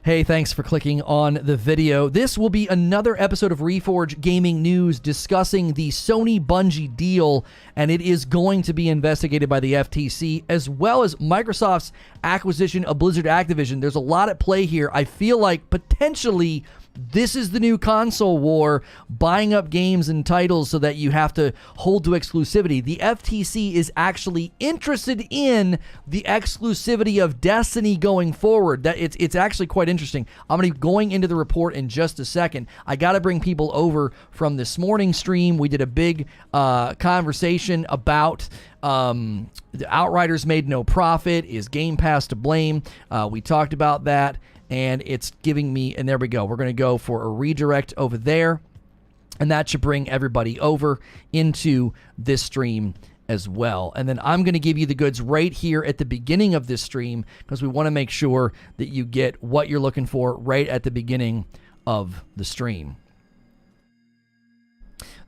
Hey, thanks for clicking on the video. This will be another episode of Reforge Gaming News discussing the Sony Bungie deal, and it is going to be investigated by the FTC as well as Microsoft's acquisition of Blizzard Activision. There's a lot at play here. I feel like potentially this is the new console war, buying up games and titles so that you have to hold to exclusivity. The FTC is actually interested in the exclusivity of Destiny going forward. It's actually quite interesting. I'm going to be going into the report in just a second. I got to bring people over from this morning's stream. We did a big conversation about the Outriders made no profit. Is Game Pass to blame? We talked about that. And it's giving me, and there we go. We're going to go for a redirect over there. And that should bring everybody over into this stream as well. And then I'm going to give you the goods right here at the beginning of this stream because we want to make sure that you get what you're looking for right at the beginning of the stream.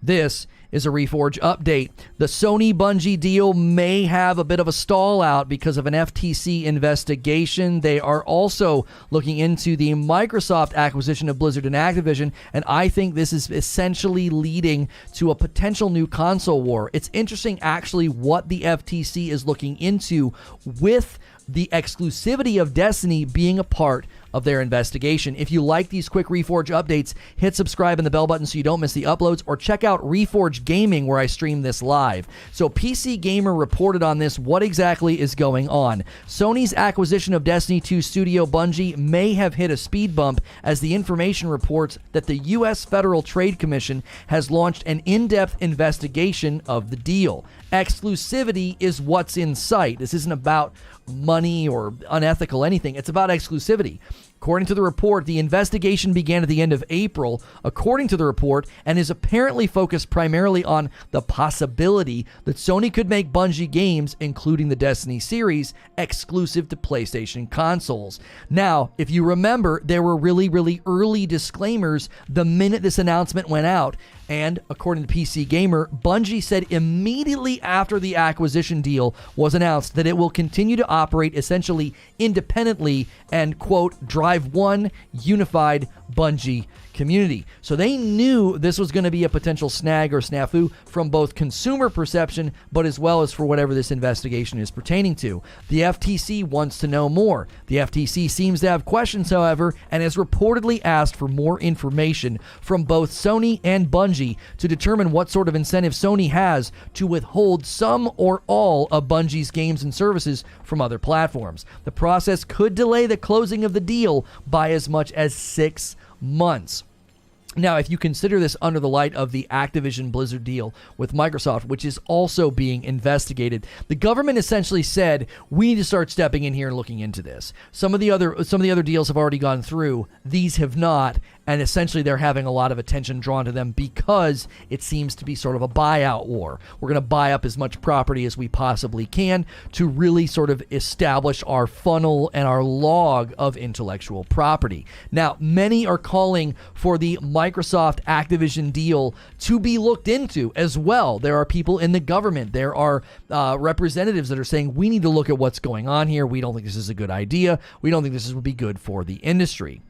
This is a Reforge update. The Sony Bungie deal may have a bit of a stall out because of an FTC investigation. They are also looking into the Microsoft acquisition of Blizzard and Activision, and I think this is essentially leading to a potential new console war. It's interesting, actually, what the FTC is looking into with the exclusivity of Destiny being a part of their investigation. If you like these quick Reforge updates, hit subscribe and the bell button so you don't miss the uploads, or check out Reforge Gaming where I stream this live. So PC Gamer reported on this. What exactly is going on? Sony's acquisition of Destiny 2 studio Bungie may have hit a speed bump as the information reports that the U.S. Federal Trade Commission has launched an in-depth investigation of the deal. Exclusivity is what's in sight. This isn't about money or unethical anything. It's about exclusivity. According to the report, the investigation began at the end of April, according to the report, and is apparently focused primarily on the possibility that Sony could make Bungie games, including the Destiny series, exclusive to PlayStation consoles. Now, if you remember, there were really early disclaimers the minute this announcement went out. And according to PC Gamer, Bungie said immediately after the acquisition deal was announced that it will continue to operate essentially independently and, quote, drive one unified Bungie community. So they knew this was going to be a potential snag or snafu from both consumer perception, but as well as for whatever this investigation is pertaining to. The FTC wants to know more. The FTC seems to have questions, however, and has reportedly asked for more information from both Sony and Bungie to determine what sort of incentive Sony has to withhold some or all of Bungie's games and services from other platforms. The process could delay the closing of the deal by as much as 6 months. Now, if you consider this under the light of the Activision Blizzard deal with Microsoft, which is also being investigated, the government essentially said, we need to start stepping in here and looking into this. Some of the other deals have already gone through. These have not. And essentially, they're having a lot of attention drawn to them because it seems to be sort of a buyout war. We're going to buy up as much property as we possibly can to really sort of establish our funnel and our log of intellectual property. Now, many are calling for the Microsoft Activision deal to be looked into as well. There are people in the government. There are representatives that are saying, we need to look at what's going on here. We don't think this is a good idea. We don't think this would be good for the industry.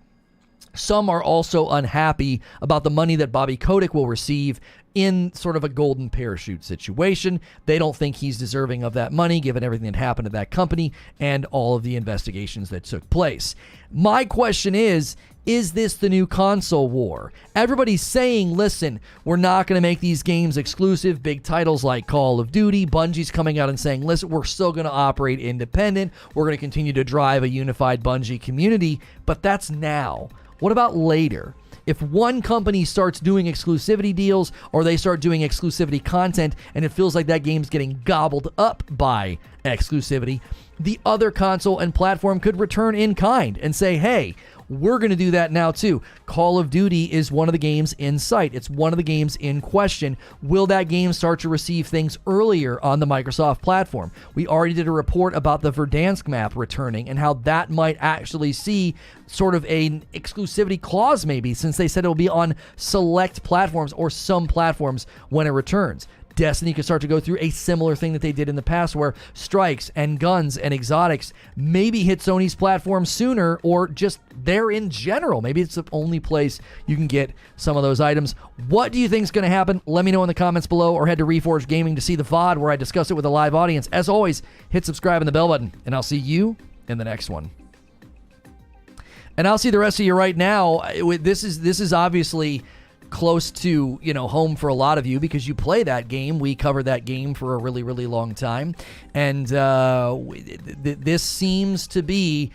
Some are also unhappy about the money that Bobby Kotick will receive in sort of a golden parachute situation. They don't think he's deserving of that money given everything that happened to that company and all of the investigations that took place. My question is this the new console war? Everybody's saying, listen, we're not going to make these games exclusive. Big titles like Call of Duty. Bungie's coming out and saying, listen, we're still going to operate independent. We're going to continue to drive a unified Bungie community. But that's now. What about later? If one company starts doing exclusivity deals or they start doing exclusivity content and it feels like that game's getting gobbled up by exclusivity, the other console and platform could return in kind and say, hey, we're going to do that now too. Call of Duty is one of the games in sight. It's one of the games in question. Will that game start to receive things earlier on the Microsoft platform? We already did a report about the Verdansk map returning and how that might actually see sort of an exclusivity clause maybe, since they said it will be on select platforms or some platforms when it returns. Destiny could start to go through a similar thing that they did in the past, where strikes and guns and exotics maybe hit Sony's platform sooner, or just there in general. Maybe it's the only place you can get some of those items. What do you think is going to happen? Let me know in the comments below, or head to Reforge Gaming to see the VOD where I discuss it with a live audience. As always, hit subscribe and the bell button, and I'll see you in the next one. And I'll see the rest of you right now. This is obviously close to, home for a lot of you, because you play that game. We covered that game for a really, really long time. And this seems to be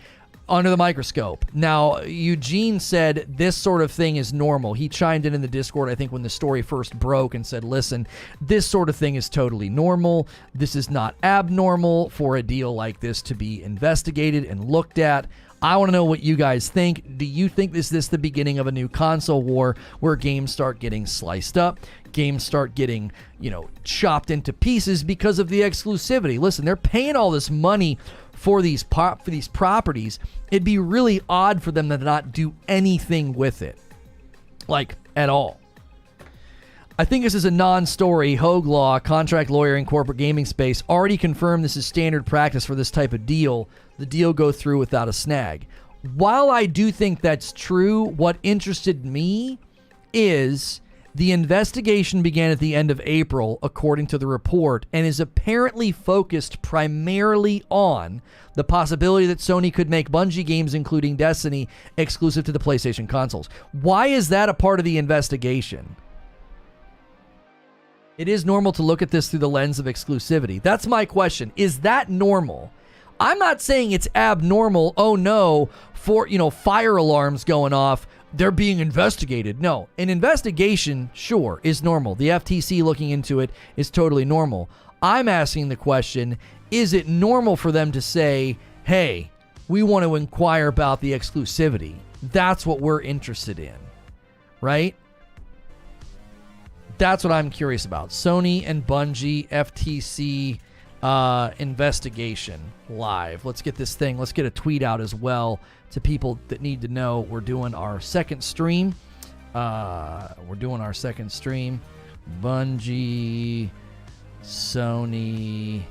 under the microscope. Now, Eugene said this sort of thing is normal. He chimed in the Discord, I think, when the story first broke, and said, listen, this sort of thing is totally normal. This is not abnormal for a deal like this to be investigated and looked at. I want to know what you guys think. Do you think this is the beginning of a new console war, where games start getting sliced up, games start getting, chopped into pieces because of the exclusivity? Listen, they're paying all this money for these properties. It'd be really odd for them to not do anything with it, like at all. I think this is a non-story. Hogue Law, contract lawyer in corporate gaming space, already confirmed this is standard practice for this type of deal. The deal go through without a snag. While I do think that's true, what interested me is the investigation began at the end of April, according to the report, and is apparently focused primarily on the possibility that Sony could make Bungie games, including Destiny, exclusive to the PlayStation consoles. Why is that a part of the investigation? It is normal to look at this through the lens of exclusivity. That's my question. Is that normal? I'm not saying it's abnormal, oh no, for, fire alarms going off, they're being investigated. No, an investigation, sure, is normal. The FTC looking into it is totally normal. I'm asking the question, is it normal for them to say, hey, we want to inquire about the exclusivity? That's what we're interested in, right? That's what I'm curious about. Sony and Bungie, FTC investigation live. Let's get this thing. Let's get a tweet out as well to people that need to know. We're doing our second stream. Bungie, Sony.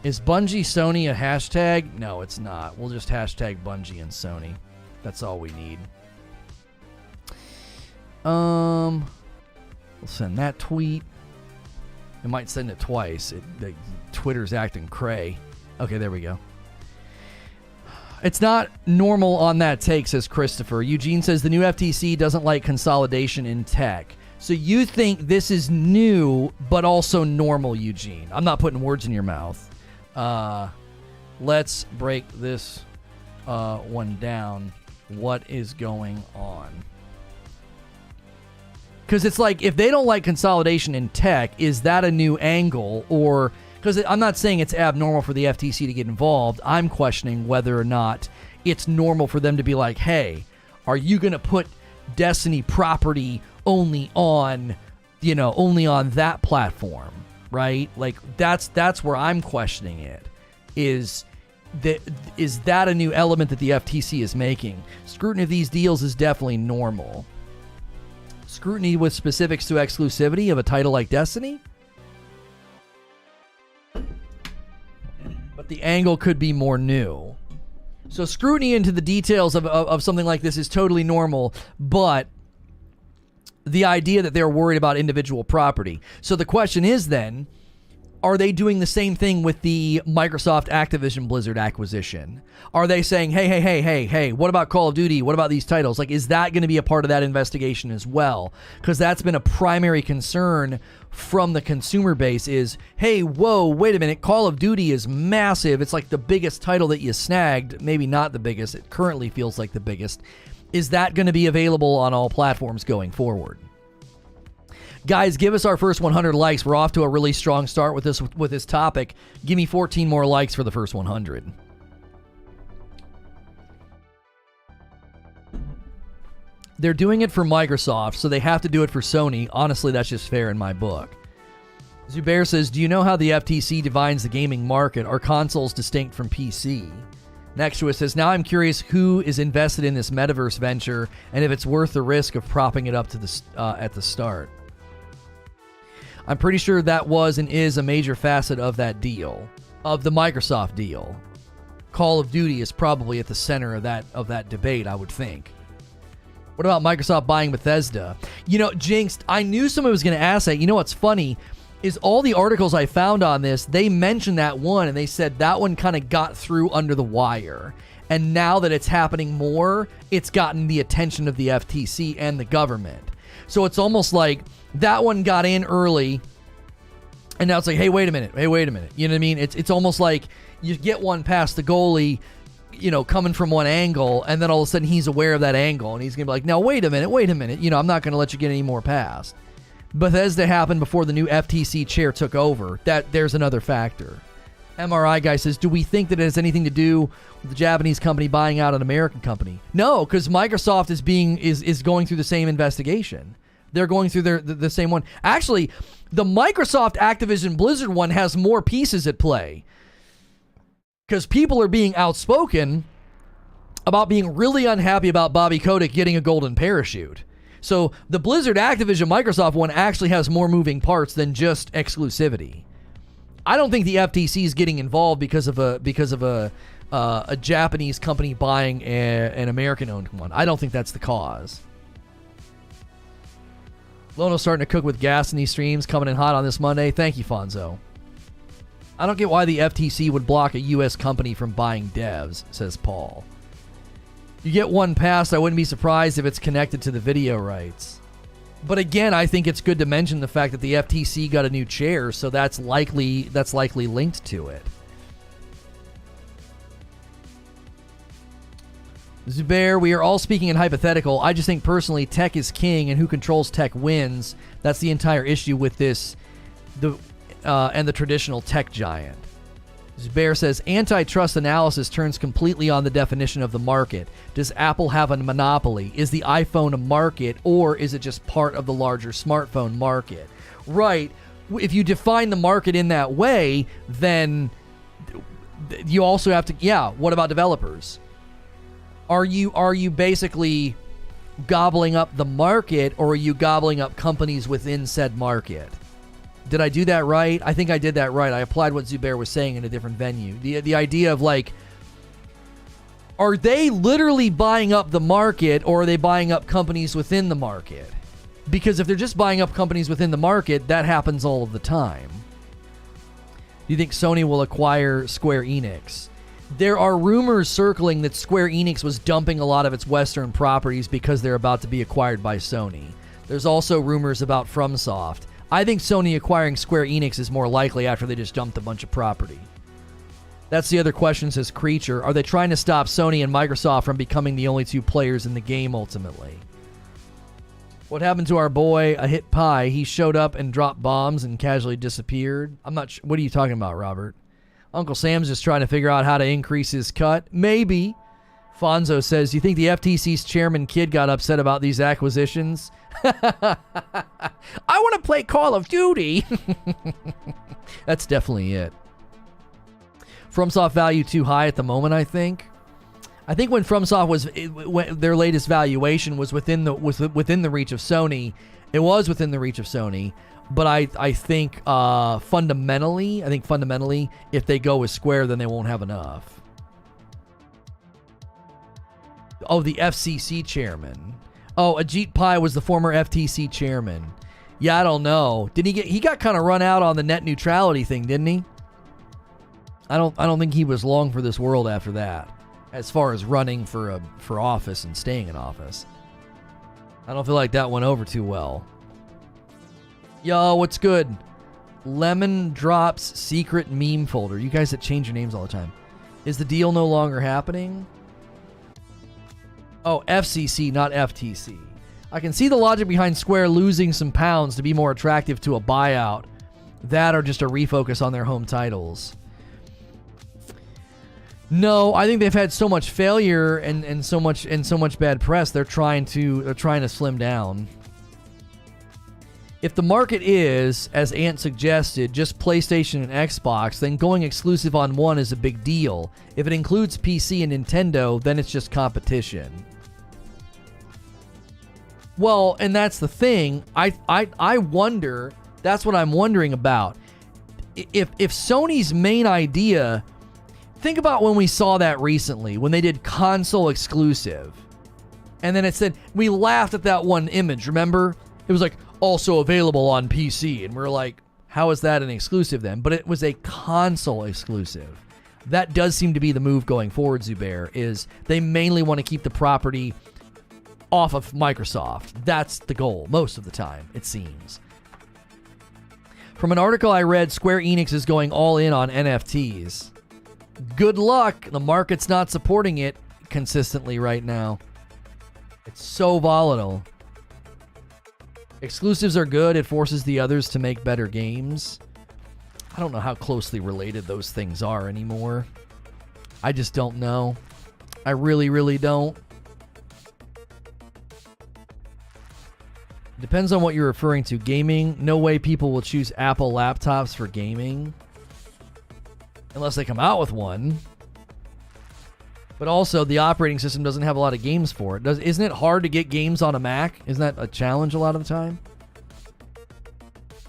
Is Bungie Sony a hashtag? No, it's not. We'll just hashtag Bungie and Sony. That's all we need. We'll send that tweet. It might send it twice. Twitter's acting cray. Okay, there we go. It's not normal on that take, says Christopher. Eugene says the new FTC doesn't like consolidation in tech. So you think this is new, but also normal, Eugene. I'm not putting words in your mouth. Let's break this one down. What is going on? Because it's like, if they don't like consolidation in tech, is that a new angle? Or, because I'm not saying it's abnormal for the FTC to get involved. I'm questioning whether or not it's normal for them to be like, hey, are you going to put Destiny property only on that platform, right? Like, that's where I'm questioning it. Is that a new element that the FTC is making? Scrutiny of these deals is definitely normal. Scrutiny with specifics to exclusivity of a title like Destiny? But the angle could be more new. So scrutiny into the details of something like this is totally normal, but the idea that they're worried about individual property. So the question is then, are they doing the same thing with the Microsoft Activision Blizzard acquisition? Are they saying, hey, what about Call of Duty? What about these titles? Like, is that going to be a part of that investigation as well? Because that's been a primary concern from the consumer base is, hey, whoa, wait a minute. Call of Duty is massive. It's like the biggest title that you snagged. Maybe not the biggest. It currently feels like the biggest. Is that going to be available on all platforms going forward? Guys, give us our first 100 likes. We're off to a really strong start with this topic. Give me 14 more likes for the first 100. They're doing it for Microsoft, so they have to do it for Sony. Honestly, that's just fair in my book. Zubair says, do you know how the FTC defines the gaming market? Are consoles distinct from PC? Next to it says, now I'm curious who is invested in this metaverse venture and if it's worth the risk of propping it up to at the start. I'm pretty sure that was and is a major facet of that deal, of the Microsoft deal. Call of Duty is probably at the center of that debate, I would think. What about Microsoft buying Bethesda? You know, Jinx, I knew somebody was going to ask that. You know what's funny is all the articles I found on this, they mentioned that one, and they said that one kind of got through under the wire. And now that it's happening more, it's gotten the attention of the FTC and the government. So it's almost like that one got in early, and now it's like, hey, wait a minute. You know what I mean? It's almost like you get one past the goalie, you know, coming from one angle, and then all of a sudden he's aware of that angle, and he's going to be like, now, wait a minute. You know, I'm not going to let you get any more past. Bethesda happened before the new FTC chair took over. There's another factor. MRI guy says, do we think that it has anything to do with the Japanese company buying out an American company? No, because Microsoft is going through the same investigation. They're going through the same one. Actually, the Microsoft Activision Blizzard one has more pieces at play. Because people are being outspoken about being really unhappy about Bobby Kotick getting a golden parachute. So the Blizzard Activision Microsoft one actually has more moving parts than just exclusivity. I don't think the FTC is getting involved because of a Japanese company buying an American-owned one. I don't think that's the cause. Lono's starting to cook with gas in these streams, coming in hot on this Monday. Thank you, Fonzo. I don't get why the FTC would block a U.S. company from buying devs, says Paul. You get one passed, I wouldn't be surprised if it's connected to the video rights. But again, I think it's good to mention the fact that the FTC got a new chair, so that's likely linked to it. Zubair, we are all speaking in hypothetical. I just think personally tech is king and who controls tech wins. That's the entire issue with this and the traditional tech giant. Zubair says, antitrust analysis turns completely on the definition of the market. Does Apple have a monopoly? Is the iPhone a market, or is it just part of the larger smartphone market? Right. If you define the market in that way, then you also have to, what about developers? Are you basically gobbling up the market, or are you gobbling up companies within said market? Did I do that right? I think I did that right. I applied what Zubair was saying in a different venue. The idea of like, are they literally buying up the market, or are they buying up companies within the market? Because if they're just buying up companies within the market, that happens all of the time. Do you think Sony will acquire Square Enix? There are rumors circling that Square Enix was dumping a lot of its Western properties because they're about to be acquired by Sony. There's also rumors about FromSoft. I think Sony acquiring Square Enix is more likely after they just dumped a bunch of property. That's the other question, says Creature. Are they trying to stop Sony and Microsoft from becoming the only two players in the game ultimately? What happened to our boy, A Hit Pie? He showed up and dropped bombs and casually disappeared. I'm not sure. What are you talking about, Robert? Uncle Sam's just trying to figure out how to increase his cut. Maybe. Fonzo says, you think the FTC's chairman kid got upset about these acquisitions? I want to play Call of Duty. That's definitely it. FromSoft value too high at the moment, I think. I think when FromSoft their latest valuation was within the reach of Sony. It was within the reach of Sony, but I think fundamentally, if they go with Square, then they won't have enough. Oh, the FCC chairman. Oh, Ajit Pai was the former FTC chairman. Yeah, I don't know. He got kind of run out on the net neutrality thing, didn't he? I don't think he was long for this world after that, as far as running for office and staying in office. I don't feel like that went over too well. Yo, what's good? Lemon Drops secret meme folder. You guys that change your names all the time. Is the deal no longer happening? Oh, FCC, not FTC. I can see the logic behind Square losing some pounds to be more attractive to a buyout. That or just a refocus on their home titles. No, I think they've had so much failure and so much bad press. They're trying to slim down. If the market is, as Ant suggested, just PlayStation and Xbox, then going exclusive on one is a big deal. If it includes PC and Nintendo, then it's just competition. Well, and that's the thing. I wonder That's what I'm wondering about. If Sony's main idea, think about when we saw that recently, when they did console exclusive. And then it said, we laughed at that one image, remember? It was like, also available on PC. And we're like, how is that an exclusive then? But it was a console exclusive. That does seem to be the move going forward, Zubair, is they mainly want to keep the property off of Microsoft. That's the goal most of the time, it seems. From an article I read, Square Enix is going all in on NFTs. Good luck. The market's not supporting it consistently right now. It's so volatile. Exclusives are good. It forces the others to make better games. I don't know how closely related those things are anymore. I just don't know. I really, really don't. Depends on what you're referring to. Gaming, no way people will choose Apple laptops for gaming. Unless they come out with one. But also, the operating system doesn't have a lot of games for it. Isn't it hard to get games on a Mac? Isn't that a challenge a lot of the time?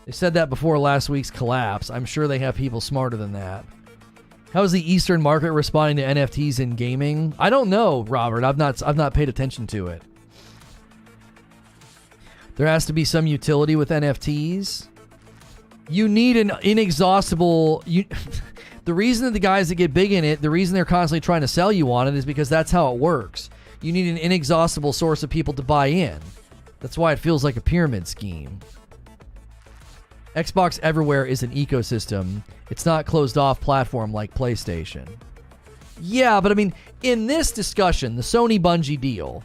They said that before last week's collapse. I'm sure they have people smarter than that. How is the Eastern market responding to NFTs in gaming? I don't know, Robert. I've not paid attention to it. There has to be some utility with NFTs. You need an inexhaustible... The reason that the guys that get big in it, the reason they're constantly trying to sell you on it is because that's how it works. You need an inexhaustible source of people to buy in. That's why it feels like a pyramid scheme. Xbox Everywhere is an ecosystem. It's not closed off platform like PlayStation. Yeah, but I mean, in this discussion, the Sony Bungie deal,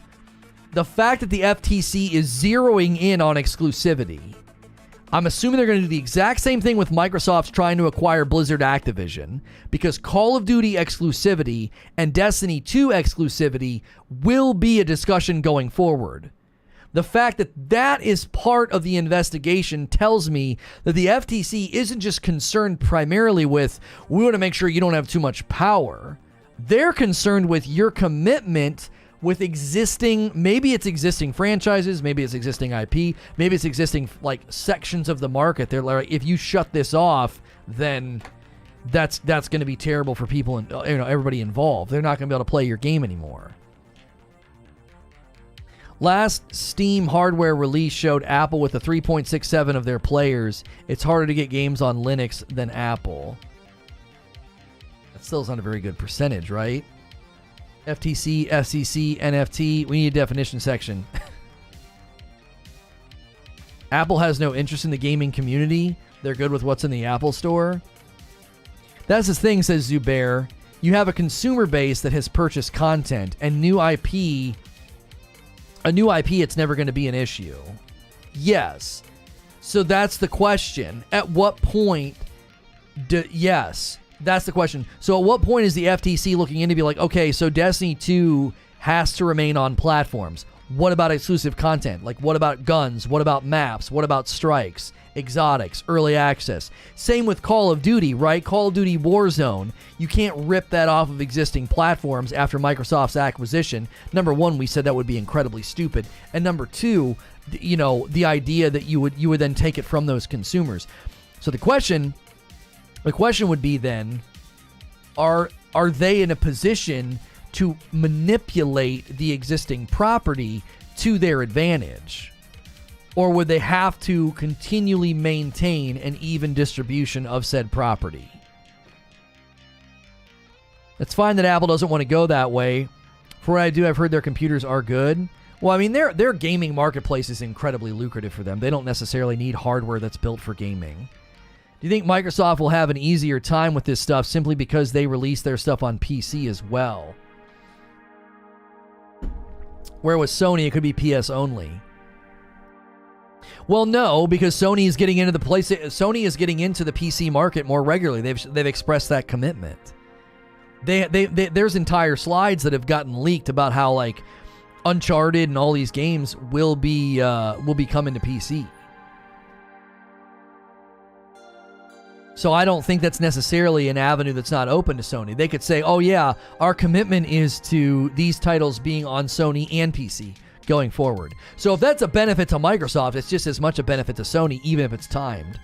the fact that the FTC is zeroing in on exclusivity, I'm assuming they're going to do the exact same thing with Microsoft's trying to acquire Blizzard Activision, because Call of Duty exclusivity and Destiny 2 exclusivity will be a discussion going forward. The fact that that is part of the investigation tells me that the FTC isn't just concerned primarily with, we want to make sure you don't have too much power. They're concerned with your commitment with existing, maybe it's existing franchises, maybe it's existing IP, maybe it's existing like sections of the market. They're like, if you shut this off, then that's going to be terrible for people and everybody involved. They're not going to be able to play your game anymore. Last Steam hardware release showed Apple with a 3.67 of their players. It's harder to get games on Linux than Apple. That still is not a very good percentage, right? FTC, FCC, NFT. We need a definition section. Apple has no interest in the gaming community. They're good with what's in the Apple Store. That's the thing, says Zubair. You have a consumer base that has purchased content and new IP. A new IP, it's never going to be an issue. Yes. So that's the question. At what point yes. That's the question. So at what point is the FTC looking in to be like, okay, so Destiny 2 has to remain on platforms. What about exclusive content? Like, what about guns? What about maps? What about strikes, exotics, early access? Same with Call of Duty, right? Call of Duty Warzone. You can't rip that off of existing platforms after Microsoft's acquisition. Number one, we said that would be incredibly stupid. And number two, the idea that you would then take it from those consumers. So the question would be then, are they in a position to manipulate the existing property to their advantage? Or would they have to continually maintain an even distribution of said property? It's fine that Apple doesn't want to go that way. For what I do, I've heard their computers are good. Well, I mean, their gaming marketplace is incredibly lucrative for them. They don't necessarily need hardware that's built for gaming. Do you think Microsoft will have an easier time with this stuff simply because they release their stuff on PC as well? Where with Sony, it could be PS only. Well, no, because Sony is getting into the PC market more regularly. They've expressed that commitment. There's entire slides that have gotten leaked about how like Uncharted and all these games will be coming to PC. So I don't think that's necessarily an avenue that's not open to Sony. They could say, oh yeah, our commitment is to these titles being on Sony and PC. going forward. So if that's a benefit to Microsoft, it's just as much a benefit to Sony, even if it's timed.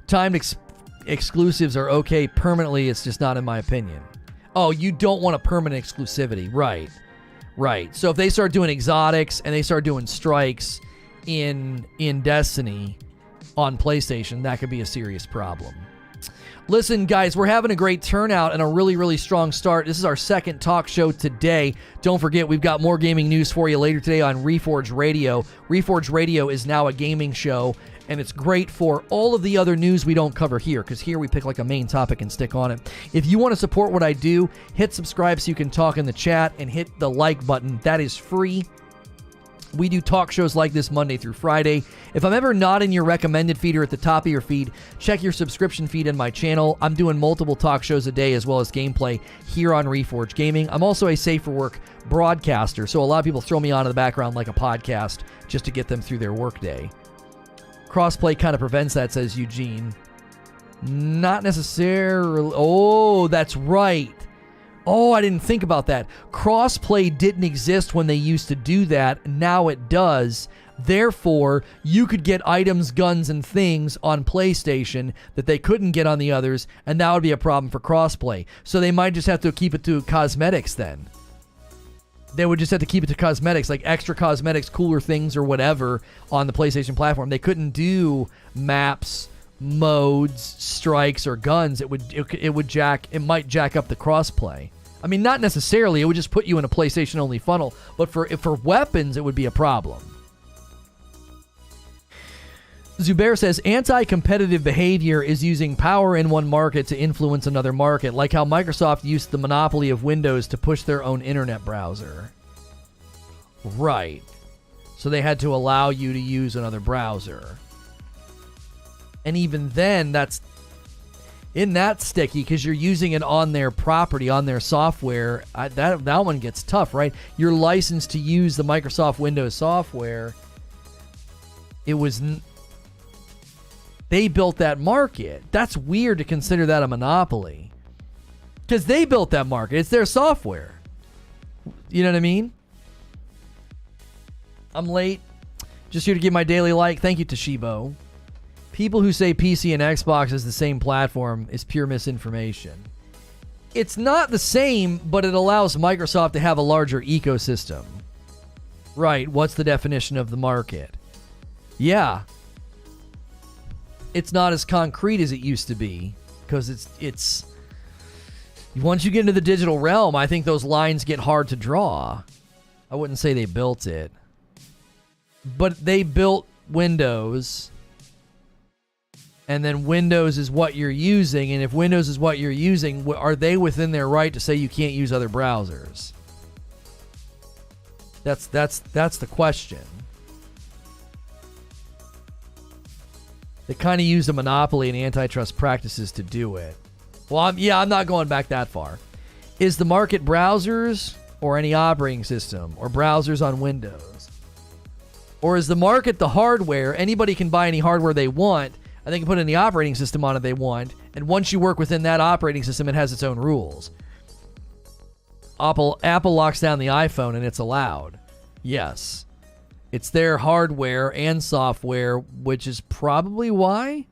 Timed exclusives are okay permanently, it's just not in my opinion. Oh, you don't want a permanent exclusivity. Right. So if they start doing exotics and they start doing strikes in Destiny on PlayStation, that could be a serious problem. Listen, guys, we're having a great turnout and a really, really strong start. This is our second talk show today. Don't forget, we've got more gaming news for you later today on Reforge Radio. Reforge Radio is now a gaming show, and it's great for all of the other news we don't cover here, because here we pick like a main topic and stick on it. If you want to support what I do, hit subscribe so you can talk in the chat, and hit the like button. That is free. We do talk shows like this Monday through Friday. If I'm ever not in your recommended feed or at the top of your feed, check your subscription feed in my channel. I'm doing multiple talk shows a day as well as gameplay here on Reforge Gaming. I'm also a safe for work broadcaster, so a lot of people throw me on in the background like a podcast just to get them through their workday. Crossplay kind of prevents that, says Eugene. Not necessarily. Oh, that's right. Oh, I didn't think about that. Crossplay didn't exist when they used to do that. Now it does. Therefore, you could get items, guns, and things on PlayStation that they couldn't get on the others, and that would be a problem for crossplay. So they might just have to keep it to cosmetics then. They would just have to keep it to cosmetics, like extra cosmetics, cooler things, or whatever on the PlayStation platform. They couldn't do maps, modes, strikes, or guns. It might jack up the crossplay. I mean, not necessarily. It would just put you in a PlayStation only funnel. But for weapons, it would be a problem. Zubair says anti-competitive behavior is using power in one market to influence another market, like how Microsoft used the monopoly of Windows to push their own internet browser. Right. So they had to allow you to use another browser. And even then, isn't that sticky because you're using it on their property, on their software. That one gets tough, right? You're licensed to use the Microsoft Windows software. They built that market. That's weird to consider that a monopoly. Because they built that market. It's their software. You know what I mean? I'm late. Just here to give my daily like. Thank you, Toshibo. People who say PC and Xbox is the same platform is pure misinformation. It's not the same, but it allows Microsoft to have a larger ecosystem. Right, what's the definition of the market? Yeah. It's not as concrete as it used to be, because it's once you get into the digital realm, I think those lines get hard to draw. I wouldn't say they built it, but they built Windows, and then Windows is what you're using, and if Windows is what you're using, are they within their right to say you can't use other browsers? That's the question. They kind of use a monopoly and antitrust practices to do it. Well, I'm not going back that far. Is the market browsers or any operating system or browsers on Windows? Or is the market the hardware? Anybody can buy any hardware they want, and they can put any operating system on it they want, and once you work within that operating system, it has its own rules. Apple locks down the iPhone, and it's allowed. Yes. It's their hardware and software, which is probably why.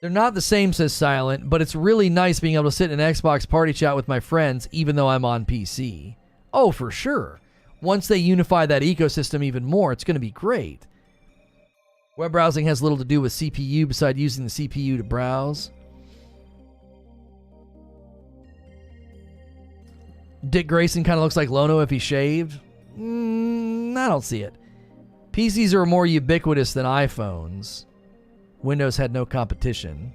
They're not the same, says Silent, but it's really nice being able to sit in an Xbox party chat with my friends, even though I'm on PC. Oh, for sure. Once they unify that ecosystem even more, it's going to be great. Web browsing has little to do with CPU besides using the CPU to browse. Dick Grayson kind of looks like Lono if he shaved. I don't see it. PCs are more ubiquitous than iPhones. Windows had no competition.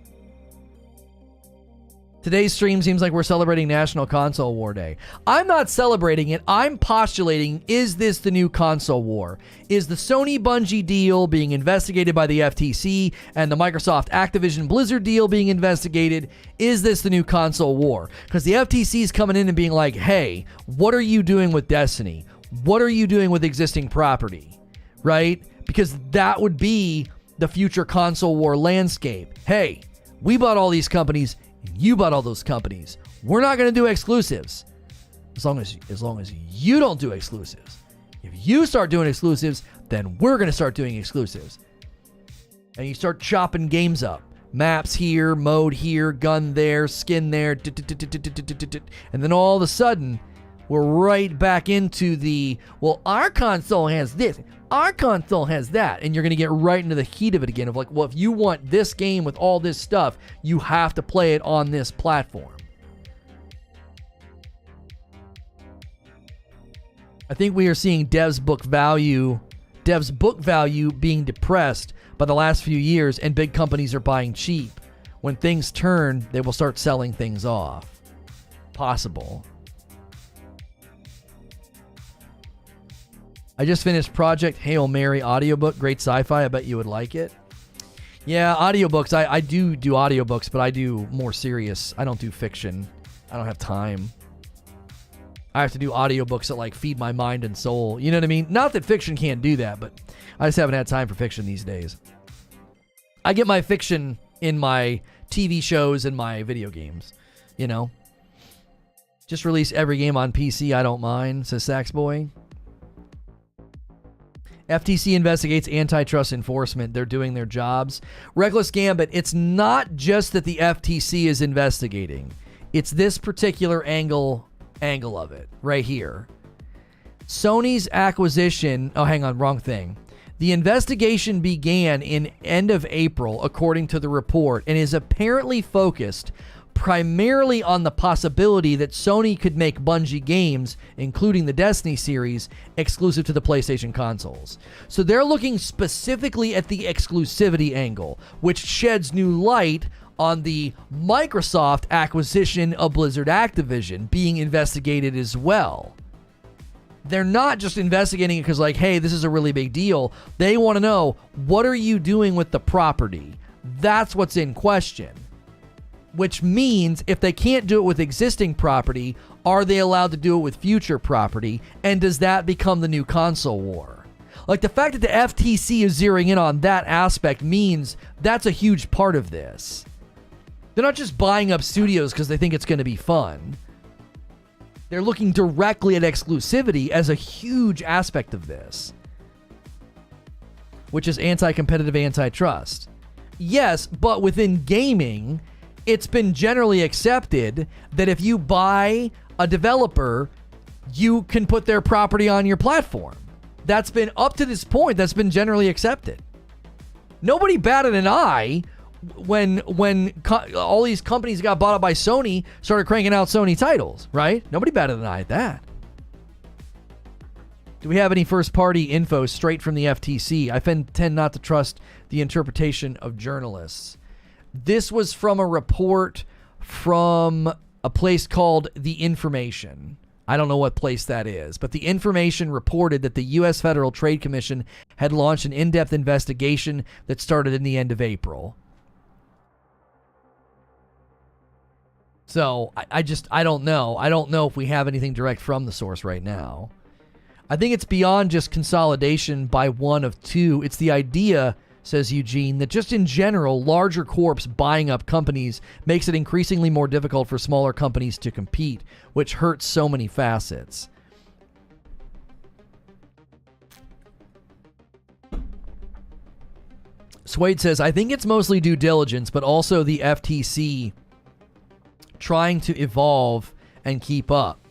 Today's stream seems like we're celebrating National Console War Day. I'm not celebrating it. I'm postulating, is this the new console war? Is the Sony Bungie deal being investigated by the FTC and the Microsoft Activision Blizzard deal being investigated? Is this the new console war? Because the FTC is coming in and being like, hey, what are you doing with Destiny? What are you doing with existing property? Right? Because that would be the future console war landscape. Hey, we bought all these companies. You bought all those companies. We're not going to do exclusives. As long as you don't do exclusives. If you start doing exclusives, then we're going to start doing exclusives. And you start chopping games up. Maps here, mode here, gun there, skin there. And then all of a sudden, we're right back into the, well, our console has this. Our console has that. And you're going to get right into the heat of it again of like, well, if you want this game with all this stuff, you have to play it on this platform. I think we are seeing devs' book value being depressed by the last few years, and big companies are buying cheap. When things turn, they will start selling things off. Possible. I just finished Project Hail Mary audiobook. Great sci-fi. I bet you would like it. Yeah, audiobooks. I do audiobooks, but I do more serious. I don't do fiction. I don't have time. I have to do audiobooks that like feed my mind and soul. You know what I mean? Not that fiction can't do that, but I just haven't had time for fiction these days. I get my fiction in my TV shows and my video games, you know? Just release every game on PC, I don't mind, says Saxboy. FTC investigates antitrust enforcement. They're doing their jobs. Reckless Gambit, it's not just that the FTC is investigating. It's this particular angle of it right here. Sony's acquisition, oh, hang on, wrong thing. The investigation began in end of April, according to the report, and is apparently focused primarily on the possibility that Sony could make Bungie games, including the Destiny series, exclusive to the PlayStation consoles. So they're looking specifically at the exclusivity angle, which sheds new light on the Microsoft acquisition of Blizzard Activision being investigated as well. They're not just investigating it because like, hey, this is a really big deal. They want to know, what are you doing with the property? That's what's in question. Which means if they can't do it with existing property, are they allowed to do it with future property? And does that become the new console war? Like the fact that the FTC is zeroing in on that aspect means that's a huge part of this. They're not just buying up studios because they think it's going to be fun. They're looking directly at exclusivity as a huge aspect of this, which is anti-competitive antitrust. Yes, but within gaming, it's been generally accepted that if you buy a developer, you can put their property on your platform. That's been, up to this point, that's been generally accepted. Nobody batted an eye when all these companies got bought up by Sony, started cranking out Sony titles, right? Nobody batted an eye at that. Do we have any first-party info straight from the FTC? I tend not to trust the interpretation of journalists. This was from a report from a place called The Information. I don't know what place that is, but The Information reported that the U.S. Federal Trade Commission had launched an in-depth investigation that started in the end of April. So I don't know. I don't know if we have anything direct from the source right now. I think it's beyond just consolidation by one of two. It's the idea, says Eugene, that just in general, larger corps buying up companies makes it increasingly more difficult for smaller companies to compete, which hurts so many facets. Swade says, I think it's mostly due diligence, but also the FTC trying to evolve and keep up.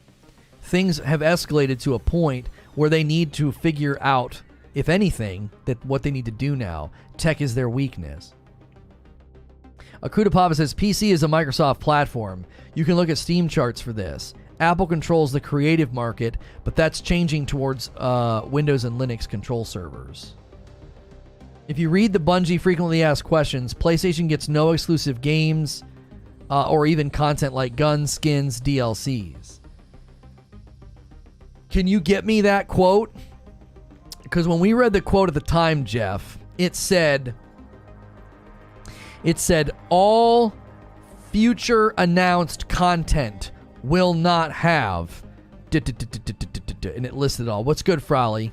Things have escalated to a point where they need to figure out, if anything, that what they need to do now. Tech is their weakness. Akudapava says, PC is a Microsoft platform. You can look at Steam charts for this. Apple controls the creative market, but that's changing towards Windows and Linux control servers. If you read the Bungie frequently asked questions, PlayStation gets no exclusive games or even content like guns, skins, DLCs. Can you get me that quote? Because when we read the quote at the time, Jeff, it said all future announced content will not have and it listed all. What's good, Frolly?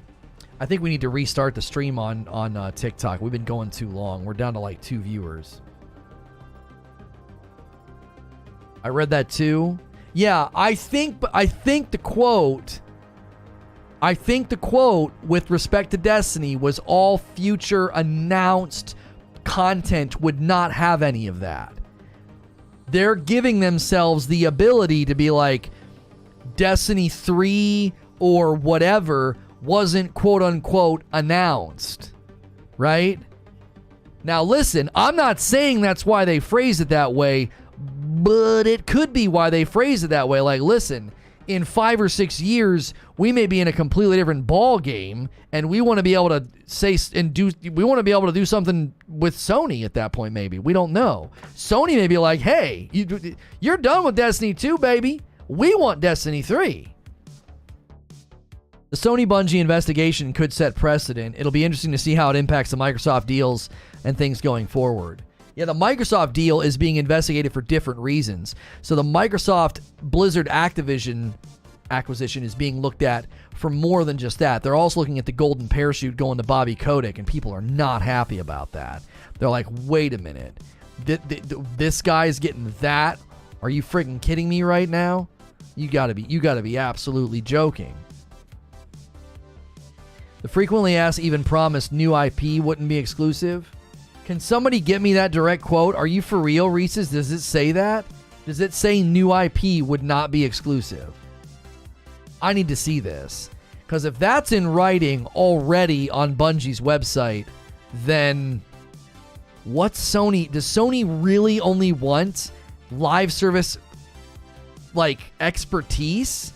I think we need to restart the stream on TikTok. We've been going too long. We're down to like 2 viewers. I read that too. Yeah, I think the quote with respect to Destiny was all future announced content would not have any of that. They're giving themselves the ability to be like, Destiny 3 or whatever wasn't quote unquote announced, right? Now listen, I'm not saying that's why they phrase it that way, but it could be why they phrase it that way. Like, listen, in 5 or 6 years, we may be in a completely different ball game, and we want to be able to we want to be able to do something with Sony at that point. Maybe we don't know. Sony may be like, hey, you're done with Destiny 2, baby. We want Destiny 3. The Sony Bungie investigation could set precedent. It'll be interesting to see how it impacts the Microsoft deals and things going forward. Yeah, the Microsoft deal is being investigated for different reasons. So the Microsoft Blizzard Activision acquisition is being looked at for more than just that. They're also looking at the golden parachute going to Bobby Kotick, and people are not happy about that. They're like, wait a minute. This guy's getting that? Are you freaking kidding me right now? You gotta be absolutely joking. The frequently asked even promised new IP wouldn't be exclusive. Can somebody get me that direct quote? Are you for real, Reese's? Does it say that? Does it say new IP would not be exclusive? I need to see this. Because if that's in writing already on Bungie's website, then what's Sony? Does Sony really only want live service like expertise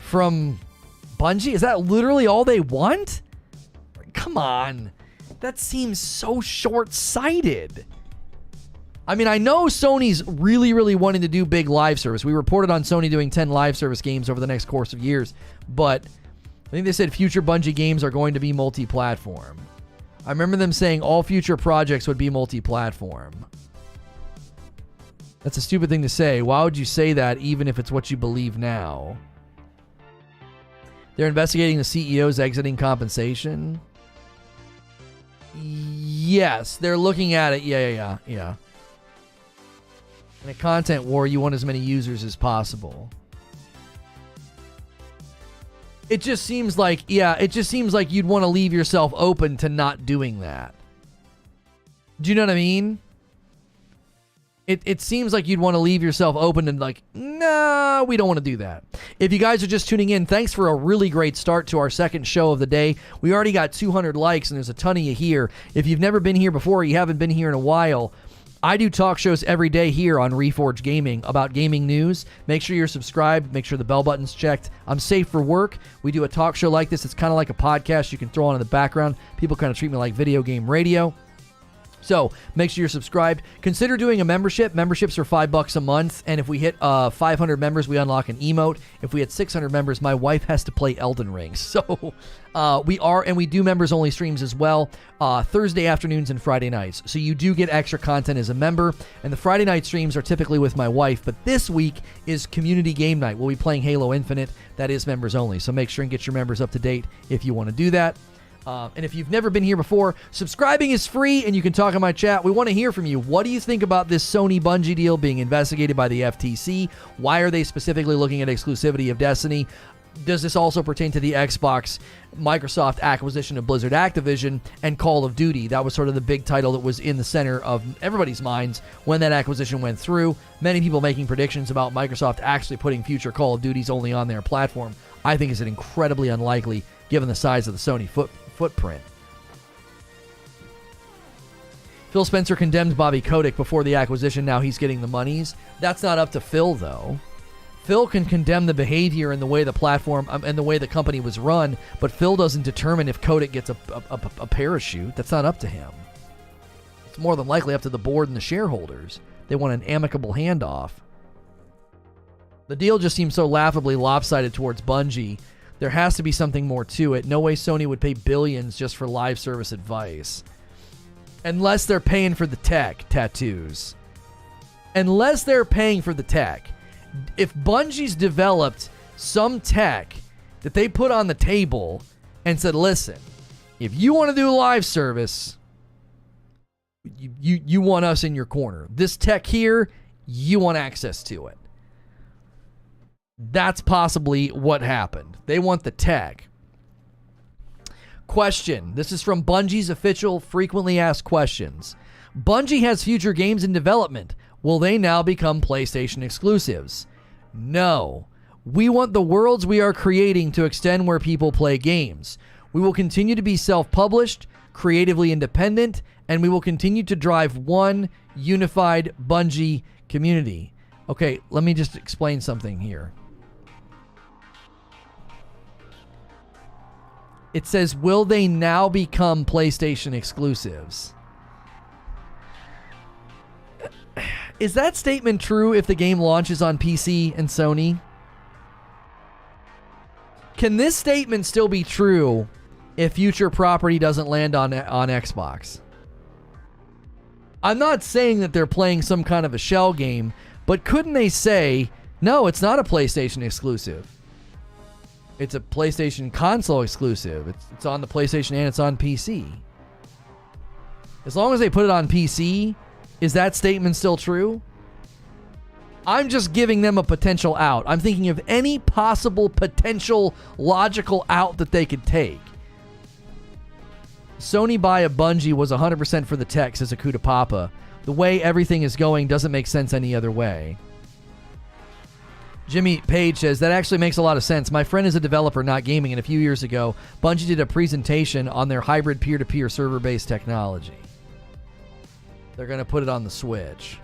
from Bungie? Is that literally all they want? Come on. That seems so short-sighted. I mean, I know Sony's really, really wanting to do big live service. We reported on Sony doing 10 live service games over the next course of years, but I think they said future Bungie games are going to be multi-platform. I remember them saying all future projects would be multi-platform. That's a stupid thing to say. Why would you say that even if it's what you believe now? They're investigating the CEO's exiting compensation. Yes, they're looking at it. Yeah. In a content war, you want as many users as possible. It just seems like you'd want to leave yourself open to not doing that. Do you know what I mean? It seems like you'd want to leave yourself open and like, nah, we don't want to do that. If you guys are just tuning in, thanks for a really great start to our second show of the day. We already got 200 likes and there's a ton of you here. If you've never been here before, or you haven't been here in a while, I do talk shows every day here on Reforge Gaming about gaming news. Make sure you're subscribed. Make sure the bell button's checked. I'm safe for work. We do a talk show like this. It's kind of like a podcast you can throw on in the background. People kind of treat me like video game radio. So make sure you're subscribed. Consider doing a membership. Memberships are $5 a month. And if we hit 500 members, we unlock an emote. If we hit 600 members, my wife has to play Elden Ring. So we do members only streams as well, Thursday afternoons and Friday nights. So you do get extra content as a member. And the Friday night streams are typically with my wife. But this week is community game night. We'll be playing Halo Infinite. That is members only. So make sure and get your members up to date if you want to do that. And if you've never been here before, subscribing is free and you can talk in my chat. We want to hear from you. What do you think about this Sony Bungie deal being investigated by the FTC? Why are they specifically looking at exclusivity of Destiny? Does this also pertain to the Xbox Microsoft acquisition of Blizzard Activision and Call of Duty? That was sort of the big title that was in the center of everybody's minds when that acquisition went through. Many people making predictions about Microsoft actually putting future Call of Duties only on their platform. I think is an incredibly unlikely given the size of the Sony footprint. Phil Spencer condemned Bobby Kotick before the acquisition. Now he's getting the monies. That's not up to Phil, though. Phil can condemn the behavior and the way the platform and the way the company was run, but Phil doesn't determine if Kotick gets a parachute. That's not up to him. It's more than likely up to the board and the shareholders. They want an amicable handoff. The deal just seems so laughably lopsided towards Bungie. There has to be something more to it. No way Sony would pay billions just for live service advice. Unless they're paying for the tech, tattoos. Unless they're paying for the tech. If Bungie's developed some tech that they put on the table and said, listen, if you want to do live service, you want us in your corner. This tech here, you want access to it. That's possibly what happened. They want the tech. Question. This is from Bungie's official frequently asked questions. Bungie has future games in development. Will they now become PlayStation exclusives? No. We want the worlds we are creating to extend where people play games. We will continue to be self-published, creatively independent, and we will continue to drive one unified Bungie community. Okay, let me just explain something here. It says, will they now become PlayStation exclusives? Is that statement true if the game launches on PC and Sony? Can this statement still be true if future property doesn't land on Xbox? I'm not saying that they're playing some kind of a shell game, but couldn't they say, no, it's not a PlayStation exclusive. It's a PlayStation console exclusive. It's on the PlayStation and it's on PC. As long as they put it on PC, is that statement still true? I'm just giving them a potential out. I'm thinking of any possible potential logical out that they could take. Sony buy a Bungie was 100% for the tech, says Akuta Papa. The way everything is going doesn't make sense any other way. Jimmy Page says, that actually makes a lot of sense. My friend is a developer, not gaming, and a few years ago, Bungie did a presentation on their hybrid peer-to-peer server-based technology. They're going to put it on the Switch.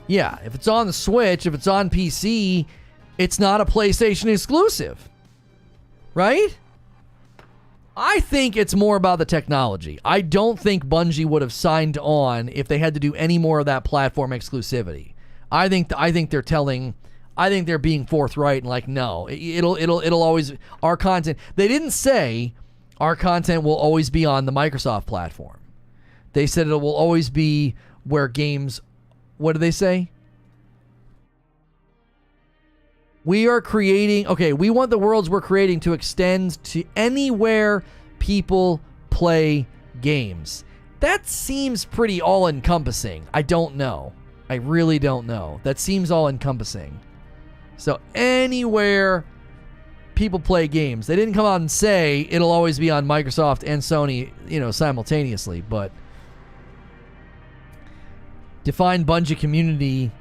Yeah, if it's on the Switch, if it's on PC, it's not a PlayStation exclusive. Right? I think it's more about the technology. I don't think Bungie would have signed on if they had to do any more of that platform exclusivity. I think they're being forthright and like, no, it'll always, our content. They didn't say our content will always be on the Microsoft platform. They said it will always be where games. What do they say? We are creating. Okay, we want the worlds we're creating to extend to anywhere people play games. That seems pretty all-encompassing. I don't know. I really don't know. That seems all-encompassing. So anywhere people play games. They didn't come out and say it'll always be on Microsoft and Sony, simultaneously, but define Bungie community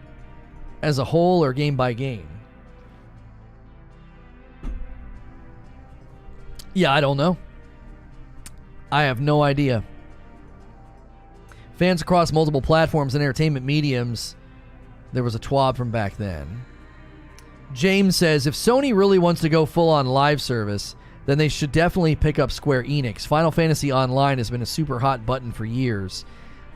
as a whole or game by game. Yeah, I don't know. I have no idea. Fans across multiple platforms and entertainment mediums. There was a twab from back then. James says, if Sony really wants to go full on live service, then they should definitely pick up Square Enix. Final Fantasy Online has been a super hot button for years.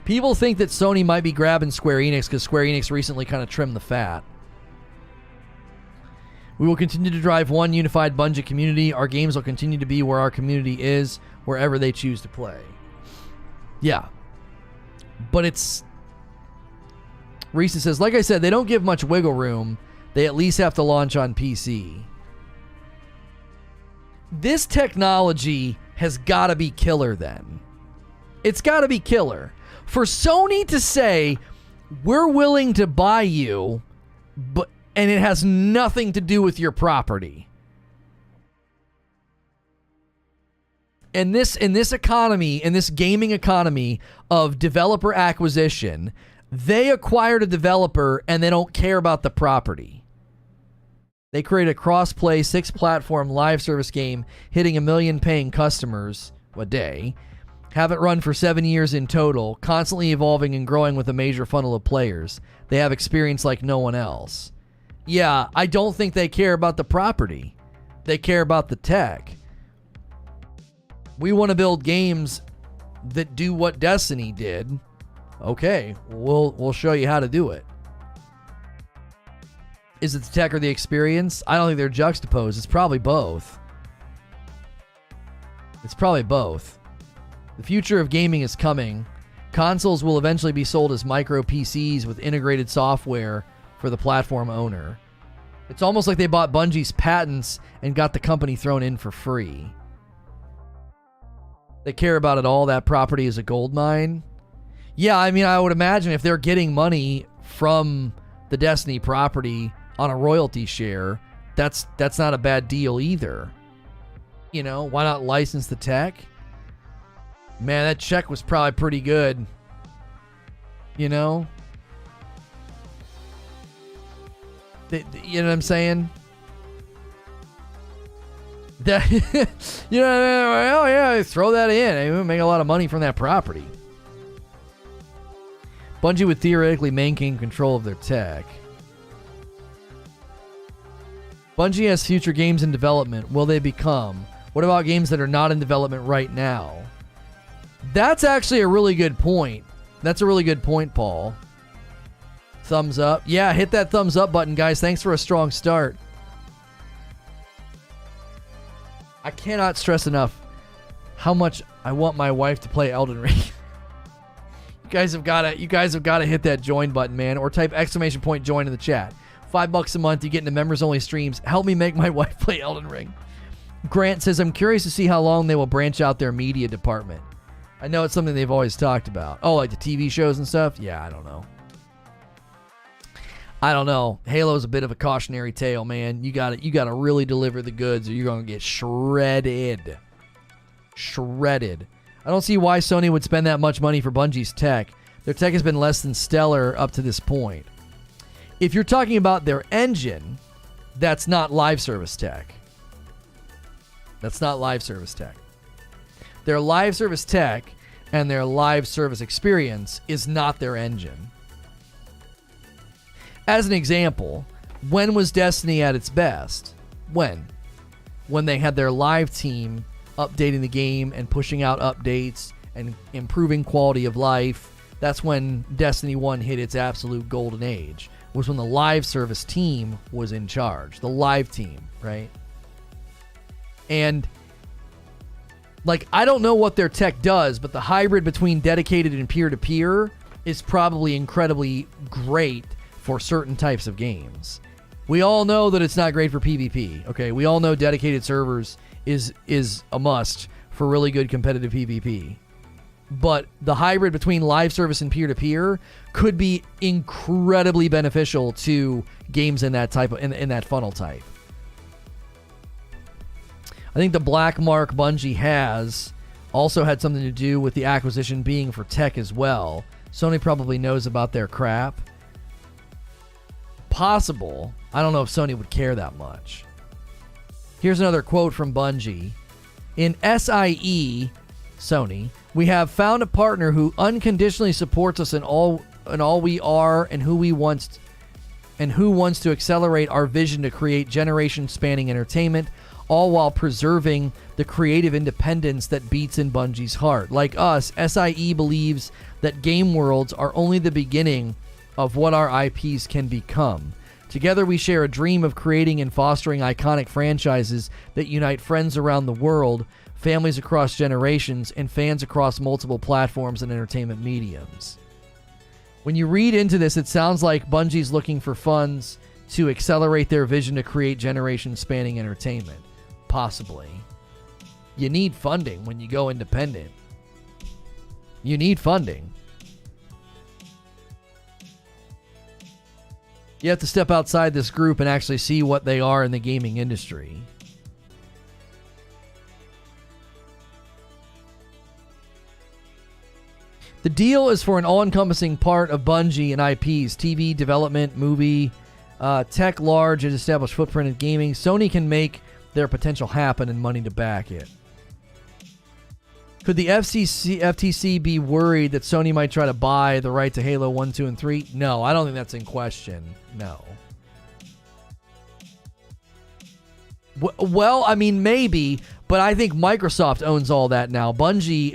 People think that Sony might be grabbing Square Enix because Square Enix recently kind of trimmed the fat. We will continue to drive one unified Bungie community. Our games will continue to be where our community is, wherever they choose to play. Yeah. But it's... Reese says, like I said, they don't give much wiggle room. They at least have to launch on PC. This technology has got to be killer then. It's got to be killer. For Sony to say, we're willing to buy you, and it has nothing to do with your property. In this economy, in this gaming economy of developer acquisition, they acquired a developer and they don't care about the property. They create a cross-play 6-platform live service game hitting 1 million paying customers a day. Have it run for 7 years in total, constantly evolving and growing with a major funnel of players. They have experience like no one else. Yeah, I don't think they care about the property. They care about the tech. We want to build games that do what Destiny did. Okay, we'll show you how to do it. Is it the tech or the experience? I don't think they're juxtaposed. It's probably both. It's probably both. The future of gaming is coming. Consoles will eventually be sold as micro PCs with integrated software for the platform owner. It's almost like they bought Bungie's patents and got the company thrown in for free. They care about it all. That property is a gold mine. Yeah, I mean, I would imagine if they're getting money from the Destiny property on a royalty share, that's not a bad deal either. You know, why not license the tech? Man, that check was probably pretty good. You know? You know what I'm saying? That, you know, oh yeah, throw that in. They make a lot of money from that property. Bungie would theoretically maintain control of their tech. Bungie has future games in development. Will they become? What about games that are not in development right now? That's actually a really good point. That's a really good point, Paul. Thumbs up. Yeah, hit that thumbs up button, guys. Thanks for a strong start. I cannot stress enough how much I want my wife to play Elden Ring. You guys have got to hit that join button, man, or type !join in the chat. $5 a month, you get into members-only streams. Help me make my wife play Elden Ring. Grant says, I'm curious to see how long they will branch out their media department. I know it's something they've always talked about. Oh, like the TV shows and stuff? Yeah, I don't know. Halo's a bit of a cautionary tale, man. You got to really deliver the goods or you're going to get shredded. I don't see why Sony would spend that much money for Bungie's tech. Their tech has been less than stellar up to this point. If you're talking about their engine, that's not live service tech. Their live service tech and their live service experience is not their engine. As an example, when was Destiny at its best? When they had their live team updating the game and pushing out updates and improving quality of life. That's when Destiny 1 hit its absolute golden age, was when the live service team was in charge. The live team, right? And like, I don't know what their tech does, but the hybrid between dedicated and peer-to-peer is probably incredibly great for certain types of games. We all know that it's not great for PvP, okay? We all know dedicated servers is a must for really good competitive PvP. But the hybrid between live service and peer-to-peer could be incredibly beneficial to games in that type of, in that funnel type. I think the black mark Bungie has also had something to do with the acquisition being for tech as well. Sony probably knows about their crap. Possible. I don't know if Sony would care that much. Here's another quote from Bungie. In SIE, Sony, we have found a partner who unconditionally supports us in all we are and who wants to accelerate our vision to create generation-spanning entertainment, all while preserving the creative independence that beats in Bungie's heart. Like us, SIE believes that game worlds are only the beginning of what our IPs can become. Together we share a dream of creating and fostering iconic franchises that unite friends around the world, families across generations, and fans across multiple platforms and entertainment mediums. When you read into this, it sounds like Bungie's looking for funds to accelerate their vision to create generation-spanning entertainment. Possibly. You need funding when you go independent. You need funding. You have to step outside this group and actually see what they are in the gaming industry. The deal is for an all-encompassing part of Bungie and IPs, TV, development, movie, tech, large and established footprint in gaming. Sony can make their potential happen and money to back it. Could the FTC be worried that Sony might try to buy the right to Halo 1, 2, and 3? No, I don't think that's in question. No. Well, I mean, maybe, but I think Microsoft owns all that now. Bungie,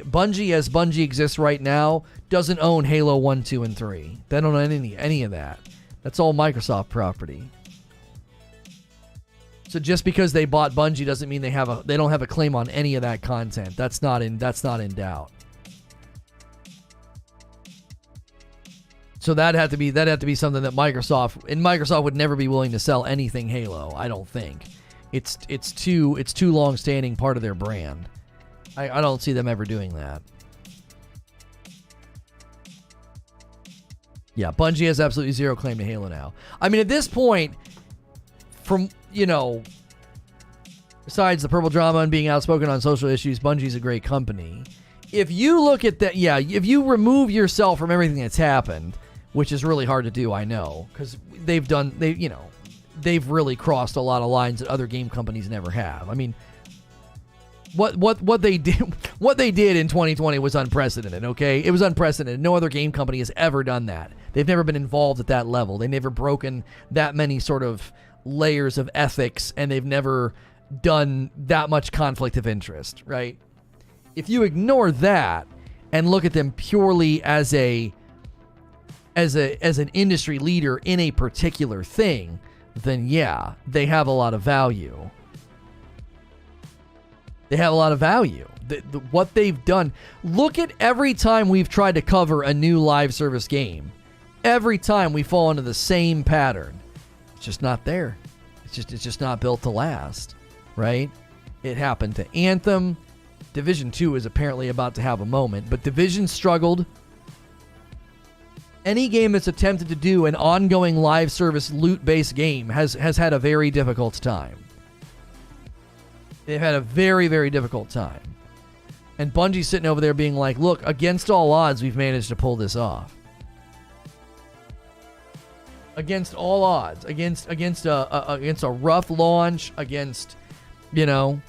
as Bungie exists right now, doesn't own Halo 1, 2, and 3. They don't own any of that. That's all Microsoft property. So just because they bought Bungie doesn't mean they don't have a claim on any of that content. That's not in doubt. So that'd have to be something that Microsoft would never be willing to sell anything Halo, I don't think. It's too long-standing part of their brand. I don't see them ever doing that. Yeah, Bungie has absolutely zero claim to Halo now. I mean, at this point, from, you know, besides the purple drama and being outspoken on social issues, Bungie's a great company. If you look at that, yeah, if you remove yourself from everything that's happened, which is really hard to do, I know, because they've really crossed a lot of lines that other game companies never have. I mean, what they did in 2020 was unprecedented, okay? It was unprecedented. No other game company has ever done that. They've never been involved at that level. They've never broken that many sort of layers of ethics, and they've never done that much conflict of interest, right? If you ignore that and look at them purely as an industry leader in a particular thing, then yeah, they have a lot of value. They have a lot of value. What they've done. Look at every time we've tried to cover a new live service game. Every time we fall into the same pattern. It's just not there. It's just not built to last, right? It happened to Anthem. Division 2 is apparently about to have a moment, but Division struggled. Any game that's attempted to do an ongoing live service loot-based game has had a very difficult time. They've had a very, very difficult time. And Bungie's sitting over there being like, look, against all odds, we've managed to pull this off. Against all odds. Against a rough launch. Against, you know,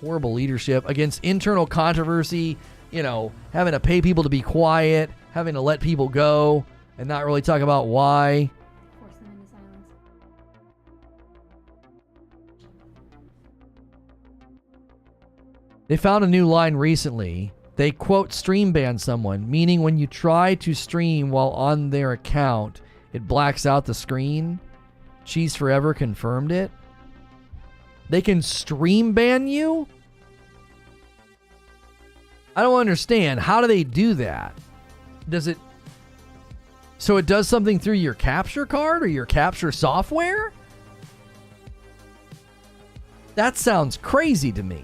horrible leadership. Against internal controversy. You know, having to pay people to be quiet. Having to let people go. And not really talk about why. Force them into silence. They found a new line recently. They, quote, stream ban someone, meaning when you try to stream while on their account, it blacks out the screen. Cheese Forever confirmed it. They can stream ban you? I don't understand. How do they do that? Does it... So it does something through your capture card or your capture software? That sounds crazy to me.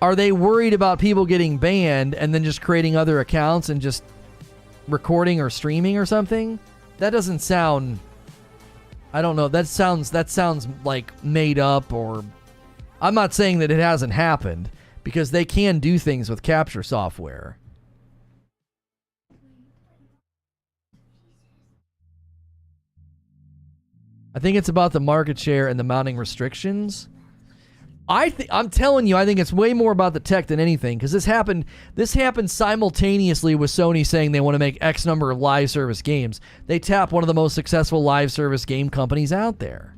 Are they worried about people getting banned and then just creating other accounts and just recording or streaming or something? That doesn't sound... I don't know. That sounds like made up, or... I'm not saying that it hasn't happened, because they can do things with capture software. I think it's about the market share and the mounting restrictions. I'm telling you, I think it's way more about the tech than anything, because this happened simultaneously with Sony saying they want to make X number of live service games. They tap one of the most successful live service game companies out there.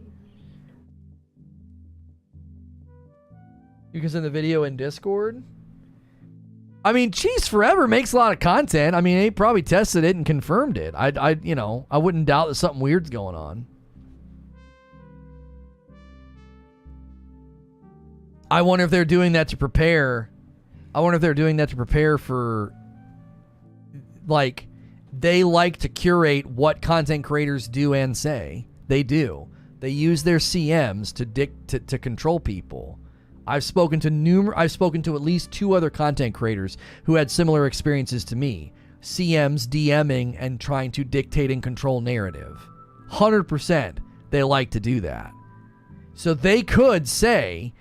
You can send the video in Discord. I mean, Cheese Forever makes a lot of content. I mean, they probably tested it and confirmed it. I wouldn't doubt that something weird's going on. I wonder if they're doing that to prepare. For, like, they like to curate what content creators do and say. They do. They use their CMs to control people. I've spoken to at least 2 other content creators who had similar experiences to me. CMs DMing and trying to dictate and control narrative. 100% they like to do that. So they could say...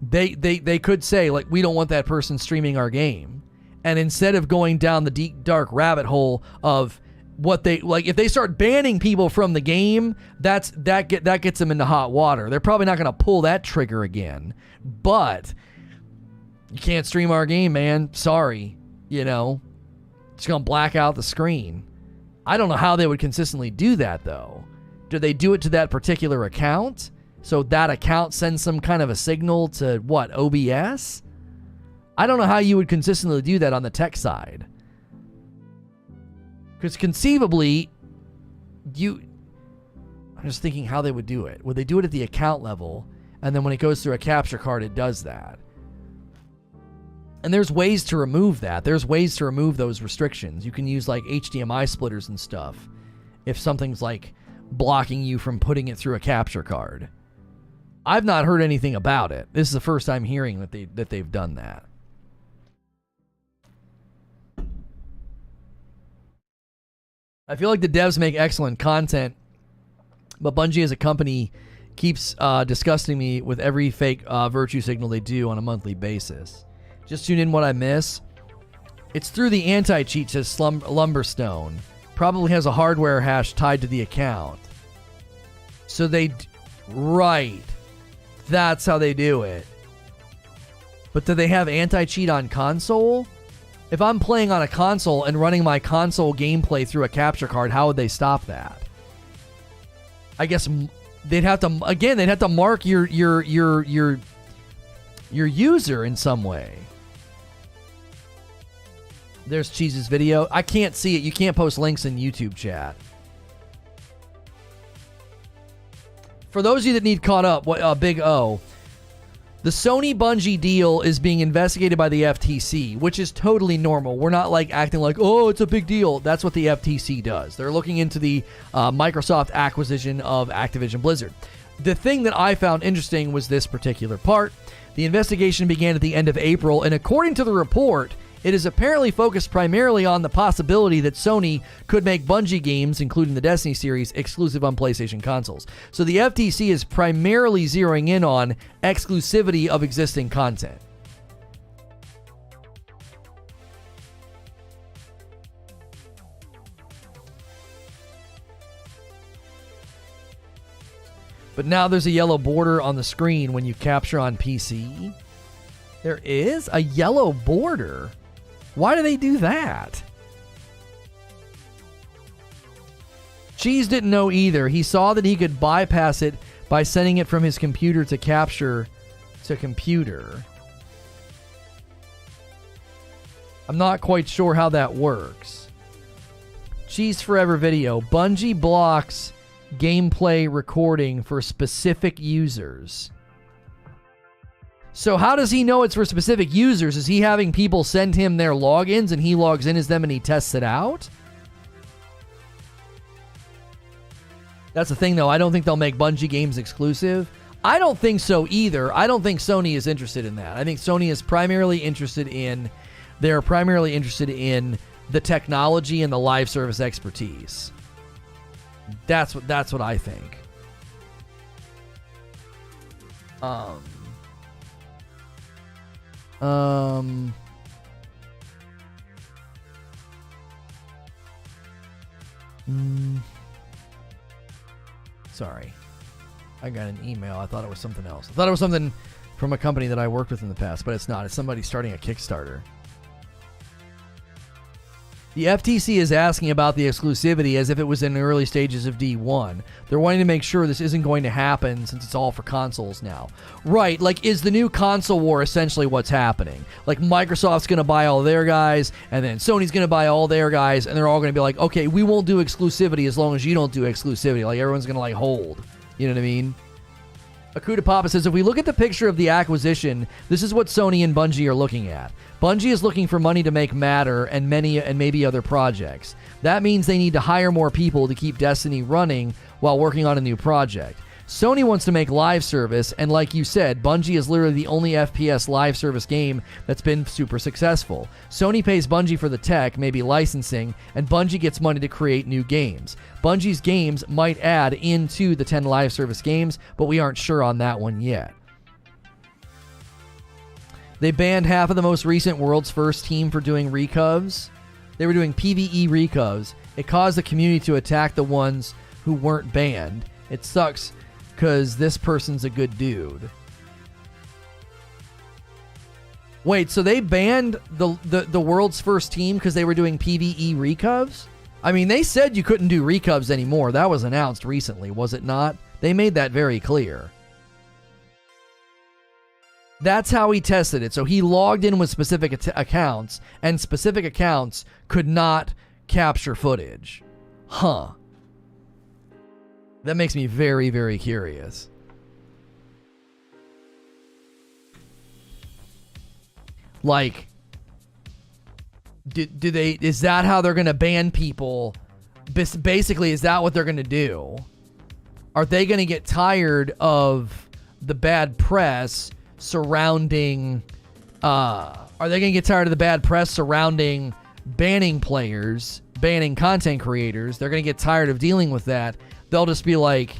They could say, like, we don't want that person streaming our game. And instead of going down the deep, dark rabbit hole of what they... Like, if they start banning people from the game, that gets them into hot water. They're probably not going to pull that trigger again. But you can't stream our game, man. Sorry. You know? It's going to black out the screen. I don't know how they would consistently do that, though. Do they do it to that particular account? So that account sends some kind of a signal to, what, OBS? I don't know how you would consistently do that on the tech side. Because conceivably, I'm just thinking how they would do it. Would they do it at the account level, and then when it goes through a capture card, it does that? And there's ways to remove that. There's ways to remove those restrictions. You can use, like, HDMI splitters and stuff if something's, like, blocking you from putting it through a capture card. I've not heard anything about it. This is the first time hearing that they've done that. I feel like the devs make excellent content, But Bungie as a company keeps disgusting me with every fake virtue signal they do on a monthly basis. Just tune in what I miss. It's through the anti-cheat, says Lumberstone. Probably has a hardware hash tied to the account. So right. That's how they do it. But do they have anti-cheat on console? If I'm playing on a console and running my console gameplay through a capture card, how would they stop that? I guess they'd have to mark your user in some way. There's Cheese's video. I can't see it. You can't post links in YouTube chat. For those of you that need caught up, Big O, the Sony Bungie deal is being investigated by the FTC, which is totally normal. We're not like acting like, oh, it's a big deal. That's what the FTC does. They're looking into the Microsoft acquisition of Activision Blizzard. The thing that I found interesting was this particular part. The investigation began at the end of April, and according to the report, it is apparently focused primarily on the possibility that Sony could make Bungie games, including the Destiny series, exclusive on PlayStation consoles. So the FTC is primarily zeroing in on exclusivity of existing content. But now there's a yellow border on the screen when you capture on PC. There is a yellow border. Why do they do that? Cheese didn't know either. He saw that he could bypass it by sending it from his computer to capture to computer. I'm not quite sure how that works. Cheese Forever video. Bungie blocks gameplay recording for specific users. So how does he know it's for specific users? Is he having people send him their logins and he logs in as them and he tests it out? That's the thing, though. I don't think they'll make Bungie games exclusive. I don't think so either. I don't think Sony is interested in that. I think Sony is primarily interested in the technology and the live service expertise. That's what I think. Sorry. I got an email. I thought it was something else. I thought it was something from a company that I worked with in the past, but it's not. It's somebody starting a Kickstarter. The FTC is asking about the exclusivity as if it was in the early stages of D1. They're wanting to make sure this isn't going to happen since it's all for consoles now. Right, like, is the new console war essentially what's happening? Like, Microsoft's going to buy all their guys, and then Sony's going to buy all their guys, and they're all going to be like, okay, we won't do exclusivity as long as you don't do exclusivity. Like, everyone's going to, like, hold. You know what I mean? Akuda Papa says, if we look at the picture of the acquisition, this is what Sony and Bungie are looking at. Bungie is looking for money to make Matter and maybe other projects. That means they need to hire more people to keep Destiny running while working on a new project. Sony wants to make live service, and like you said, Bungie is literally the only FPS live service game that's been super successful. Sony pays Bungie for the tech, maybe licensing, and Bungie gets money to create new games. Bungie's games might add into the 10 live service games, but we aren't sure on that one yet. They banned half of the most recent World's First team for doing recovs. They were doing PvE recovs. It caused the community to attack the ones who weren't banned. It sucks because this person's a good dude. Wait, so they banned the World's First team because they were doing PvE recovs? I mean, they said you couldn't do recovs anymore. That was announced recently, was it not? They made that very clear. That's how he tested it. So he logged in with specific accounts, and specific accounts could not capture footage. Huh. That makes me very, very curious. Like, do they? Is that how they're going to ban people? Basically, is that what they're going to do? Are they going to get tired of the bad press surrounding? Are they going to get tired of the bad press surrounding banning players, banning content creators? They're going to get tired of dealing with that. They'll just be like,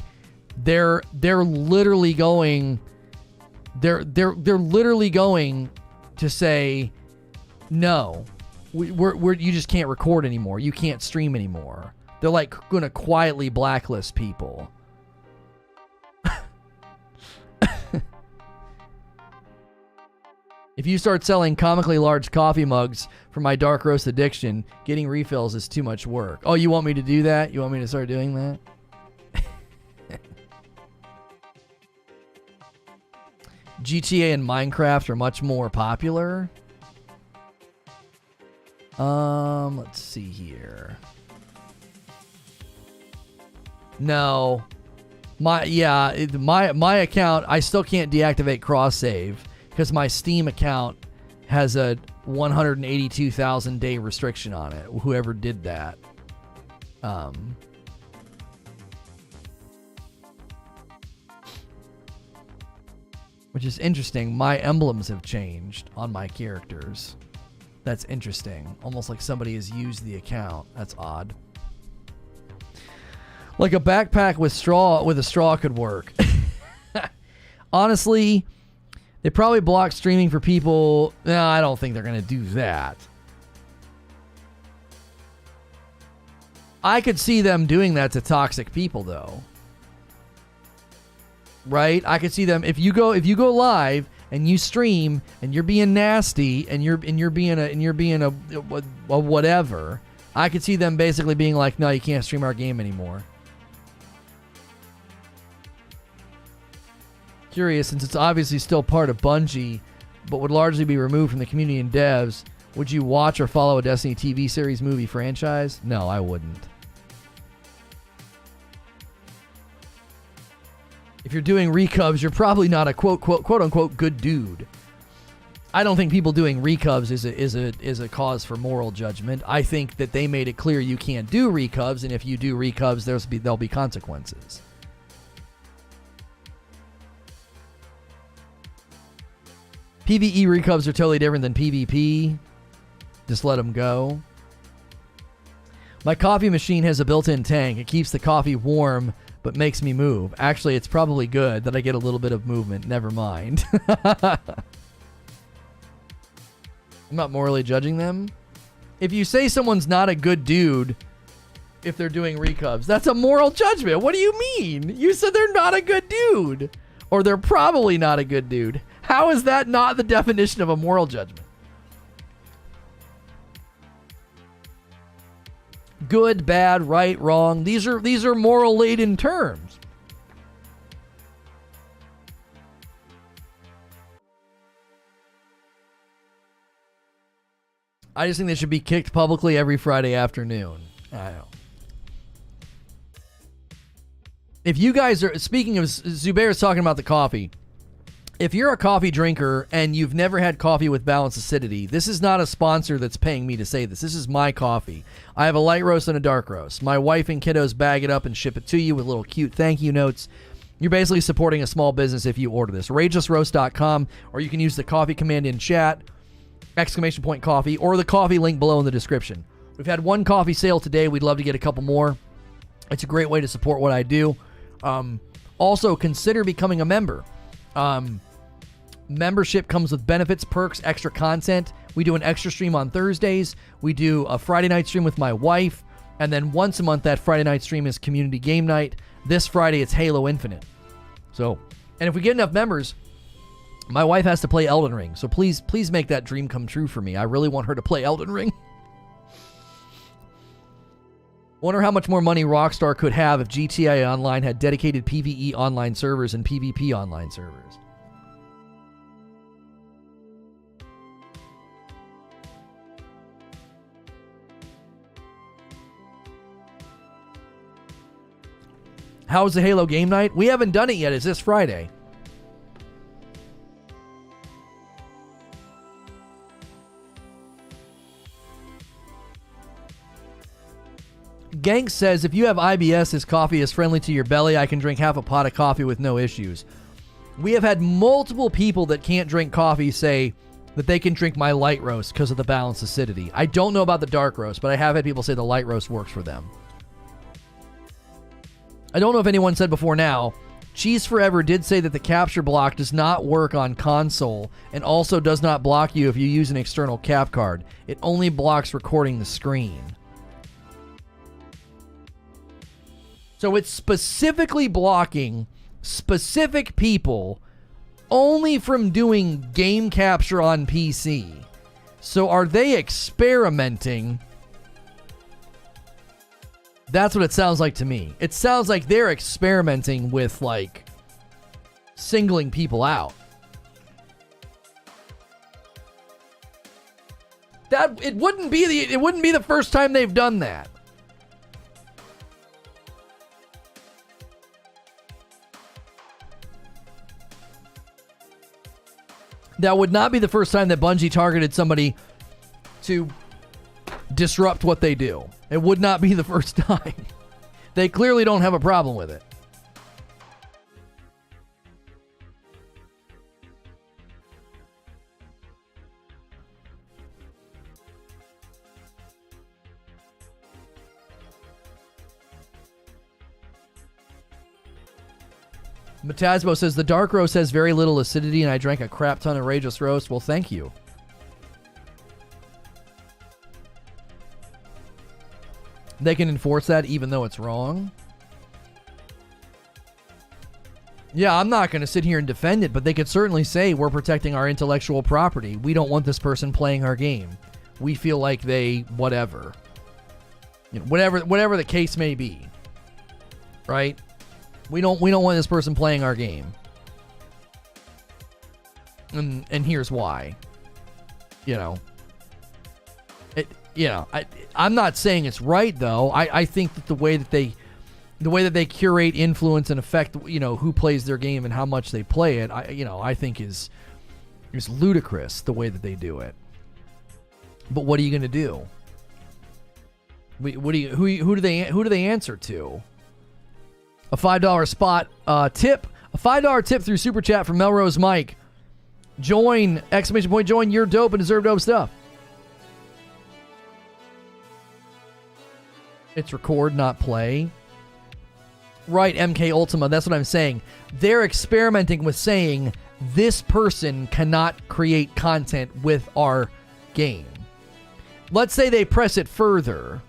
They're literally going they're literally going to say no. We're you just can't record anymore. You can't stream anymore. They're like going to quietly blacklist people. If you start selling comically large coffee mugs for my dark roast addiction, getting refills is too much work. Oh, you want me to do that? You want me to start doing that? GTA and Minecraft are much more popular. Let's see here. No. My account, I still can't deactivate cross save because my Steam account has a 182,000 day restriction on it. Whoever did that. Which is interesting. My emblems have changed on my characters. That's interesting. Almost like somebody has used the account. That's odd. Like a backpack with a straw could work. Honestly, they probably block streaming for people. No, I don't think they're going to do that. I could see them doing that to toxic people though. Right? I could see them if you go live and you stream and you're being nasty and you're being a whatever. I could see them basically being like, "No, you can't stream our game anymore." Curious, since it's obviously still part of Bungie, but would largely be removed from the community and devs, would you watch or follow a Destiny TV series, movie, franchise? No, I wouldn't. If you're doing recubs, you're probably not a quote unquote good dude. I don't think people doing recubs is a cause for moral judgment. I think that they made it clear you can't do recubs, and if you do recubs, there'll be consequences. PvE recubs are totally different than PvP. Just let them go. My coffee machine has a built-in tank. It keeps the coffee warm, but makes me move. Actually, it's probably good that I get a little bit of movement. Never mind. I'm not morally judging them. If you say someone's not a good dude if they're doing recubs, that's a moral judgment. What do you mean? You said they're not a good dude. Or they're probably not a good dude. How is that not the definition of a moral judgment? Good, bad, right, wrong. These are moral laden terms. I just think they should be kicked publicly every Friday afternoon. I don't know. If you guys are, speaking of, Zubair's talking about the coffee. If you're a coffee drinker and you've never had coffee with balanced acidity, this is not a sponsor that's paying me to say this. This is my coffee. I have a light roast and a dark roast. My wife and kiddos bag it up and ship it to you with little cute thank you notes. You're basically supporting a small business if you order this. RagelessRoast.com, or you can use the coffee command in chat, !coffee, or the coffee link below in the description. We've had one coffee sale today. We'd love to get a couple more. It's a great way to support what I do. Also, consider becoming a member. Membership comes with benefits, perks, extra content. We do an extra stream on Thursdays. We do a Friday night stream with my wife. And then once a month, that Friday night stream is community game night. This Friday, it's Halo Infinite. So, and if we get enough members, my wife has to play Elden Ring. So please make that dream come true for me. I really want her to play Elden Ring. Wonder how much more money Rockstar could have if GTA Online had dedicated PvE online servers and PvP online servers. How's the Halo game night? We haven't done it yet. It's this Friday. Gank says, if you have IBS, this coffee is friendly to your belly. I can drink half a pot of coffee with no issues. We have had multiple people that can't drink coffee say that they can drink my light roast because of the balanced acidity. I don't know about the dark roast, but I have had people say the light roast works for them. I don't know if anyone said before now, Cheese Forever did say that the capture block does not work on console and also does not block you if you use an external cap card. It only blocks recording the screen. So it's specifically blocking specific people only from doing game capture on PC. So are they experimenting? That's what it sounds like to me. It sounds like they're experimenting with, like, singling people out. It wouldn't be the first time they've done that. That would not be the first time that Bungie targeted somebody to disrupt what they do. It would not be the first time. They clearly don't have a problem with it. Metasbo says, the dark roast has very little acidity and I drank a crap ton of Rageous Roast. Well, thank you. They can enforce that even though it's wrong. Yeah, I'm not going to sit here and defend it, but they could certainly say we're protecting our intellectual property. We don't want this person playing our game. We feel like they whatever. You know, whatever the case may be. Right? We don't want this person playing our game. And here's why. You know. I'm not saying it's right though. I think that the way that they curate, influence, and affect, you know, who plays their game and how much they play it, I think is ludicrous the way that they do it. But what are you going to do? Who do they answer to? A $5 spot tip, a $5 tip through Super Chat from Melrose Mike. Join, ! Join, you're dope and deserve dope stuff. It's record, not play. Right, MK Ultima, that's what I'm saying. They're experimenting with saying this person cannot create content with our game. Let's say they press it further.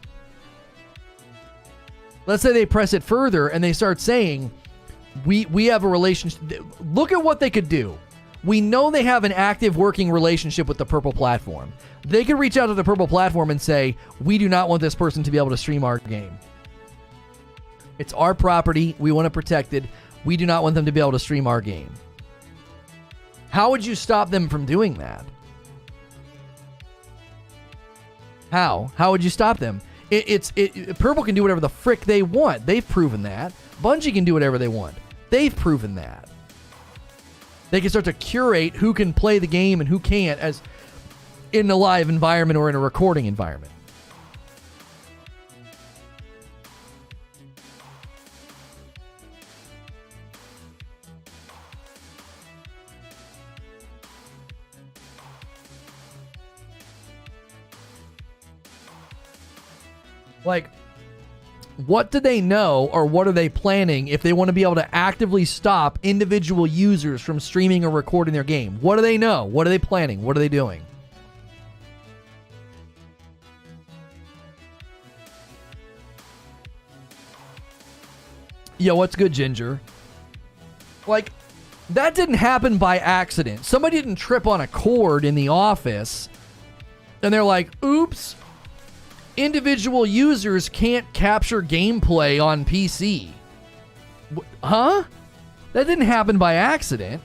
And they start saying, we have a relationship. Look at what they could do. We know they have an active working relationship with the Purple platform. They could reach out to the Purple platform and say, we do not want this person to be able to stream our game. It's our property. We want to protect it. We do not want them to be able to stream our game. How would you stop them from doing that? How would you stop them? Purple can do whatever the frick they want. They've proven that. Bungie can do whatever they want. They've proven that. They can start to curate who can play the game and who can't, as in a live environment or in a recording environment. Like, what do they know, or what are they planning if they want to be able to actively stop individual users from streaming or recording their game? What do they know? What are they planning? What are they doing? Yo, what's good, Ginger? Like, that didn't happen by accident. Somebody didn't trip on a cord in the office, and they're like, oops. Individual users can't capture gameplay on PC. Huh? That didn't happen by accident.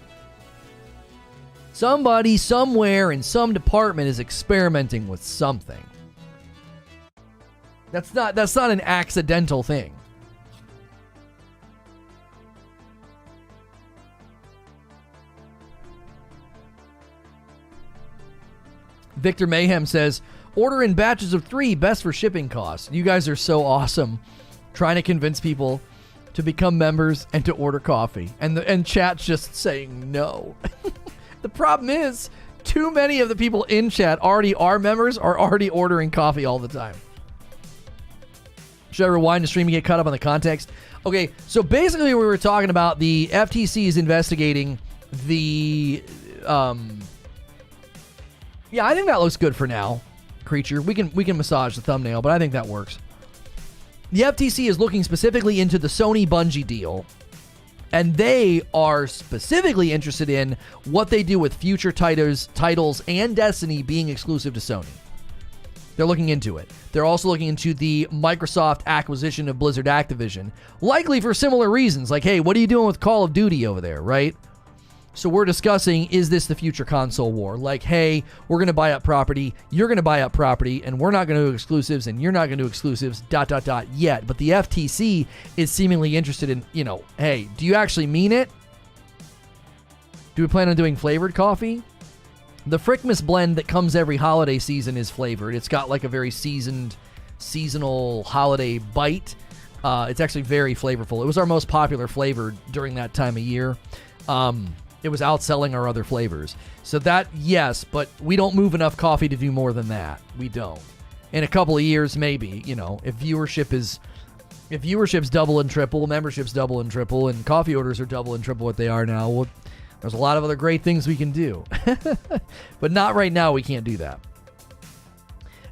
Somebody somewhere in some department is experimenting with something. That's not an accidental thing. Victor Mayhem says, order in batches of 3, best for shipping costs. You guys are so awesome, trying to convince people to become members and to order coffee. And chat's just saying no. The problem is, too many of the people in chat already are members, are already ordering coffee all the time. Should I rewind the stream and get caught up on the context? Okay, so basically we were talking about the FTC is investigating the... yeah, I think that looks good for now, Creature. We can massage the thumbnail, but I think that works. The FTC is looking specifically into the Sony Bungie deal, and they are specifically interested in what they do with future titles and Destiny being exclusive to Sony. They're looking into it. They're also looking into the Microsoft acquisition of Blizzard Activision, likely for similar reasons. Like, hey, what are you doing with Call of Duty over there, right? So we're discussing, is this the future console war? Like, hey, we're going to buy up property, you're going to buy up property, and we're not going to do exclusives, and you're not going to do exclusives, ... yet. But the FTC is seemingly interested in, hey, do you actually mean it? Do we plan on doing flavored coffee? The Frickmas blend that comes every holiday season is flavored. It's got like a very seasonal holiday bite. It's actually very flavorful. It was our most popular flavor during that time of year. It was outselling our other flavors. So that, yes, but we don't move enough coffee to do more than that. We don't. In a couple of years, maybe, if viewership's double and triple, membership's double and triple, and coffee orders are double and triple what they are now, well, there's a lot of other great things we can do. But not right now, we can't do that.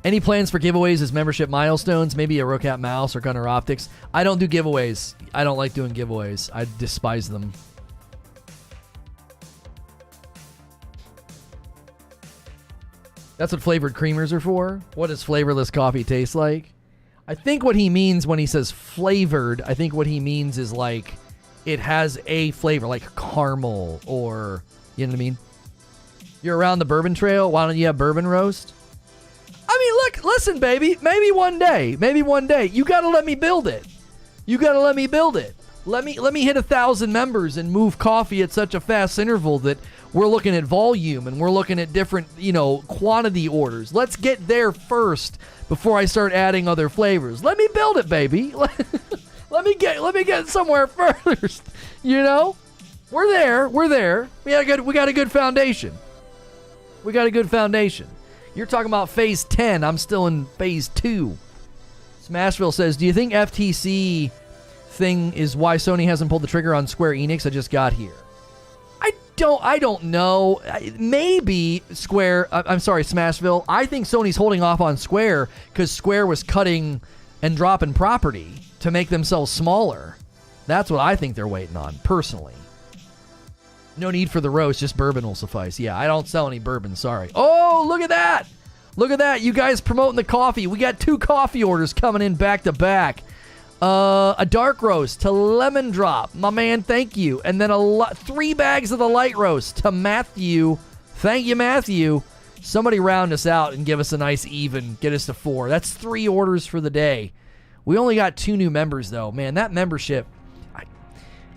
Any plans for giveaways as membership milestones? Maybe a Rookat mouse or Gunner Optics. I don't do giveaways. I don't like doing giveaways. I despise them. That's what flavored creamers are for. What does flavorless coffee taste like? I think what he means when he says flavored, I think what he means is like it has a flavor, like caramel or, you know what I mean? You're around the bourbon trail. Why don't you have bourbon roast? I mean, look, listen, baby. Maybe one day. You got to let me build it. Let me hit 1,000 members and move coffee at such a fast interval that we're looking at volume and we're looking at different, quantity orders. Let's get there first before I start adding other flavors. Let me build it, baby. Let me get somewhere first. We're there. We got a good foundation. You're talking about phase 10. I'm still in phase 2. Smashville says, do you think FTC thing is why Sony hasn't pulled the trigger on Square Enix? I just got here. I don't know. Maybe Square, I'm sorry, Smashville. I think Sony's holding off on Square because Square was cutting and dropping property to make themselves smaller. That's what I think they're waiting on, personally. No need for the roast, just bourbon will suffice. Yeah, I don't sell any bourbon, sorry. Oh, look at that. Look at that. You guys promoting the coffee. We got 2 coffee orders coming in back to back. A dark roast to Lemon Drop. My man, thank you. And then 3 bags of the light roast to Matthew. Thank you, Matthew. Somebody round us out and give us a nice even. Get us to 4. That's 3 orders for the day. We only got 2 new members, though. Man, that membership,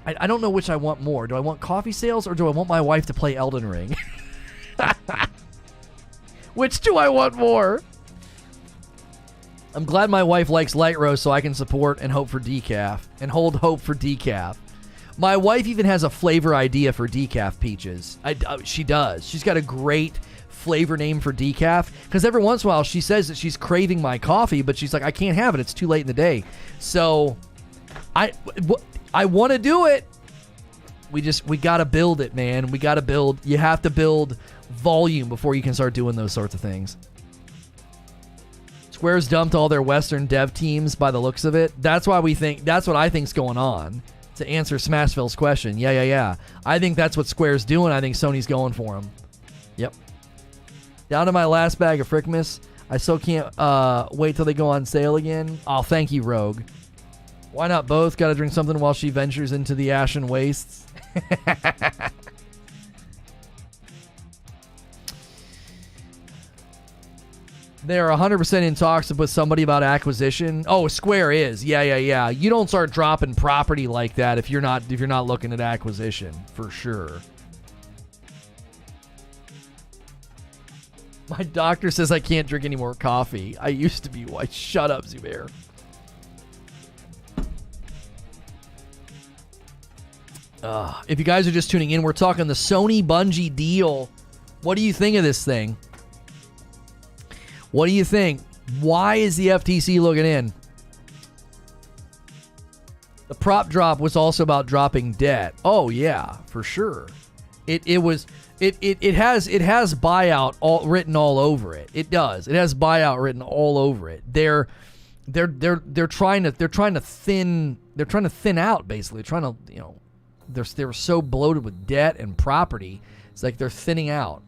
I don't know which I want more. Do I want coffee sales or do I want my wife to play Elden Ring? Which do I want more? I'm glad my wife likes light roast so I can support and hope for decaf. And hold hope for decaf. My wife even has a flavor idea for decaf peaches. She does. She's got a great flavor name for decaf. Because every once in a while she says that she's craving my coffee, but she's like, I can't have it. It's too late in the day. So I want to do it. We got to build it, man. We got to build. You have to build volume before you can start doing those sorts of things. Square's dumped all their Western dev teams by the looks of it. That's what I think's going on. To answer Smashville's question. Yeah. I think that's what Square's doing. I think Sony's going for them. Yep. Down to my last bag of Frickmas. I still can't wait till they go on sale again. Oh, thank you, Rogue. Why not both? Gotta drink something while she ventures into the ashen wastes. They're 100% in talks with somebody about acquisition. Oh, Square is. Yeah. You don't start dropping property like that if you're not looking at acquisition, for sure. My doctor says I can't drink any more coffee. I used to be white. Shut up, Zubair. If you guys are just tuning in, we're talking the Sony Bungie deal. What do you think of this thing? What do you think? Why is the FTC looking in? The prop drop was also about dropping debt. Oh yeah, for sure. It has buyout written all over it. It does. It has buyout written all over it. They're trying to thin out, basically. Trying to, they're so bloated with debt and property. It's like they're thinning out.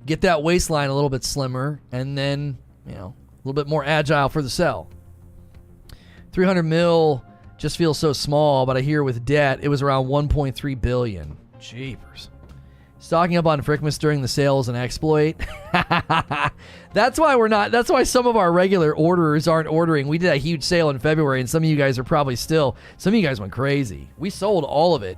Get that waistline a little bit slimmer, and then a little bit more agile for the sell. 300 mil just feels so small, but I hear with debt it was around 1.3 billion. Jeepers. Stocking up on Frickmas during the sale is an exploit. That's why some of our regular orderers aren't ordering. We did a huge sale in February, and some of you guys are probably still. Some of you guys went crazy. We sold all of it.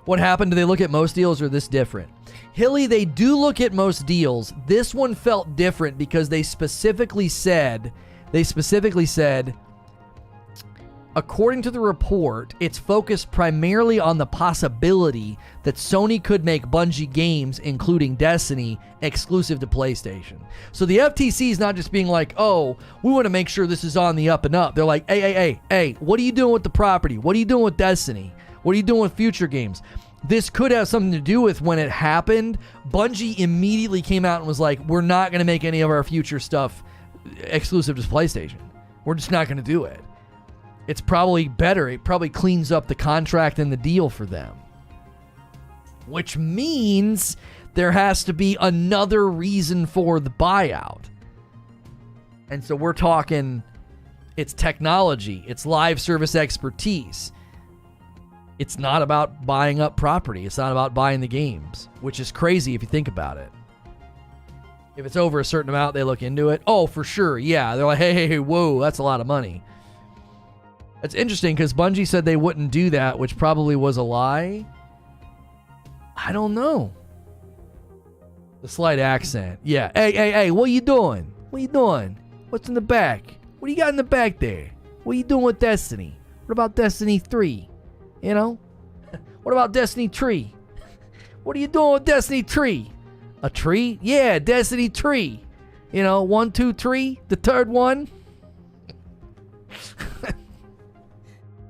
What happened? Do they look at most deals or this different? Hilly, they do look at most deals. This one felt different because they specifically said, according to the report, it's focused primarily on the possibility that Sony could make Bungie games, including Destiny, exclusive to PlayStation. So the FTC is not just being like, oh, we want to make sure this is on the up and up. They're like, hey, what are you doing with the property? What are you doing with Destiny? What are you doing with future games? This could have something to do with when it happened. Bungie immediately came out and was like, we're not going to make any of our future stuff exclusive to PlayStation. We're just not going to do it. It's probably better. It probably cleans up the contract and the deal for them. Which means there has to be another reason for the buyout. And so we're talking, it's technology, it's live service expertise. It's not about buying up property. It's not about buying the games, which is crazy if you think about it. If it's over a certain amount, they look into it. Oh, for sure. Yeah. They're like, hey, whoa, that's a lot of money. That's interesting because Bungie said they wouldn't do that, which probably was a lie. I don't know. The slight accent. Yeah. Hey, what are you doing? What are you doing? What's in the back? What do you got in the back there? What are you doing with Destiny? What about Destiny 3? What about Destiny 3? What are you doing with Destiny 3? A tree? Yeah, Destiny 3. 1, 2, 3, the third one.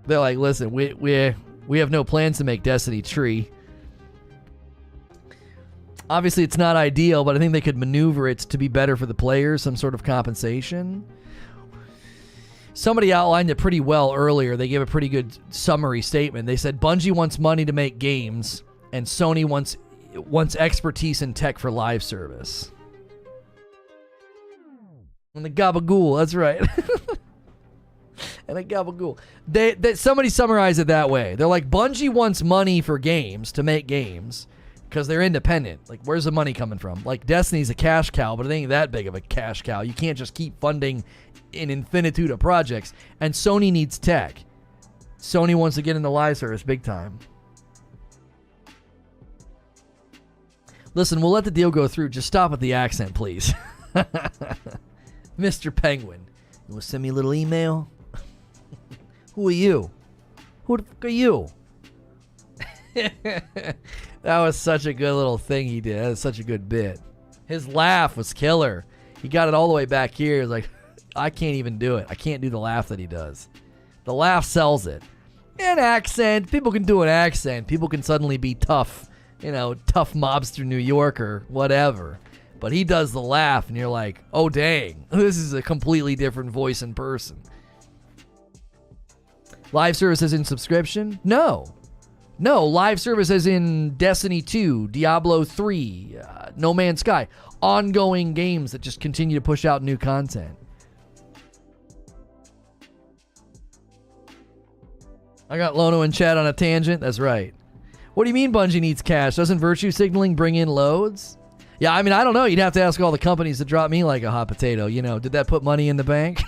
They're like, listen, we have no plans to make Destiny 3. Obviously, it's not ideal, but I think they could maneuver it to be better for the players, some sort of compensation. Somebody outlined it pretty well earlier. They gave a pretty good summary statement. They said Bungie wants money to make games, and Sony wants expertise in tech for live service. And the gabagool, that's right. And a gabagool. Somebody summarized it that way. They're like, Bungie wants money for games, to make games, because they're independent. Like, where's the money coming from? Like, Destiny's a cash cow, but it ain't that big of a cash cow. You can't just keep funding an infinitude of projects. And Sony needs tech. Sony wants to get into live service big time. Listen, we'll let the deal go through. Just stop with the accent, please. Mr. Penguin, you want to send me a little email? Who are you? Who the fuck are you? That was such a good little thing he did. That was such a good bit. His laugh was killer. He got it all the way back here. He was like, I can't even do it. I can't do the laugh that he does. The laugh sells it. An accent. People can do an accent. People can suddenly be tough, tough mobster New Yorker, whatever. But he does the laugh, and you're like, oh, dang. This is a completely different voice in person. Live service as in subscription? No, live service as in Destiny 2, Diablo 3, No Man's Sky. Ongoing games that just continue to push out new content. I got Lono in chat on a tangent. That's right. What do you mean Bungie needs cash? Doesn't virtue signaling bring in loads? Yeah, I mean, I don't know. You'd have to ask all the companies that drop me like a hot potato. Did that put money in the bank?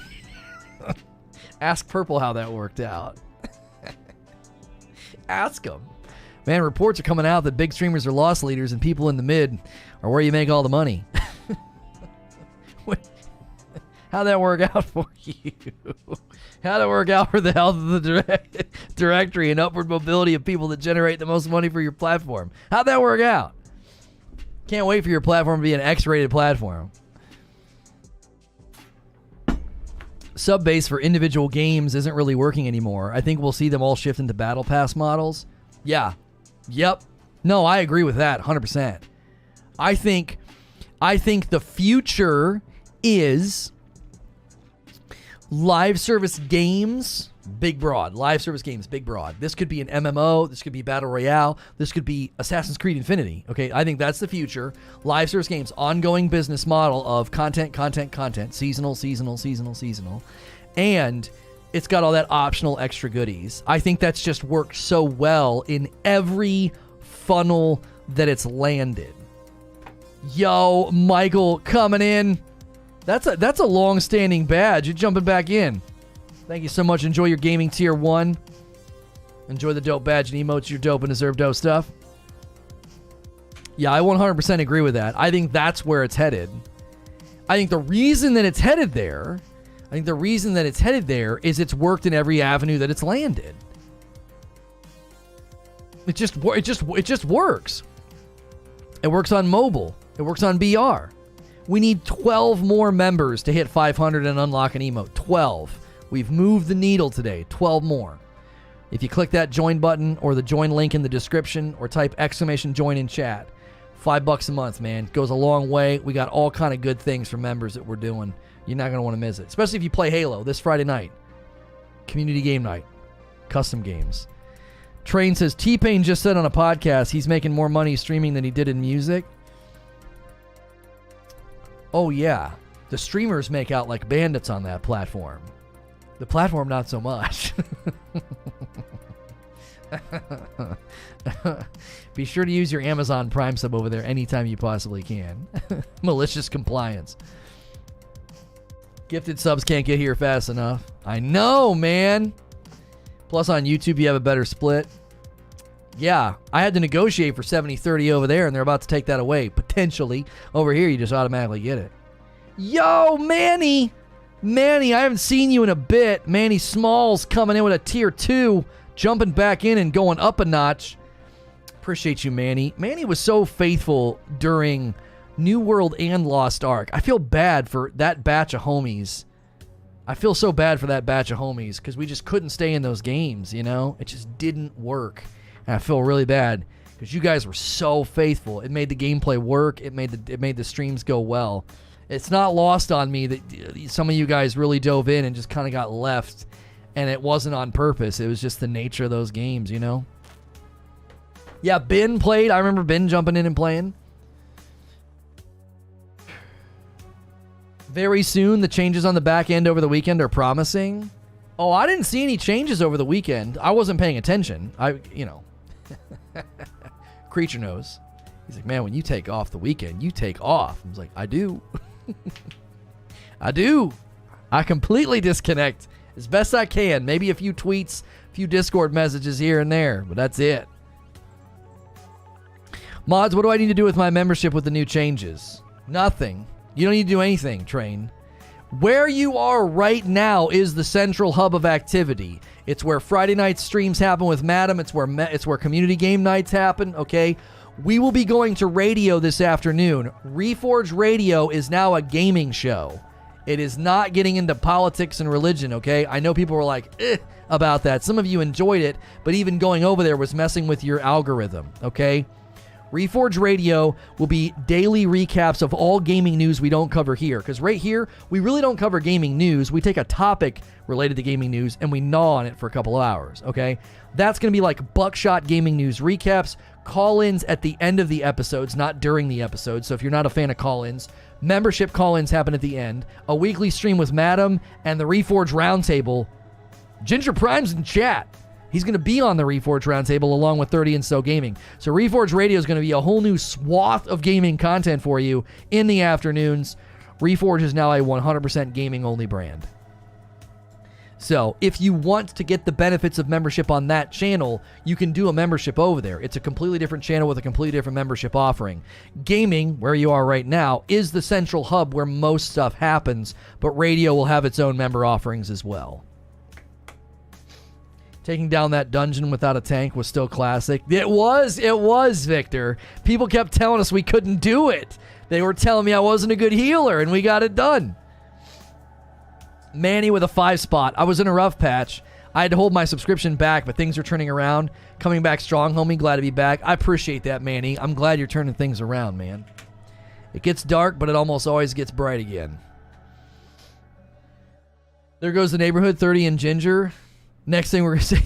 Ask Purple how that worked out. Ask them. Man, reports are coming out that big streamers are loss leaders and people in the mid are where you make all the money. How'd that work out for you? How'd it work out for the health of the directory and upward mobility of people that generate the most money for your platform? How'd that work out? Can't wait for your platform to be an X-rated platform. sub base for individual games isn't really working anymore. I think we'll see them all shift into battle pass models. Yeah. Yep. No, I agree with that 100%. I think the future is live service games, big broad. Live service games, big broad. This could be an MMO. This could be Battle Royale. This could be Assassin's Creed Infinity. Okay, I think that's the future. Live service games, ongoing business model of content, seasonal. And it's got all that optional extra goodies. I think that's just worked so well in every funnel that it's landed. Yo, Michael coming in. That's a long-standing badge. You're jumping back in. Thank you so much. Enjoy your gaming tier 1. Enjoy the dope badge and emotes. Your dope and deserve dope stuff. Yeah, I 100% agree with that. I think that's where it's headed. I think the reason that it's headed there is it's worked in every avenue that it's landed. It just works. It works on mobile. It works on BR. We need 12 more members to hit 500 and unlock an emote. 12. We've moved the needle today. 12 more. If you click that join button or the join link in the description or type !join in chat, $5 a month, man. Goes a long way. We got all kind of good things for members that we're doing. You're not going to want to miss it. Especially if you play Halo this Friday night. Community game night. Custom games. Train says, T-Pain just said on a podcast he's making more money streaming than he did in music. Oh, yeah. The streamers make out like bandits on that platform. The platform, not so much. Be sure to use your Amazon Prime sub over there anytime you possibly can. Malicious compliance. Gifted subs can't get here fast enough. I know, man. Plus on YouTube, you have a better split. Yeah, I had to negotiate for 70-30 over there, and they're about to take that away. Potentially. Over here, you just automatically get it. Yo, Manny! Manny, I haven't seen you in a bit. Manny Smalls coming in with a tier 2, jumping back in and going up a notch. Appreciate you, Manny. Manny was so faithful during New World and Lost Ark. I feel bad for that batch of homies. I feel so bad for that batch of homies because we just couldn't stay in those games, you know? It just didn't work. And I feel really bad because you guys were so faithful. It made the gameplay work. It made the streams go well. It's not lost on me that some of you guys really dove in and just kind of got left, and it wasn't on purpose. It was just the nature of those games, you know? Yeah, Ben played. I remember Ben jumping in and playing. Very soon, the changes on the back end over the weekend are promising. Oh, I didn't see any changes over the weekend. I wasn't paying attention. Creature knows. He's like, man, when you take off the weekend, you take off. I was like, I do. I do. I completely disconnect as best I can. Maybe a few tweets, a few Discord messages here and there, but that's it. Mods, what do I need to do with my membership with the new changes? Nothing. You don't need to do anything, Train. Where you are right now is the central hub of activity. It's where Friday night streams happen with Madam. It's where community game nights happen, okay? We will be going to radio this afternoon. Reforge Radio is now a gaming show. It is not getting into politics and religion, okay? I know people were like, about that. Some of you enjoyed it, but even going over there was messing with your algorithm, okay? Reforge Radio will be daily recaps of all gaming news we don't cover here. Because right here, we really don't cover gaming news. We take a topic related to gaming news and we gnaw on it for a couple of hours, okay? That's going to be like buckshot gaming news recaps, call-ins at the end of the episodes, not during the episode. So if you're not a fan of call-ins, membership call-ins happen at the end. A weekly stream with Madam and the Reforge Roundtable. Ginger Prime's in chat. He's going to be on the Reforge Roundtable along with 30 and So Gaming. So Reforge Radio is going to be a whole new swath of gaming content for you in the afternoons. Reforge is now a 100% gaming-only brand. So if you want to get the benefits of membership on that channel, you can do a membership over there. It's a completely different channel with a completely different membership offering. Gaming, where you are right now, is the central hub where most stuff happens, but radio will have its own member offerings as well. Taking down that dungeon without a tank was still classic. It was, Victor. People kept telling us we couldn't do it. They were telling me I wasn't a good healer, and we got it done. Manny with a 5 spot. I was in a rough patch. I had to hold my subscription back, but things are turning around. Coming back strong, homie. Glad to be back. I appreciate that, Manny. I'm glad you're turning things around, man. It gets dark, but it almost always gets bright again. There goes the neighborhood, 30 and Ginger. Next thing we're going to say,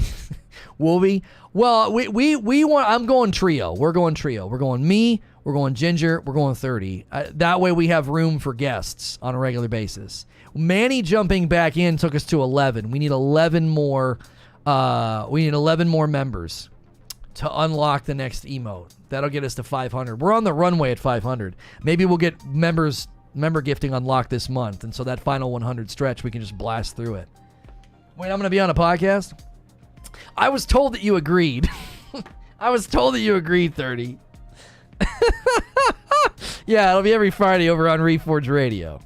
Wolby. Well, we want, I'm going trio. We're going trio. We're going me, we're going Ginger, we're going 30. That way we have room for guests on a regular basis. Manny jumping back in took us to 11. We need 11 more. We need 11 more members to unlock the next emote. That'll get us to 500. We're on the runway at 500. Maybe we'll get member gifting unlocked this month, and so that final 100 stretch we can just blast through it. Wait, I'm going to be on a podcast? I was told that you agreed. I was told that you agreed, 30. Yeah, it'll be every Friday over on Reforge Radio.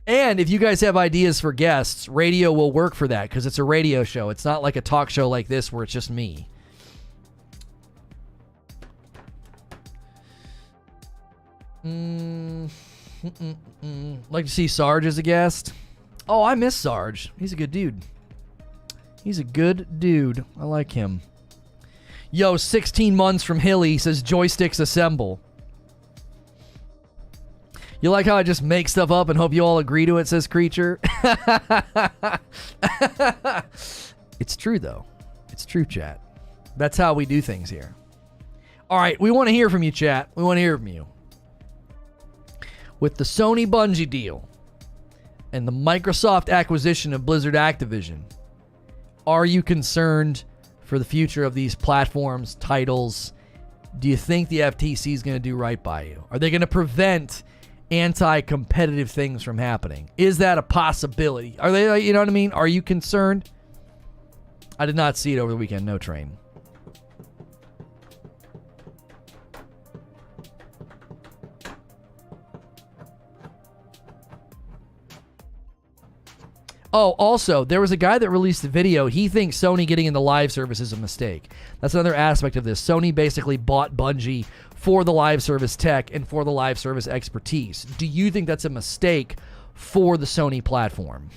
And if you guys have ideas for guests, radio will work for that because it's a radio show. It's not like a talk show like this where it's just me. Like to see Sarge as a guest? Oh, I miss Sarge. He's a good dude. He's a good dude. I like him. Yo, 16 months from Hilly says joysticks assemble. You like how I just make stuff up and hope you all agree to it, says Creature? It's true, though. It's true, chat. That's how we do things here. All right, we want to hear from you, chat. We want to hear from you. With the Sony Bungie deal and the Microsoft acquisition of Blizzard Activision, are you concerned for the future of these platforms, titles? Do you think the FTC is going to do right by you? Are they going to prevent anti-competitive things from happening? Is that a possibility? Are they, you know what I mean? Are you concerned? I did not see it over the weekend. No train. Oh, also, there was a guy that released a video. He thinks Sony getting into live service is a mistake. That's another aspect of this. Sony basically bought Bungie for the live service tech and for the live service expertise. Do you think that's a mistake for the Sony platform?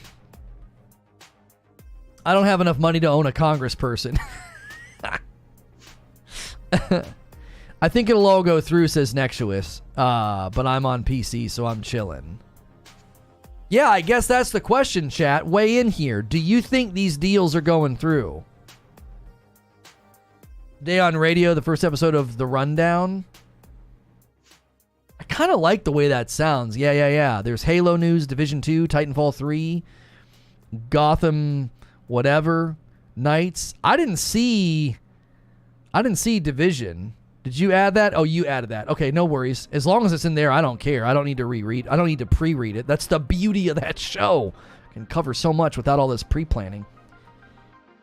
I don't have enough money to own a congressperson. I think it'll all go through, says Nexuous. But I'm on PC, so I'm chilling. Yeah, I guess that's the question, chat. Weigh in here. Do you think these deals are going through? Day on Radio, the first episode of The Rundown. I kind of like the way that sounds. Yeah. There's Halo news, Division 2, Titanfall 3, Gotham, whatever, Knights. I didn't see Division. Did you add that? Oh, you added that. Okay, no worries. As long as it's in there, I don't care. I don't need to reread. I don't need to pre-read it. That's the beauty of that show. I can cover so much without all this pre-planning.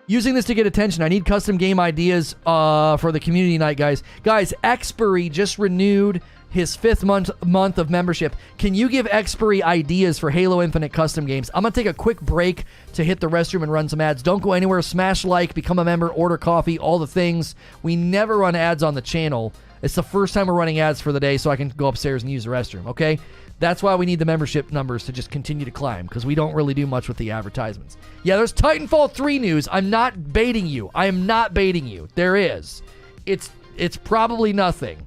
Using this to get attention. I need custom game ideas for the community night, guys. Guys, Expiry just renewed his 5th month of membership. Can you give Expiry ideas for Halo Infinite custom games? I'm going to take a quick break to hit the restroom and run some ads. Don't go anywhere. Smash like, become a member, order coffee, all the things. We never run ads on the channel. It's the first time we're running ads for the day, so I can go upstairs and use the restroom, okay? That's why we need the membership numbers to just continue to climb, because we don't really do much with the advertisements. Yeah, there's Titanfall 3 news. I'm not baiting you. I am not baiting you. There is. It's probably nothing.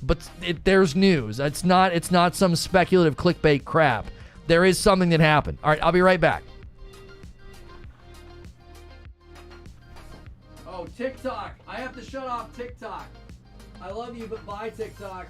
But there's news. It's not some speculative clickbait crap. There is something that happened. All right, I'll be right back. Oh, TikTok. I have to shut off TikTok. I love you, but bye, TikTok.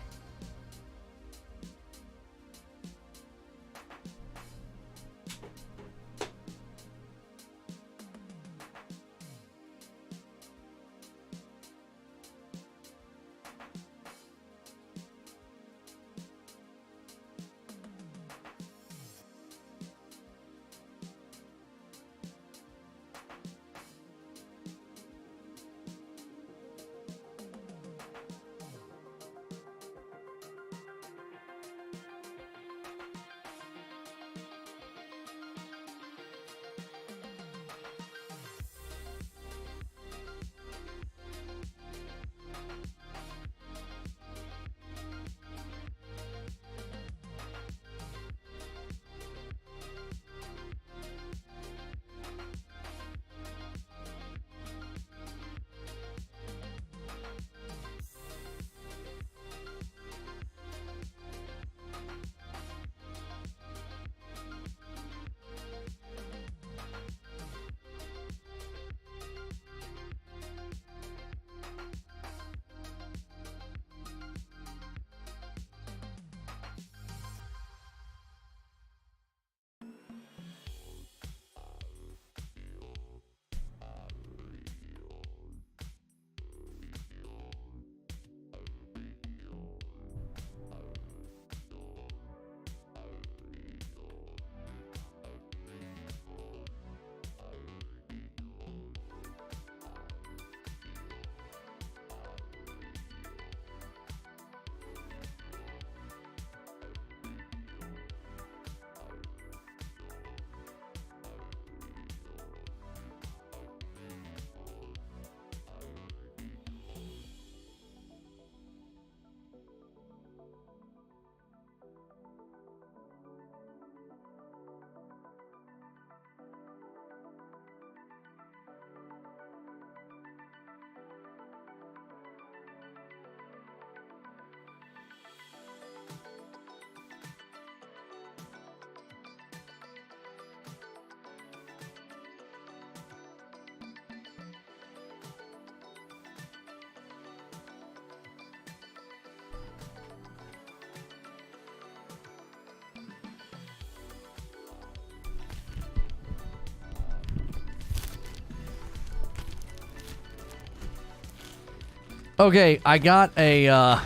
Okay, I got a, I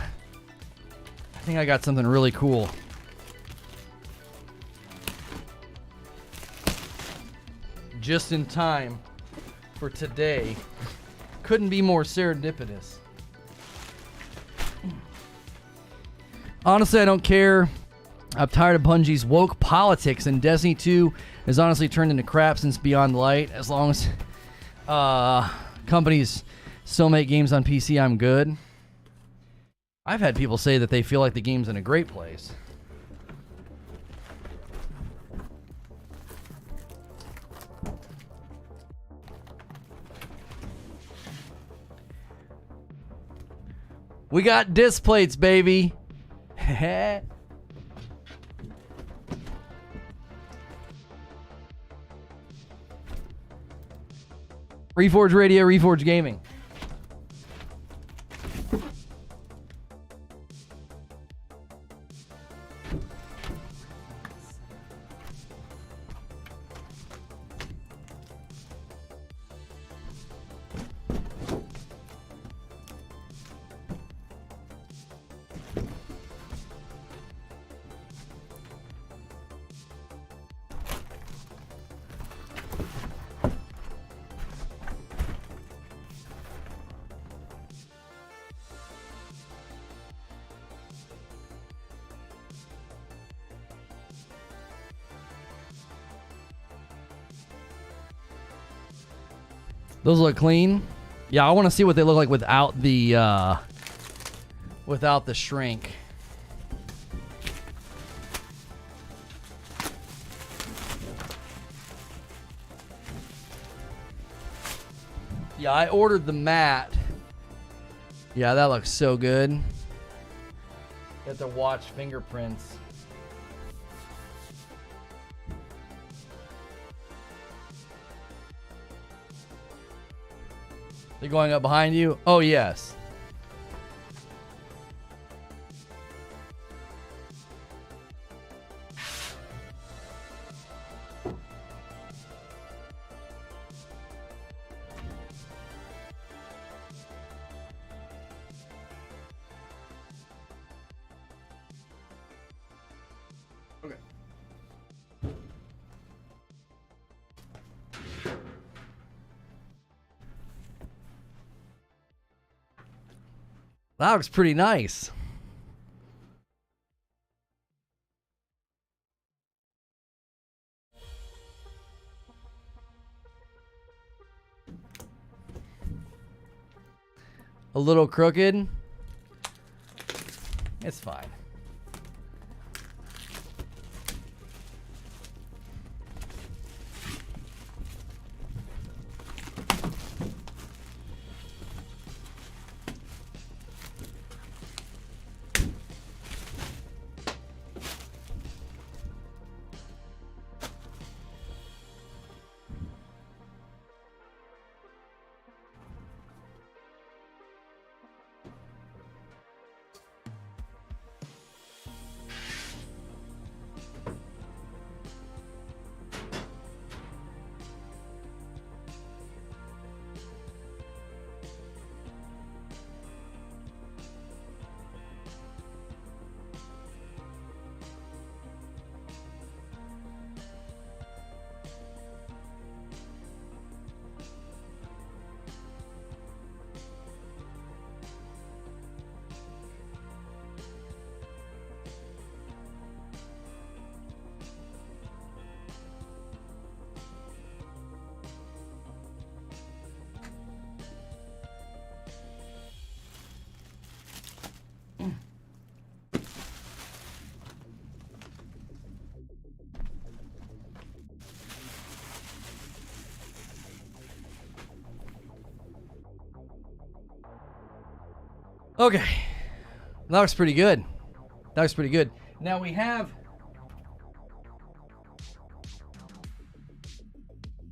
think I got something really cool. Just in time for today. Couldn't be more serendipitous. Honestly, I don't care. I'm tired of Bungie's woke politics, and Destiny 2 has honestly turned into crap since Beyond Light. As long as companies still make games on PC, I'm good. I've had people say that they feel like the game's in a great place. We got disc plates, baby. Reforge Radio, Reforge Gaming. Those look clean. Yeah, I want to see what they look like without the shrink. Yeah, I ordered the matte. Yeah, that looks so good. Got the watch fingerprints. They're going up behind you? Oh, yes. Okay. That looks pretty nice. A little crooked. It's fine. Okay. That looks pretty good. That looks pretty good. Now we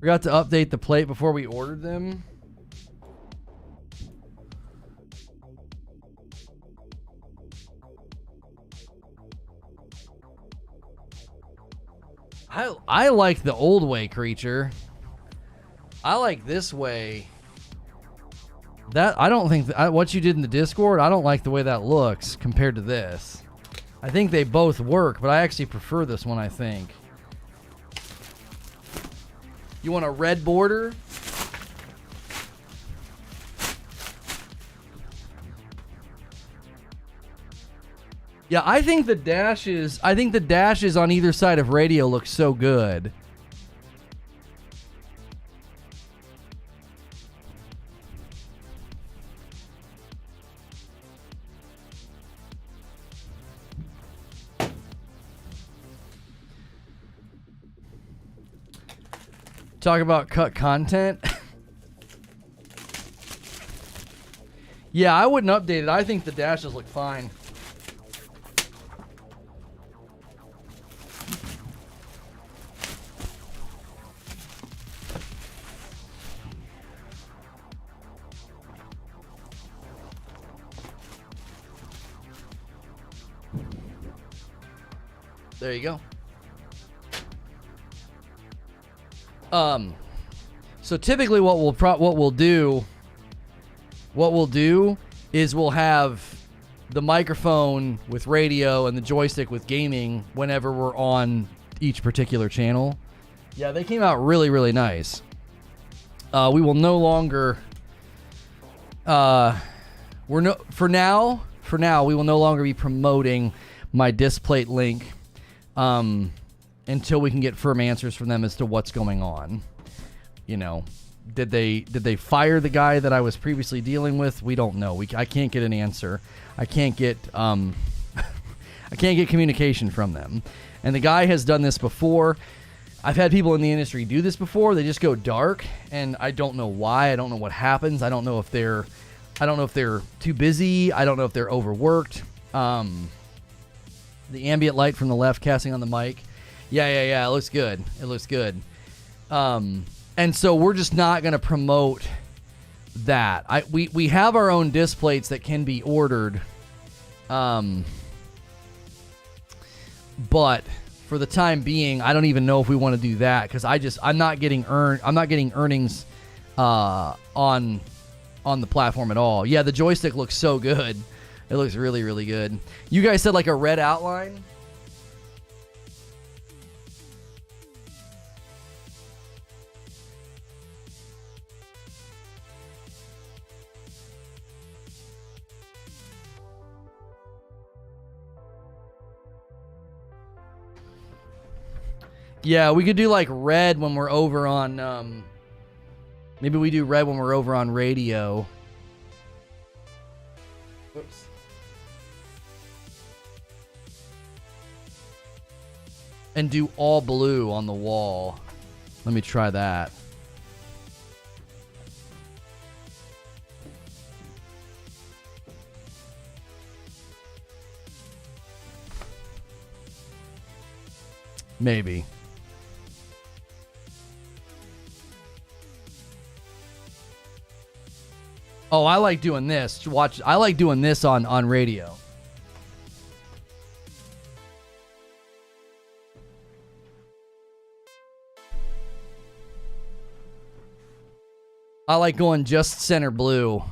forgot to update the plate before we ordered them. I like the old way, creature. I like this way That I don't think what you did in the Discord, I don't like the way that looks compared to this. I think they both work, but I actually prefer this one, I think. You want a red border? Yeah, I think the dashes on either side of radio look so good. Talk about cut content. Yeah, I wouldn't update it. I think the dashes look fine. There you go. So typically what we'll do is we'll have the microphone with radio and the joystick with gaming whenever we're on each particular channel. Yeah, they came out really, really nice. We will no longer for now we will no longer be promoting my Displate link until we can get firm answers from them as to what's going on. You know, did they fire the guy that I was previously dealing with? We don't know. I can't get an answer. I can't get communication from them. And the guy has done this before. I've had people in the industry do this before. They just go dark, and I don't know why. I don't know what happens. I don't know if they're too busy. I don't know if they're overworked. The ambient light from the left casting on the mic. Yeah. It looks good. And so we're just not going to promote that. We have our own displays that can be ordered. But for the time being, I don't even know if we want to do that because I'm not getting earnings on the platform at all. Yeah, the joystick looks so good. It looks really, really good. You guys said like a red outline? Yeah, we could do like red when we're over on maybe we do red when we're over on radio. Oops. And do all blue on the wall. Let me try that. Maybe. Oh, I like doing this. I like doing this on radio. I like going just center blue.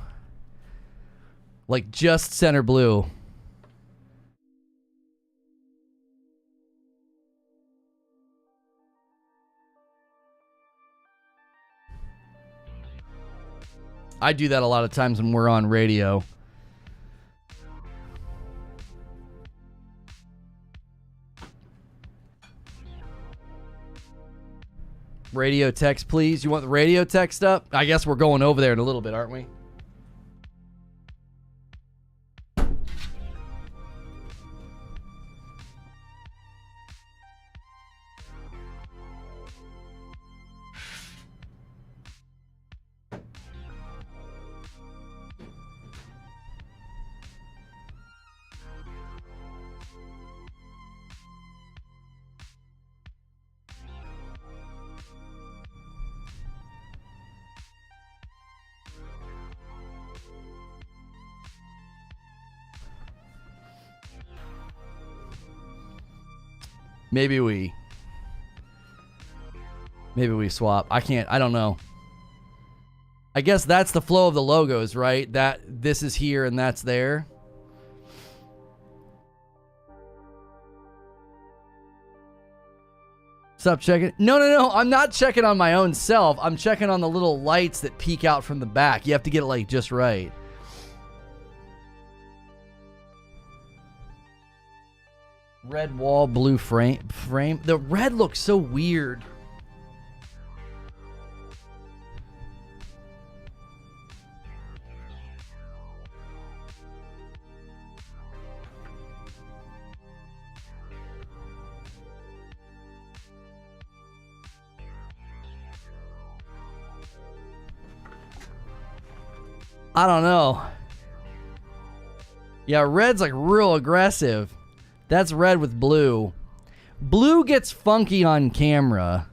Like just center blue. I do that a lot of times when we're on radio. Radio text, please. You want the radio text up? I guess we're going over there in a little bit, aren't we? Maybe we swap. I don't know. I guess that's the flow of the logos, right? That this is here and that's there. Stop checking. No. I'm not checking on my own self. I'm checking on the little lights that peek out from the back. You have to get it like just right. Red wall, blue frame. The red looks so weird. I don't know. Yeah, red's like real aggressive. That's red with blue. Blue gets funky on camera.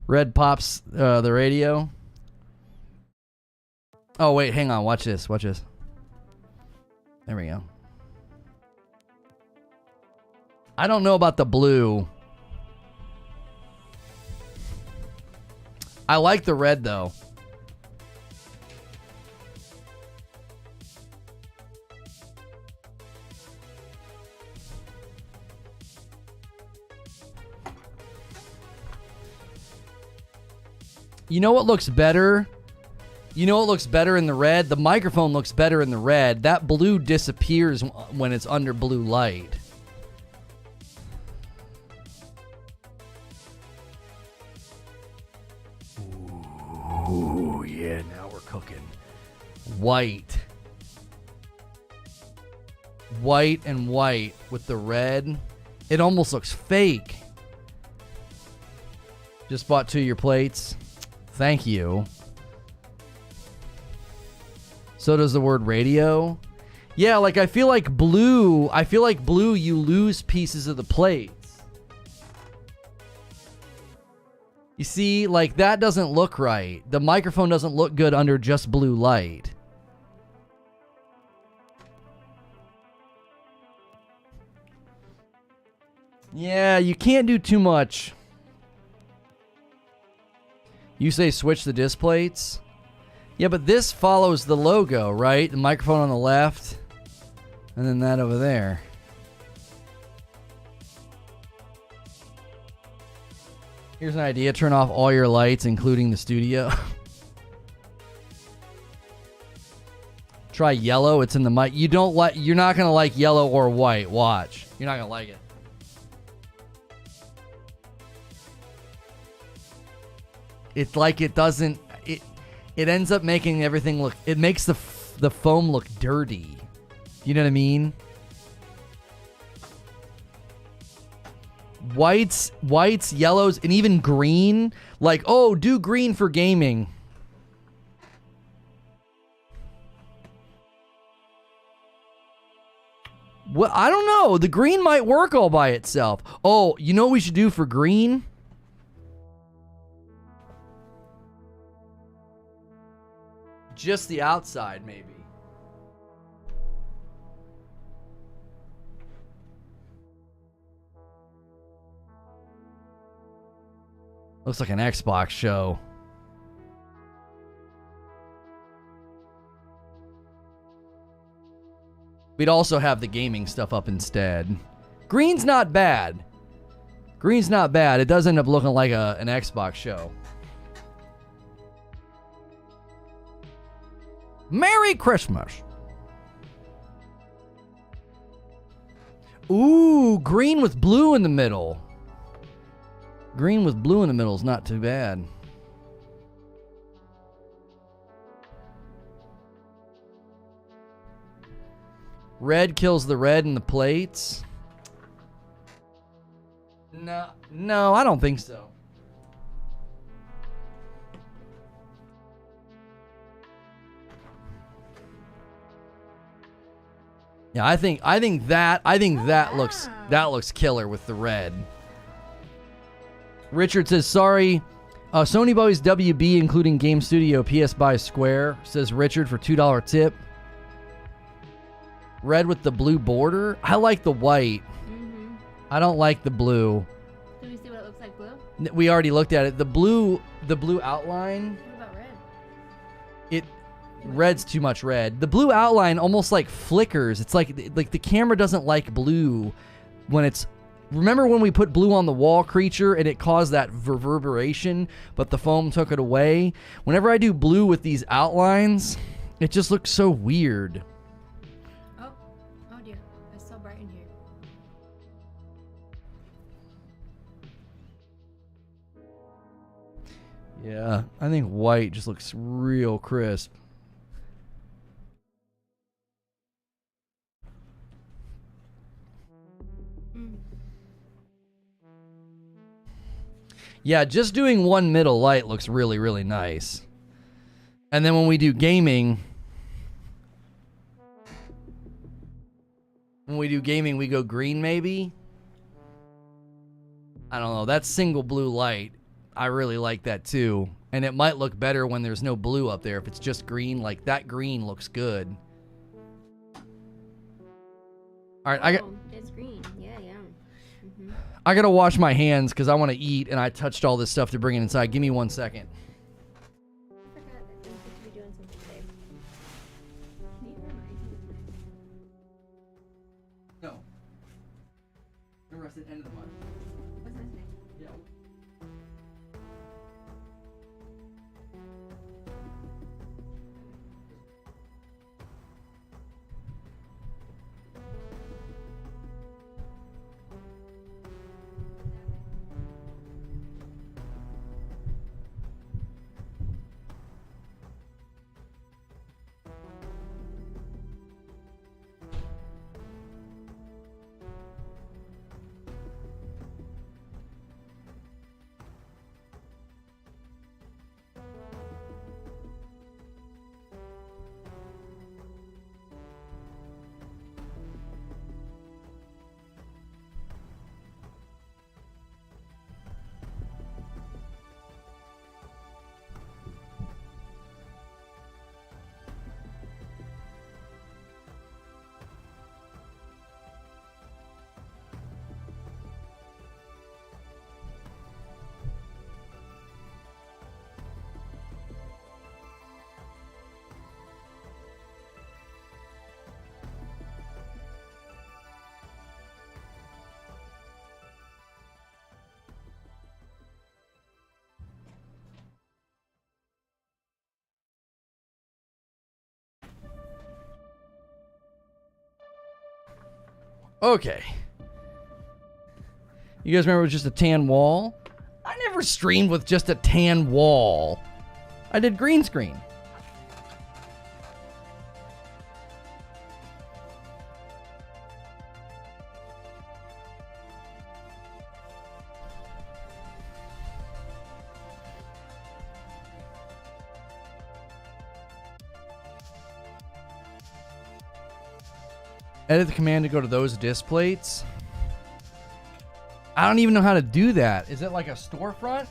Red pops the radio. Oh, wait, hang on. Watch this. Watch this. There we go. I don't know about the blue. I like the red, though. You know what looks better? You know what looks better in the red? The microphone looks better in the red. That blue disappears when it's under blue light. Ooh, yeah, now we're cooking. White. White and white with the red. It almost looks fake. Just bought 2 of your plates. Thank you. So does the word radio. Yeah, like I feel like blue, you lose pieces of the plates. You see, like that doesn't look right. The microphone doesn't look good under just blue light. Yeah, you can't do too much. You say switch the disc plates? Yeah, but this follows the logo, right? The microphone on the left, and then that over there. Here's an idea. Turn off all your lights, including the studio. Try yellow. It's in the mic. You're not going to like yellow or white. Watch. You're not going to like it. It's like it doesn't... It ends up making everything look... It makes the foam look dirty. You know what I mean? Whites, yellows, and even green. Like, oh, do green for gaming. Well, I don't know. The green might work all by itself. Oh, you know what we should do for green? Just the outside, maybe. Looks like an Xbox show. We'd also have the gaming stuff up instead. Green's not bad. Green's not bad. It does end up looking like an Xbox show. Merry Christmas. Ooh, green with blue in the middle. Green with blue in the middle is not too bad. Red kills the red in the plates. No, I don't think so. Yeah, I think that looks killer with the red. Richard says, sorry, Sony Bungie WB, including Game Studio, PS by Square, says Richard for $2 tip. Red with the blue border. I like the white. Mm-hmm. I don't like the blue. Can we see what it looks like blue? We already looked at it. The blue outline. What about red? Red's too much red. The blue outline almost like flickers. It's like the camera doesn't like blue when it's. Remember when we put blue on the wall creature and it caused that reverberation, but the foam took it away? Whenever I do blue with these outlines, it just looks so weird. Oh dear. It's so bright in here. Yeah, I think white just looks real crisp. Yeah, just doing one middle light looks really, really nice. And then when we do gaming, we go green maybe. I don't know. That single blue light, I really like that too. And it might look better when there's no blue up there. If it's just green, like that green looks good. All right, it's green. Yeah. Mm-hmm. I gotta wash my hands because I want to eat, and I touched all this stuff to bring it inside. Give me 1 second. I forgot that I'm supposed to be doing something today. Can you remind me? No. Remember I said end of the month. What's that today? Yeah. Okay. You guys remember it was just a tan wall? I never streamed with just a tan wall. I did green screen. Edit the command to go to those disc plates. I don't even know how to do that. Is it like a storefront?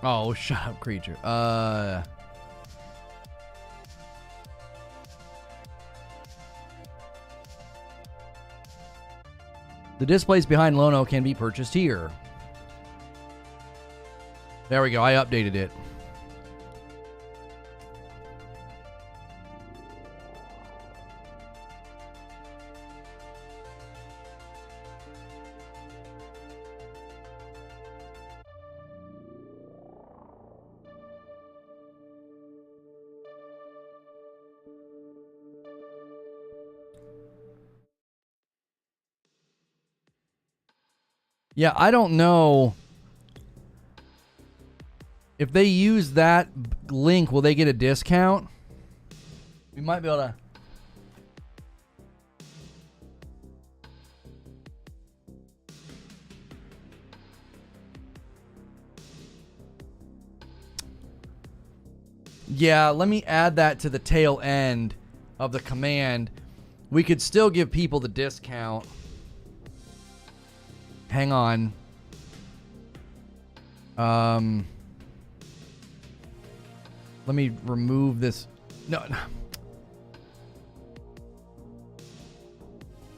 Oh, shut up, creature. The displays behind Lono can be purchased here. There we go. I updated it. Yeah, I don't know if they use that link, will they get a discount? We might be able to Yeah, let me add that to the tail end of the command. We could still give people the discount. Hang on. Let me remove this. No.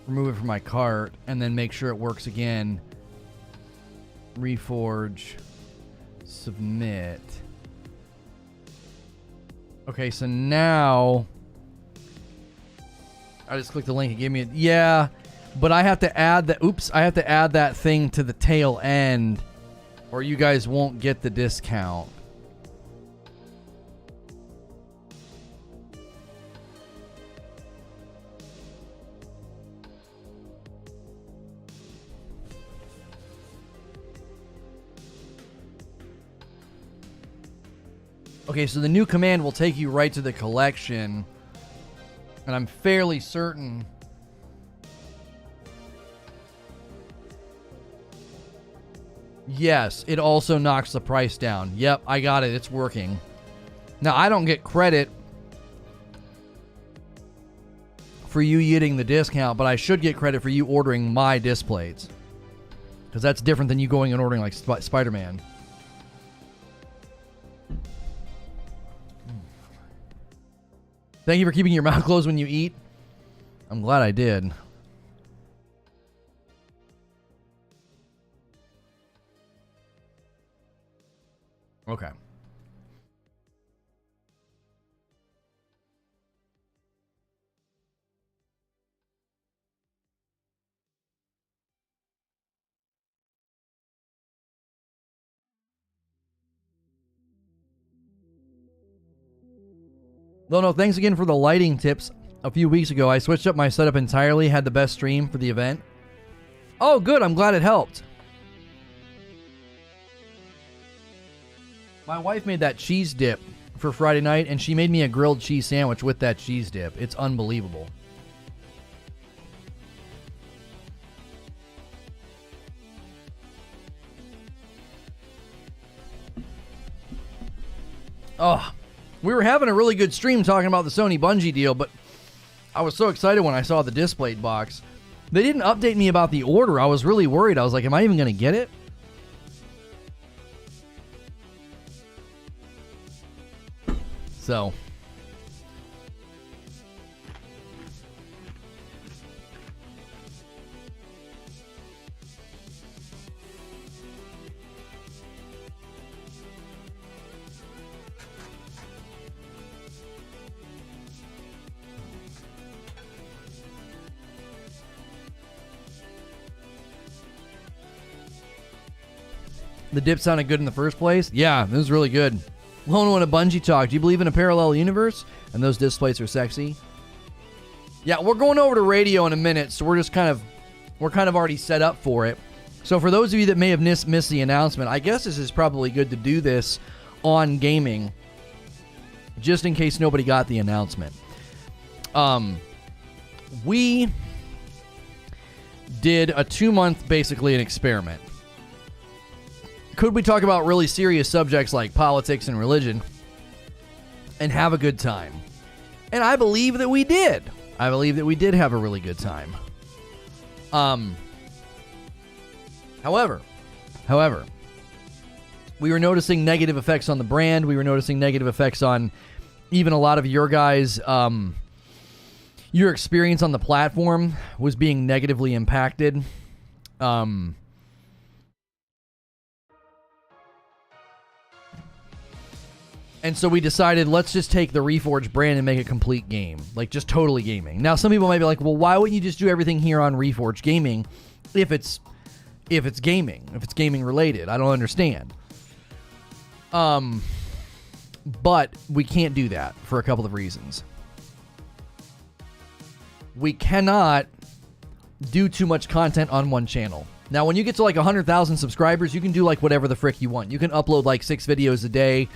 Remove it from my cart and then make sure it works again. Reforge. Submit. Okay, so now I just clicked the link and gave me yeah, but I have to add that. Oops, I have to add that thing to the tail end, or you guys won't get the discount. Okay, so the new command will take you right to the collection, and I'm fairly certain. Yes, it also knocks the price down. Yep, I got it. It's working. Now, I don't get credit for you getting the discount, but I should get credit for you ordering my displays, because that's different than you going and ordering like Spider-Man. Thank you for keeping your mouth closed when you eat. I'm glad I did. Okay. Lono, thanks again for the lighting tips. A few weeks ago, I switched up my setup entirely, had the best stream for the event. Oh, good. I'm glad it helped. My wife made that cheese dip for Friday night, and she made me a grilled cheese sandwich with that cheese dip. It's unbelievable. Oh, we were having a really good stream talking about the Sony Bungie deal, but I was so excited when I saw the displayed box. They didn't update me about the order. I was really worried. I was like, am I even going to get it? So, the dip sounded good in the first place? Yeah, it was really good. Lono and a Bungie talk. Do you believe in a parallel universe? And those displays are sexy? Yeah, we're going over to radio in a minute, so we're kind of already set up for it. So for those of you that may have missed the announcement, I guess this is probably good to do this on gaming, just in case nobody got the announcement. We did a 2-month, basically, an experiment. Could we talk about really serious subjects like politics and religion and have a good time? And I believe that we did. I believe that we did have a really good time. However, we were noticing negative effects on the brand. We were noticing negative effects on even a lot of your guys' your experience on the platform was being negatively impacted. And so we decided, let's just take the Reforge brand and make a complete game. Like, just totally gaming. Now, some people might be like, well, why wouldn't you just do everything here on Reforge Gaming if it's gaming, if it's gaming related? I don't understand. But we can't do that for a couple of reasons. We cannot do too much content on one channel. Now, when you get to like 100,000 subscribers, you can do like whatever the frick you want. You can upload like 6 videos a day,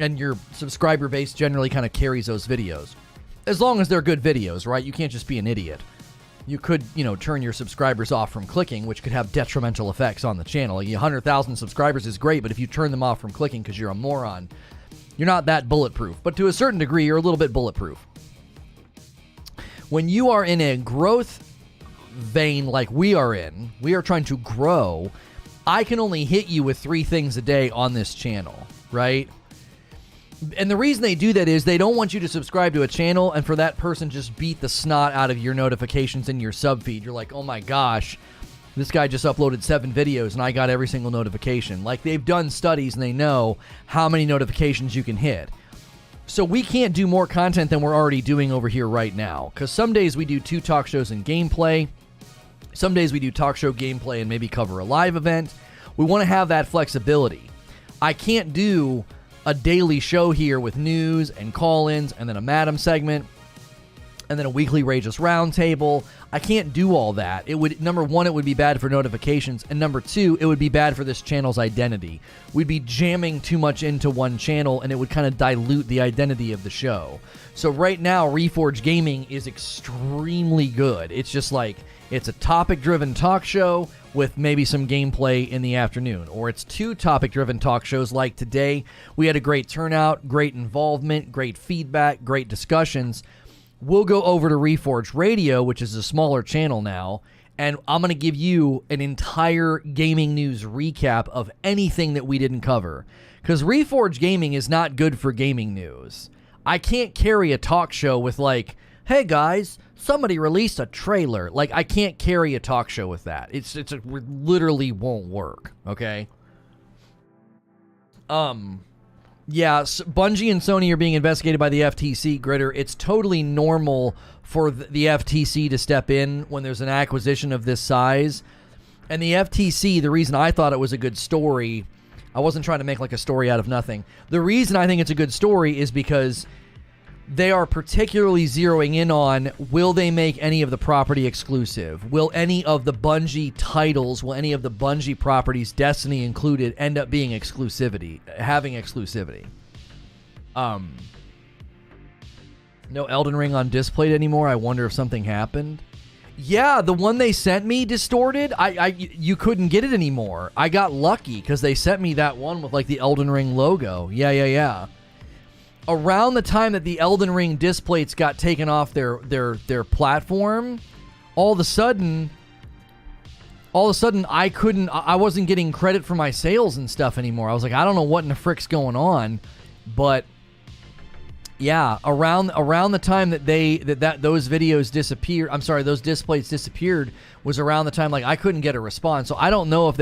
and your subscriber base generally kind of carries those videos. As long as they're good videos, right? You can't just be an idiot. You could, turn your subscribers off from clicking, which could have detrimental effects on the channel. Like 100,000 subscribers is great, but if you turn them off from clicking because you're a moron, You're not that bulletproof, but to a certain degree, you're a little bit bulletproof. When you are in a growth vein like we are in, we are trying to grow, I can only hit you with 3 things a day on this channel, right? And the reason they do that is they don't want you to subscribe to a channel and for that person just beat the snot out of your notifications in your sub feed. You're like, oh my gosh, this guy just uploaded 7 videos and I got every single notification. Like, they've done studies and they know how many notifications you can hit. So we can't do more content than we're already doing over here right now. Because some days we do 2 talk shows and gameplay. Some days we do talk show gameplay and maybe cover a live event. We want to have that flexibility. I can't do a daily show here with news and call-ins and then a Madam segment and then a weekly Rageous Roundtable. I can't do all that. It would, number one, it would be bad for notifications, and number 2, it would be bad for this channel's identity. We'd be jamming too much into one channel, and it would kind of dilute the identity of the show. So right now, Reforge Gaming is extremely good. It's just like, it's a topic-driven talk show with maybe some gameplay in the afternoon. Or it's 2 topic-driven talk shows like today. We had a great turnout, great involvement, great feedback, great discussions. We'll go over to Reforge Radio, which is a smaller channel now, and I'm going to give you an entire gaming news recap of anything that we didn't cover. Because Reforge Gaming is not good for gaming news. I can't carry a talk show with like, hey guys, somebody released a trailer. Like, I can't carry a talk show with that. It literally won't work, okay? Yeah, Bungie and Sony are being investigated by the FTC, Gritter. It's totally normal for the FTC to step in when there's an acquisition of this size. And the FTC, the reason I thought it was a good story, I wasn't trying to make like a story out of nothing. The reason I think it's a good story is because they are particularly zeroing in on, will they make any of the property exclusive? Will any of the Bungie titles, will any of the Bungie properties, Destiny included, end up being having exclusivity? No Elden Ring on Displayed anymore. I wonder if something happened. Yeah, the one they sent me, Distorted, you couldn't get it anymore. I got lucky because they sent me that one with like the Elden Ring logo. Yeah. Around the time that the Elden Ring displays got taken off their platform, all of a sudden I wasn't getting credit for my sales and stuff anymore. I was like, I don't know what in the frick's going on, but yeah, around the time that those videos disappeared, those displays disappeared, was around the time like I couldn't get a response. So I don't know if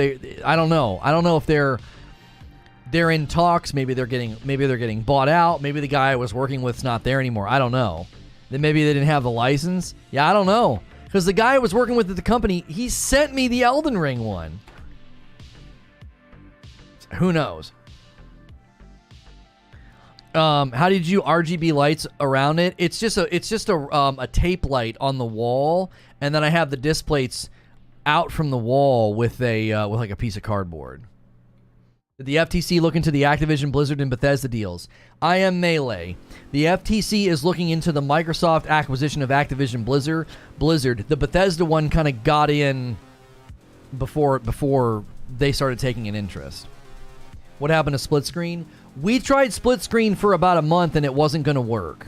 they're in talks. Maybe they're getting bought out. Maybe the guy I was working with's not there anymore. I don't know. Then maybe they didn't have the license. Yeah, I don't know. Because the guy I was working with at the company, he sent me the Elden Ring one. Who knows? How did you RGB lights around it? It's just a tape light on the wall, and then I have the disc plates out from the wall with like a piece of cardboard. Did the FTC look into the Activision Blizzard and Bethesda deals? I am Melee. The FTC is looking into the Microsoft acquisition of Activision Blizzard. The Bethesda one kind of got in before they started taking an interest. What happened to split screen? We tried split screen for about a month and it wasn't going to work.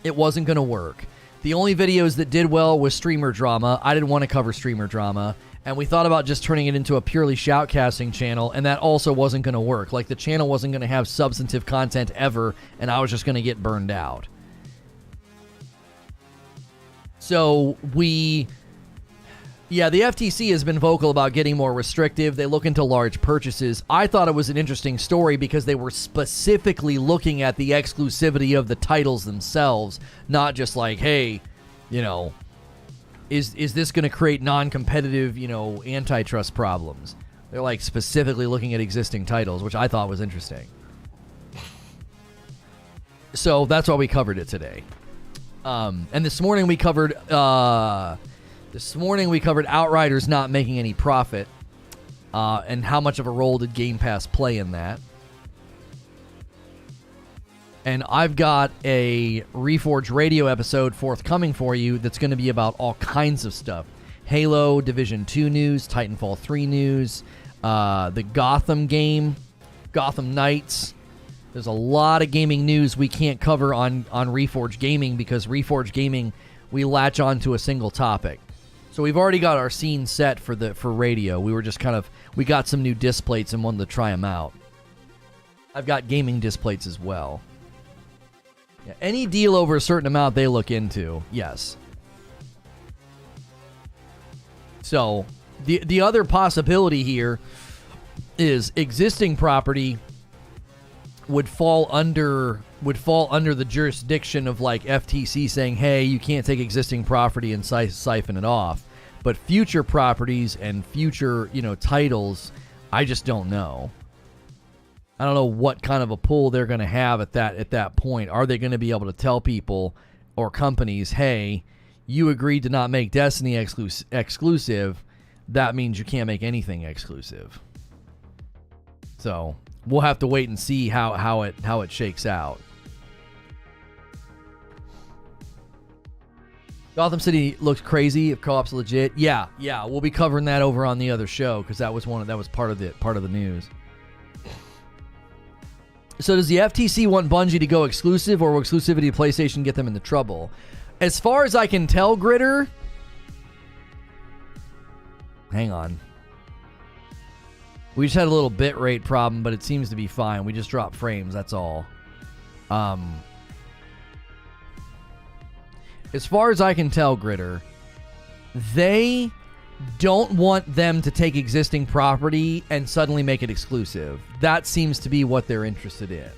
It wasn't going to work. The only videos that did well was streamer drama. I didn't want to cover streamer drama. And we thought about just turning it into a purely shoutcasting channel, and that also wasn't going to work. Like, the channel wasn't going to have substantive content ever, and I was just going to get burned out. So the FTC has been vocal about getting more restrictive. They look into large purchases. I thought it was an interesting story because they were specifically looking at the exclusivity of the titles themselves, not just like, hey, is this going to create non-competitive, antitrust problems? They're like specifically looking at existing titles, which I thought was interesting. So that's why we covered it today. And this morning we covered Outriders not making any profit, and how much of a role did Game Pass play in that. And I've got a Reforge Radio episode forthcoming for you that's going to be about all kinds of stuff. Halo, Division 2 news, Titanfall 3 news, the Gotham game, Gotham Knights, There's a lot of gaming news we can't cover on Reforge Gaming because Reforge Gaming, we latch on to a single topic. So we've already got our scene set for radio. We were just we got some new disc plates and wanted to try them out. I've got gaming disc plates as well. Yeah, any deal over a certain amount they look into, yes. So the other possibility here is existing property would fall under the jurisdiction of like FTC saying, hey, you can't take existing property and siphon it off. But future properties and future, titles, I just don't know. I don't know what kind of a pull they're going to have at that point. Are they going to be able to tell people or companies, hey, you agreed to not make Destiny exclusive. That means you can't make anything exclusive. So we'll have to wait and see how it shakes out. Gotham City looks crazy if co-op's legit. Yeah, we'll be covering that over on the other show because that was part of the news. So does the FTC want Bungie to go exclusive, or will exclusivity of PlayStation get them into trouble? As far as I can tell, Gritter. Hang on. We just had a little bitrate problem, but it seems to be fine. We just dropped frames, that's all. As far as I can tell, Gritter, they don't want them to take existing property and suddenly make it exclusive. That seems to be what they're interested in.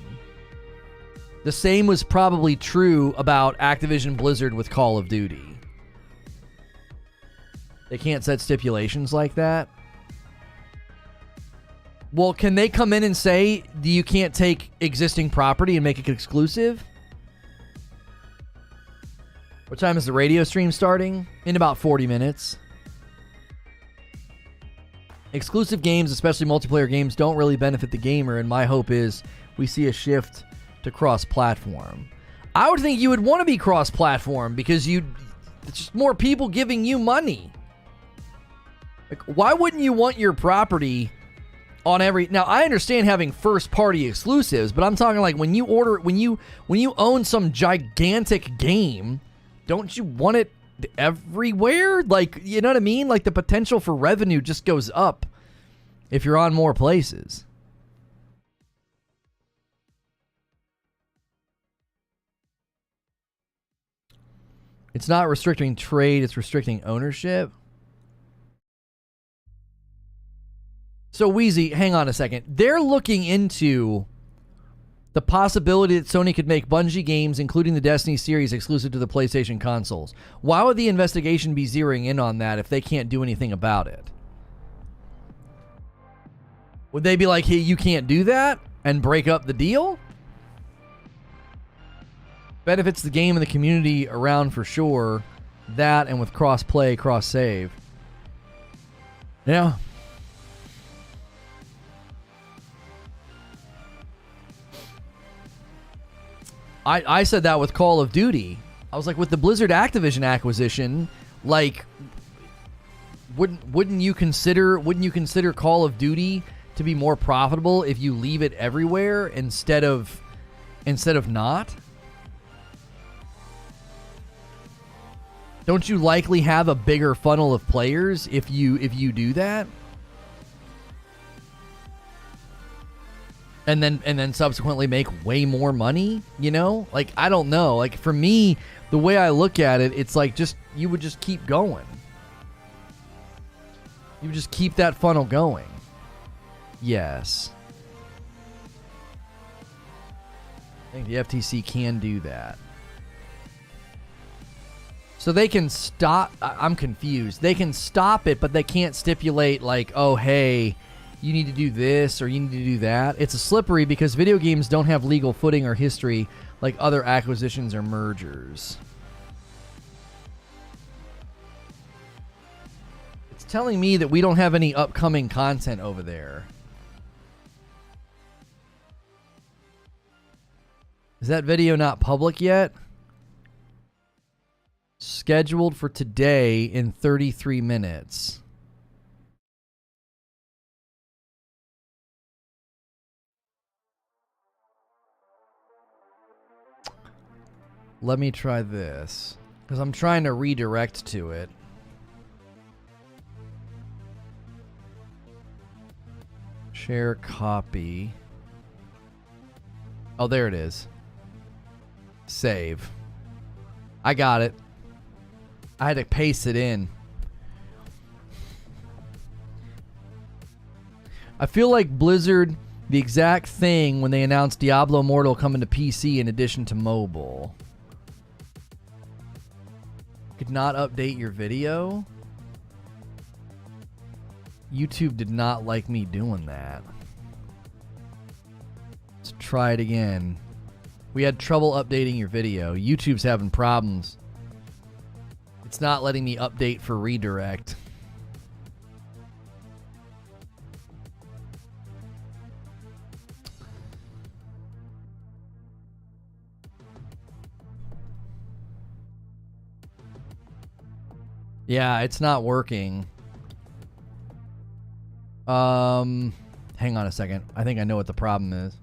The same was probably true about Activision Blizzard with Call of Duty. They can't set stipulations like that. Well, can they come in and say you can't take existing property and make it exclusive? What time is the radio stream starting? In about 40 minutes. Exclusive games, especially multiplayer games, don't really benefit the gamer, and my hope is we see a shift to cross-platform. I would think you would want to be cross-platform because it's just more people giving you money. Like, why wouldn't you want your property on every... Now, I understand having first-party exclusives, but I'm talking like when you own some gigantic game, don't you want it everywhere? Like, you know what I mean? Like, the potential for revenue just goes up if you're on more places. It's not restricting trade, it's restricting ownership. So, Wheezy, hang on a second. They're looking into the possibility that Sony could make Bungie games, including the Destiny series, exclusive to the PlayStation consoles. Why would the investigation be zeroing in on that if they can't do anything about it? Would they be like, hey, you can't do that and break up the deal? Benefits the game and the community around for sure. That and with cross-play, cross-save. Yeah. I said that with Call of Duty. I was like, with the Blizzard Activision acquisition, like, wouldn't you consider Call of Duty to be more profitable if you leave it everywhere instead of not? Don't you likely have a bigger funnel of players if you do that? And then subsequently make way more money, you know? Like, I don't know. Like, for me, the way I look at it, it's like you would just keep going. You would just keep that funnel going. Yes. I think the FTC can do that. So they can stop... I'm confused. They can stop it, but they can't stipulate, like, oh, hey, you need to do this or you need to do that. It's a slippery because video games don't have legal footing or history like other acquisitions or mergers. It's telling me that we don't have any upcoming content over there. Is that video not public yet? Scheduled for today in 33 minutes. Let me try this. Because I'm trying to redirect to it. Share copy. Oh, there it is. Save. I got it. I had to paste it in. I feel like Blizzard, the exact thing when they announced Diablo Immortal coming to PC in addition to mobile. Could not update your video? YouTube did not like me doing that. Let's try it again. We had trouble updating your video. YouTube's having problems. It's not letting me update for redirect. Yeah, it's not working. Hang on a second. I think I know what the problem is.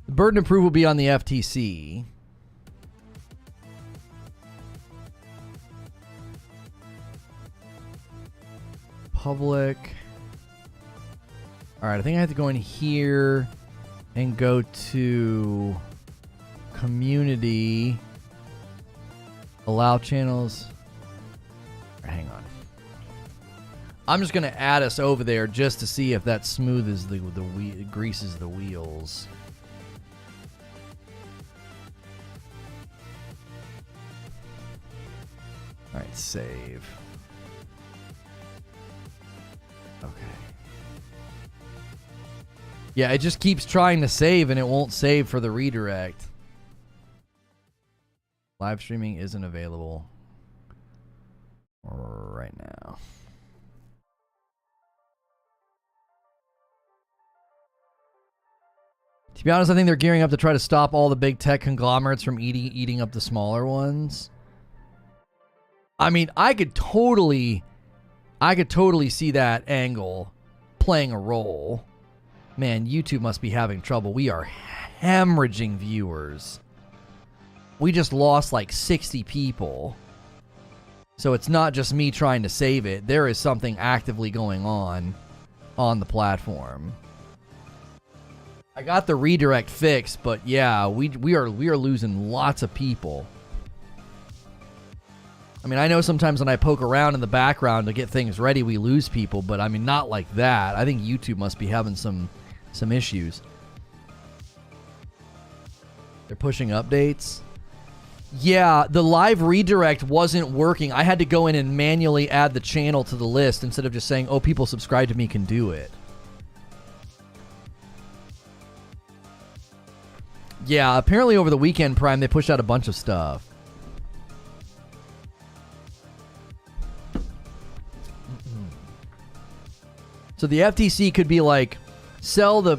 The burden of proof will be on the FTC. Public. All right, I think I have to go in here and go to community. Allow channels. Right, hang on. I'm just gonna add us over there just to see if that smooths the greases the wheels. All right, save. Okay. Yeah, it just keeps trying to save and it won't save for the redirect. Live streaming isn't available right now. To be honest, I think they're gearing up to try to stop all the big tech conglomerates from eating up the smaller ones. I mean, I could totally see that angle playing a role. Man, YouTube must be having trouble. We are hemorrhaging viewers. We just lost like 60 people. So it's not just me trying to save it. There is something actively going on the platform. I got the redirect fixed, but yeah, we are losing lots of people. I mean, I know sometimes when I poke around in the background to get things ready, we lose people, but I mean, not like that. I think YouTube must be having some issues. They're pushing updates. Yeah, the live redirect wasn't working. I had to go in and manually add the channel to the list instead of just saying, oh, people subscribed to me can do it. Yeah, apparently over the weekend, Prime, they pushed out a bunch of stuff. So the FTC could be like, sell the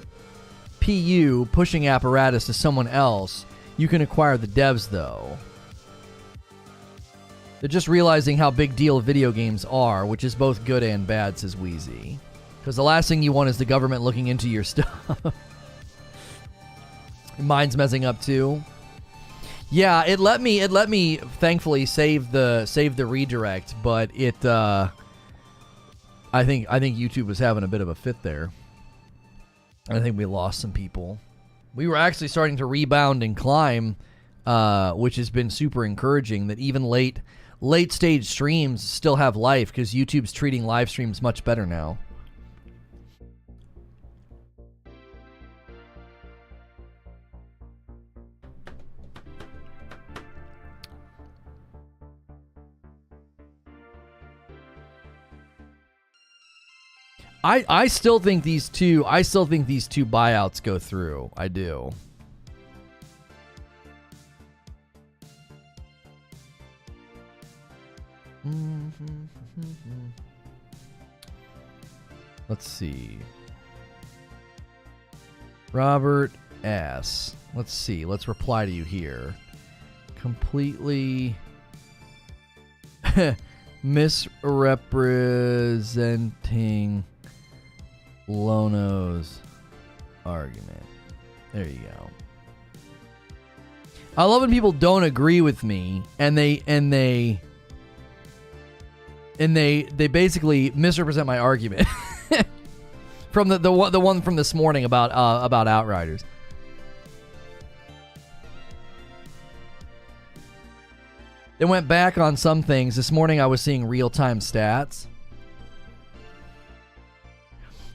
PU pushing apparatus to someone else. You can acquire the devs, though. They're just realizing how big deal video games are, which is both good and bad, says Wheezy. Because the last thing you want is the government looking into your stuff. Mine's messing up too. Yeah, it let me thankfully save the redirect, but it I think YouTube was having a bit of a fit there. I think we lost some people. We were actually starting to rebound and climb, which has been super encouraging. That even late stage streams still have life because YouTube's treating live streams much better now. I still think these two buyouts go through. I do. Let's see. Robert S. Let's see. Let's reply to you here. Completely misrepresenting Lono's argument. There you go. I love when people don't agree with me and they basically misrepresent my argument. From the one from this morning about Outriders. They went back on some things. This morning I was seeing real-time stats.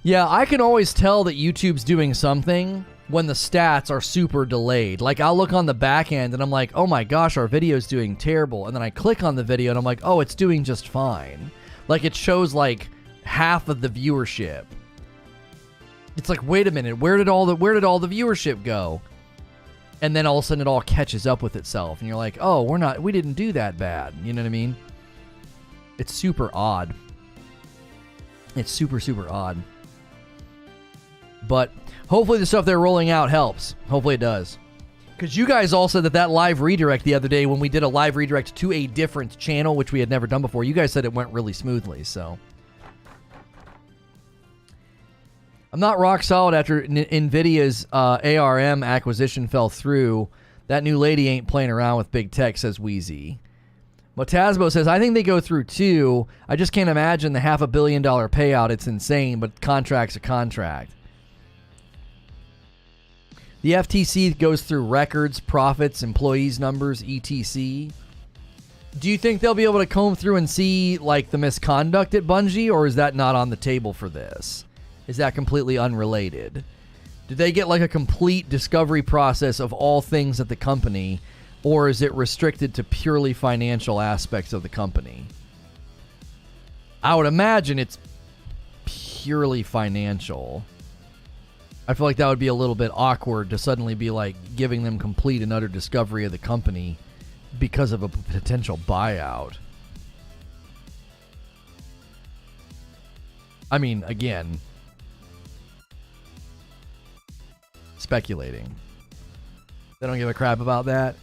Yeah, I can always tell that YouTube's doing something when the stats are super delayed. Like, I'll look on the back end and I'm like, oh my gosh, our video's doing terrible. And then I click on the video and I'm like, oh, it's doing just fine. Like, it shows like half of the viewership. It's like, wait a minute, where did all the viewership go? And then all of a sudden it all catches up with itself. And you're like, oh, we didn't do that bad. You know what I mean? It's super odd. It's super, super odd. But hopefully the stuff they're rolling out helps. Hopefully it does. Because you guys all said that live redirect the other day, when we did a live redirect to a different channel, which we had never done before, you guys said it went really smoothly, so. I'm not rock solid after NVIDIA's ARM acquisition fell through. That new lady ain't playing around with big tech, says Wheezy. Motasbo says, I think they go through too. I just can't imagine the $500 million payout. It's insane, but contract's a contract. The FTC goes through records, profits, employees' numbers, etc. Do you think they'll be able to comb through and see like the misconduct at Bungie, or is that not on the table for this? Is that completely unrelated? Did they get like a complete discovery process of all things at the company, or is it restricted to purely financial aspects of the company? I would imagine it's purely financial. I feel like that would be a little bit awkward to suddenly be like giving them complete and utter discovery of the company because of a potential buyout. I mean, again, speculating. They don't give a crap about that.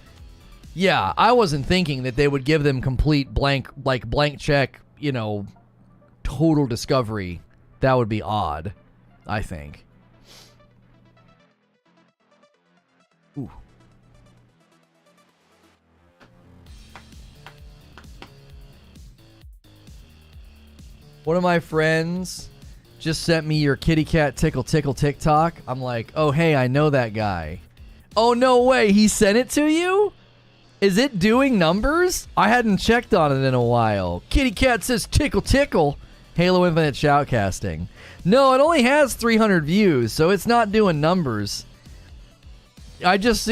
Yeah, I wasn't thinking that they would give them complete blank check, total discovery. That would be odd, I think. Ooh. One of my friends just sent me your kitty cat tickle TikTok. I'm like, oh, hey, I know that guy. Oh, no way. He sent it to you? Is it doing numbers? I hadn't checked on it in a while. Kitty cat says tickle. Halo Infinite shoutcasting. No, it only has 300 views, so it's not doing numbers. I just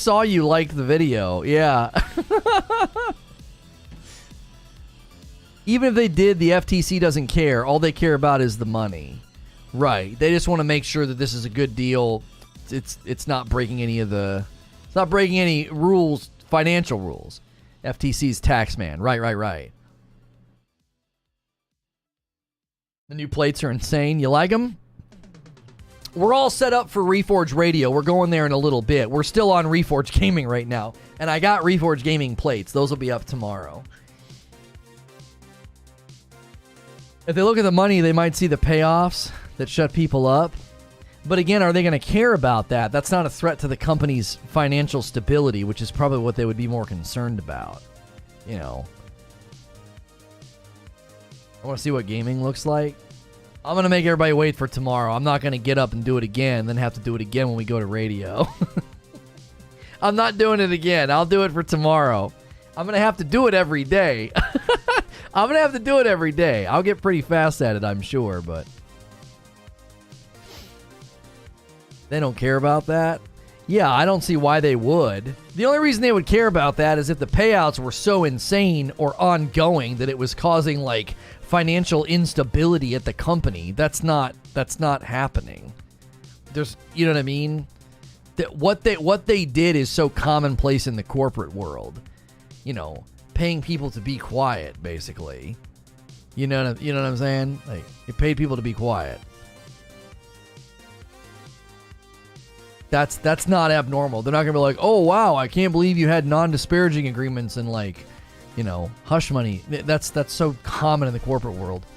saw you like the video. Yeah. Even if they did, the FTC doesn't care. All they care about is the money. Right. They just want to make sure that this is a good deal. It's not breaking any rules, financial rules. FTC's tax man. Right. The new plates are insane. You like them? We're all set up for Reforge Radio. We're going there in a little bit. We're still on Reforge Gaming right now. And I got Reforge Gaming plates. Those will be up tomorrow. If they look at the money, they might see the payoffs that shut people up. But again, are they going to care about that? That's not a threat to the company's financial stability, which is probably what they would be more concerned about. I want to see what gaming looks like. I'm going to make everybody wait for tomorrow. I'm not going to get up and do it again and then have to do it again when we go to radio. I'm not doing it again. I'll do it for tomorrow. I'm going to have to do it every day. I'm going to have to do it every day. I'll get pretty fast at it, I'm sure, but they don't care about that. Yeah, I don't see why they would. The only reason they would care about that is if the payouts were so insane or ongoing that it was causing like financial instability at the company. That's not happening. There's, you know what I mean? That what they did is so commonplace in the corporate world. Paying people to be quiet, basically. You know what I'm saying? Like, you paid people to be quiet. That's not abnormal. They're not gonna be like, oh wow, I can't believe you had non-disparaging agreements and like, hush money. That's so common in the corporate world.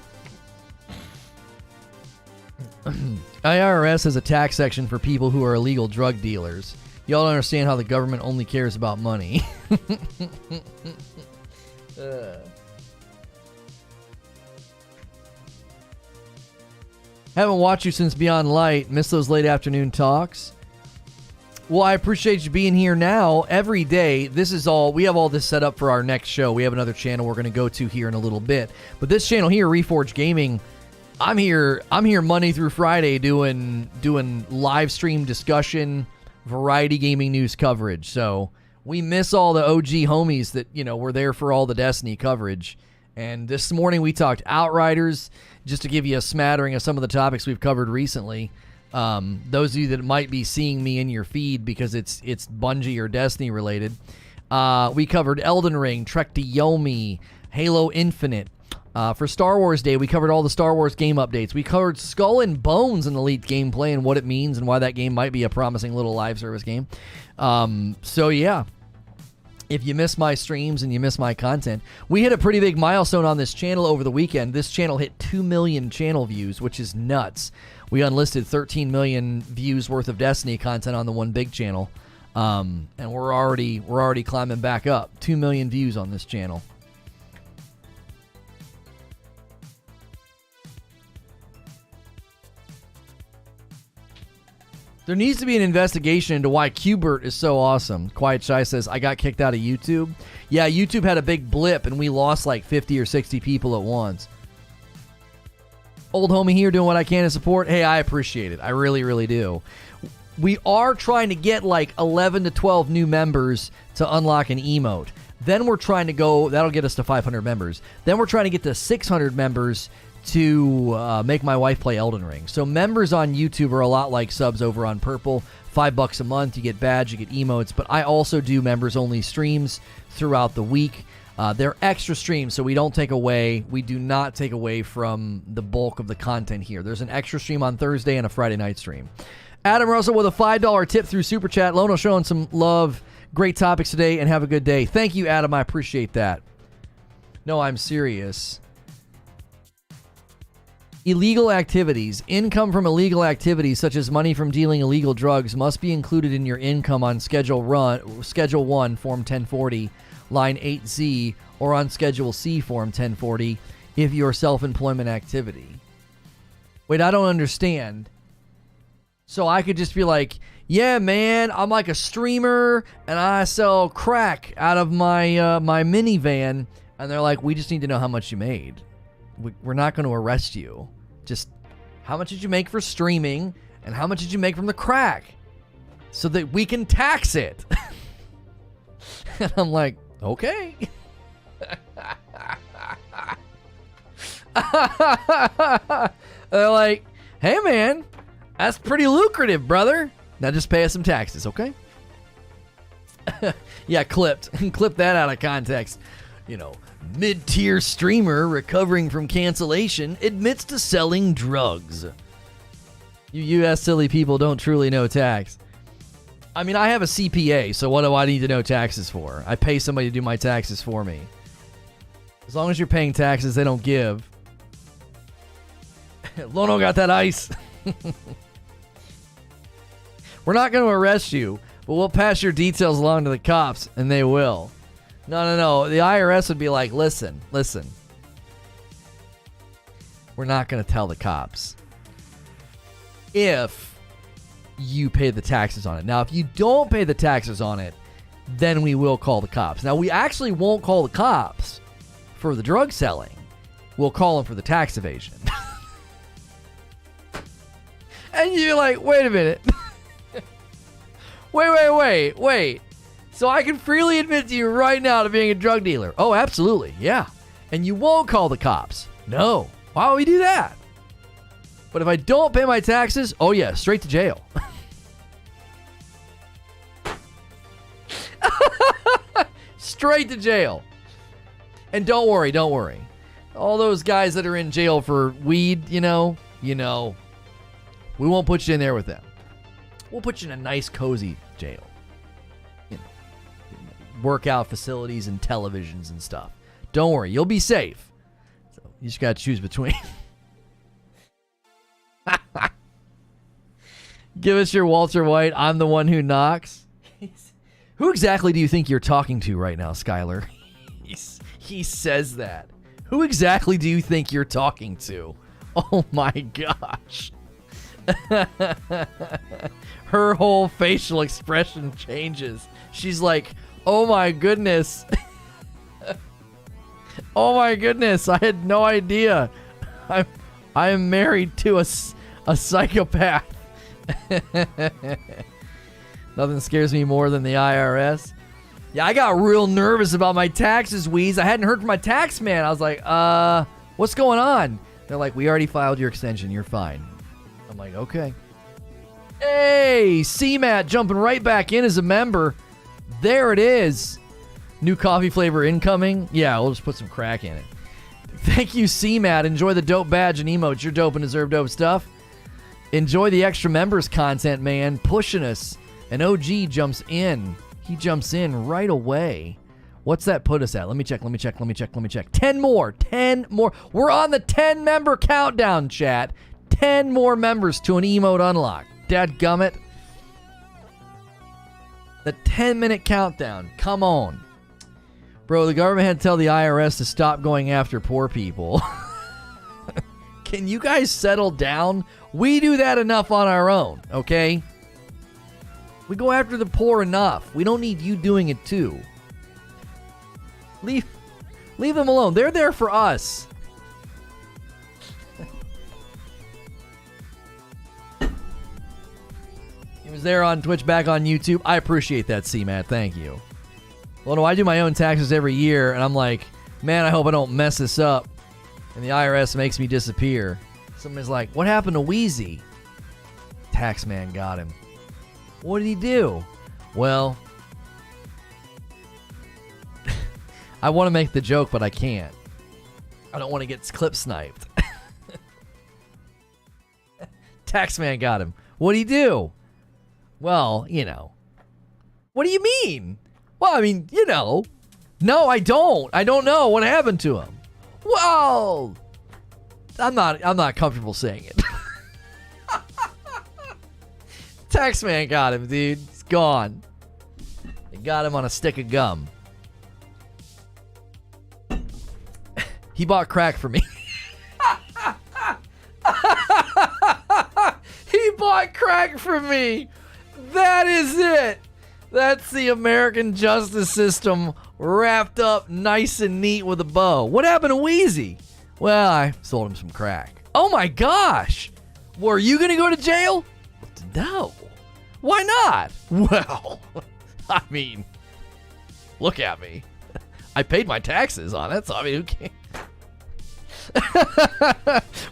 IRS has a tax section for people who are illegal drug dealers. Y'all don't understand how the government only cares about money. Haven't watched you since Beyond Light. Missed those late afternoon talks. Well, I appreciate you being here now every day. This is all, we have all this set up for our next show. We have another channel we're going to go to here in a little bit. But this channel here, Reforge Gaming, I'm here Monday through Friday doing live stream discussion, variety gaming news coverage. So we miss all the OG homies that, were there for all the Destiny coverage. And this morning we talked Outriders, just to give you a smattering of some of the topics we've covered recently. Those of you that might be seeing me in your feed because it's Bungie or Destiny related. We covered Elden Ring, Trek to Yomi, Halo Infinite. For Star Wars Day, we covered all the Star Wars game updates. We covered Skull and Bones and Elite gameplay and what it means and why that game might be a promising little live service game. So yeah, if you miss my streams and you miss my content, we hit a pretty big milestone on this channel over the weekend. This channel hit 2 million channel views, which is nuts. We unlisted 13 million views worth of Destiny content on the one big channel, and we're already climbing back up. 2 million views on this channel. There needs to be an investigation into why Qbert is so awesome. Quiet Shy says, I got kicked out of YouTube. Yeah, YouTube had a big blip, and we lost like 50 or 60 people at once. Old homie here doing what I can to support. Hey, I appreciate it. I really, really do. We are trying to get like 11 to 12 new members to unlock an emote. Then we're trying to go, that'll get us to 500 members. Then we're trying to get to 600 members to make my wife play Elden Ring. So members on YouTube are a lot like subs over on Purple. $5 a month, you get badge, you get emotes. But I also do members-only streams throughout the week. They're extra streams, so we don't take away. We do not take away from the bulk of the content here. There's an extra stream on Thursday and a Friday night stream. Adam Russell with a $5 tip through Super Chat. Lono showing some love. Great topics today, and have a good day. Thank you, Adam. I appreciate that. No, I'm serious. Illegal activities. Income from illegal activities, such as money from dealing illegal drugs, must be included in your income on Schedule 1, Form 1040, Line 8Z, or on Schedule C, Form 1040, if your self-employment activity. Wait, I don't understand. So I could just be like, yeah, man, I'm like a streamer, and I sell crack out of my my minivan, and they're like, we just need to know how much you made. We're not going to arrest you. Just how much did you make for streaming, and how much did you make from the crack, so that we can tax it. And I'm like, okay. They're like, hey, man, that's pretty lucrative, brother. Now just pay us some taxes, okay? Yeah, clipped. Clip that out of context. Mid-tier streamer recovering from cancellation admits to selling drugs. You U.S. silly people don't truly know tax. I mean, I have a CPA, so what do I need to know taxes for? I pay somebody to do my taxes for me. As long as you're paying taxes, they don't give. Lono got that ice. We're not going to arrest you, but we'll pass your details along to the cops, and they will. No. The IRS would be like, listen. We're not going to tell the cops if you pay the taxes on it. Now, if you don't pay the taxes on it, then we will call the cops. Now, we actually won't call the cops for the drug selling. We'll call them for the tax evasion. And you're like, wait a minute. Wait. So I can freely admit to you right now to being a drug dealer. Oh, absolutely. Yeah. And you won't call the cops. No. Why would we do that? But if I don't pay my taxes, oh yeah, straight to jail. Straight to jail. And don't worry. All those guys that are in jail for weed, we won't put you in there with them. We'll put you in a nice, cozy jail. Workout facilities and televisions and stuff. Don't worry, you'll be safe. So you just gotta choose between. Give us your Walter White. I'm the one who knocks. Who exactly do you think you're talking to right now, Skylar? He says that. Who exactly do you think you're talking to? Oh my gosh. Her whole facial expression changes. She's like, oh my goodness. Oh my goodness. I had no idea. I am married to a psychopath. Nothing scares me more than the IRS. Yeah, I got real nervous about my taxes, Wheeze. I hadn't heard from my tax man. I was like, what's going on? They're like, we already filed your extension. You're fine. I'm like, okay. Hey, CMAT jumping right back in as a member. There it is. New coffee flavor incoming. Yeah, we'll just put some crack in it. Thank you, CMAT. Enjoy the dope badge and emotes. You're dope and deserve dope stuff. Enjoy the extra members content, man. Pushing us. An OG jumps in. He jumps in right away. What's that put us at? Let me check. 10 more. 10 more. We're on the 10 member countdown, chat. 10 more members to an emote unlock. Dadgummit. The 10-minute countdown. Come on. Bro, the government had to tell the IRS to stop going after poor people. Can you guys settle down? We do that enough on our own, okay? We go after the poor enough. We don't need you doing it too. Leave them alone. They're there for us. He was there on Twitch, back on YouTube. I appreciate that, CMAT. Thank you. Well, no, I do my own taxes every year, and I'm like, man, I hope I don't mess this up. And the IRS makes me disappear. Somebody's like, what happened to Wheezy? Taxman got him. What did he do? Well, I want to make the joke, but I can't. I don't want to get clip sniped. Taxman got him. What did he do? Well, you know. What do you mean? Well, I mean, you know. No, I don't. I don't know what happened to him. Well, I'm not comfortable saying it. Taxman got him, dude. He's gone. They got him on a stick of gum. He bought crack for me. He bought crack for me. That is it. That's the American justice system wrapped up nice and neat with a bow. What happened to Wheezy? Well, I sold him some crack. Oh my gosh. Were you going to go to jail? No. Why not? Well, I mean, look at me. I paid my taxes on it, so I mean, who cares?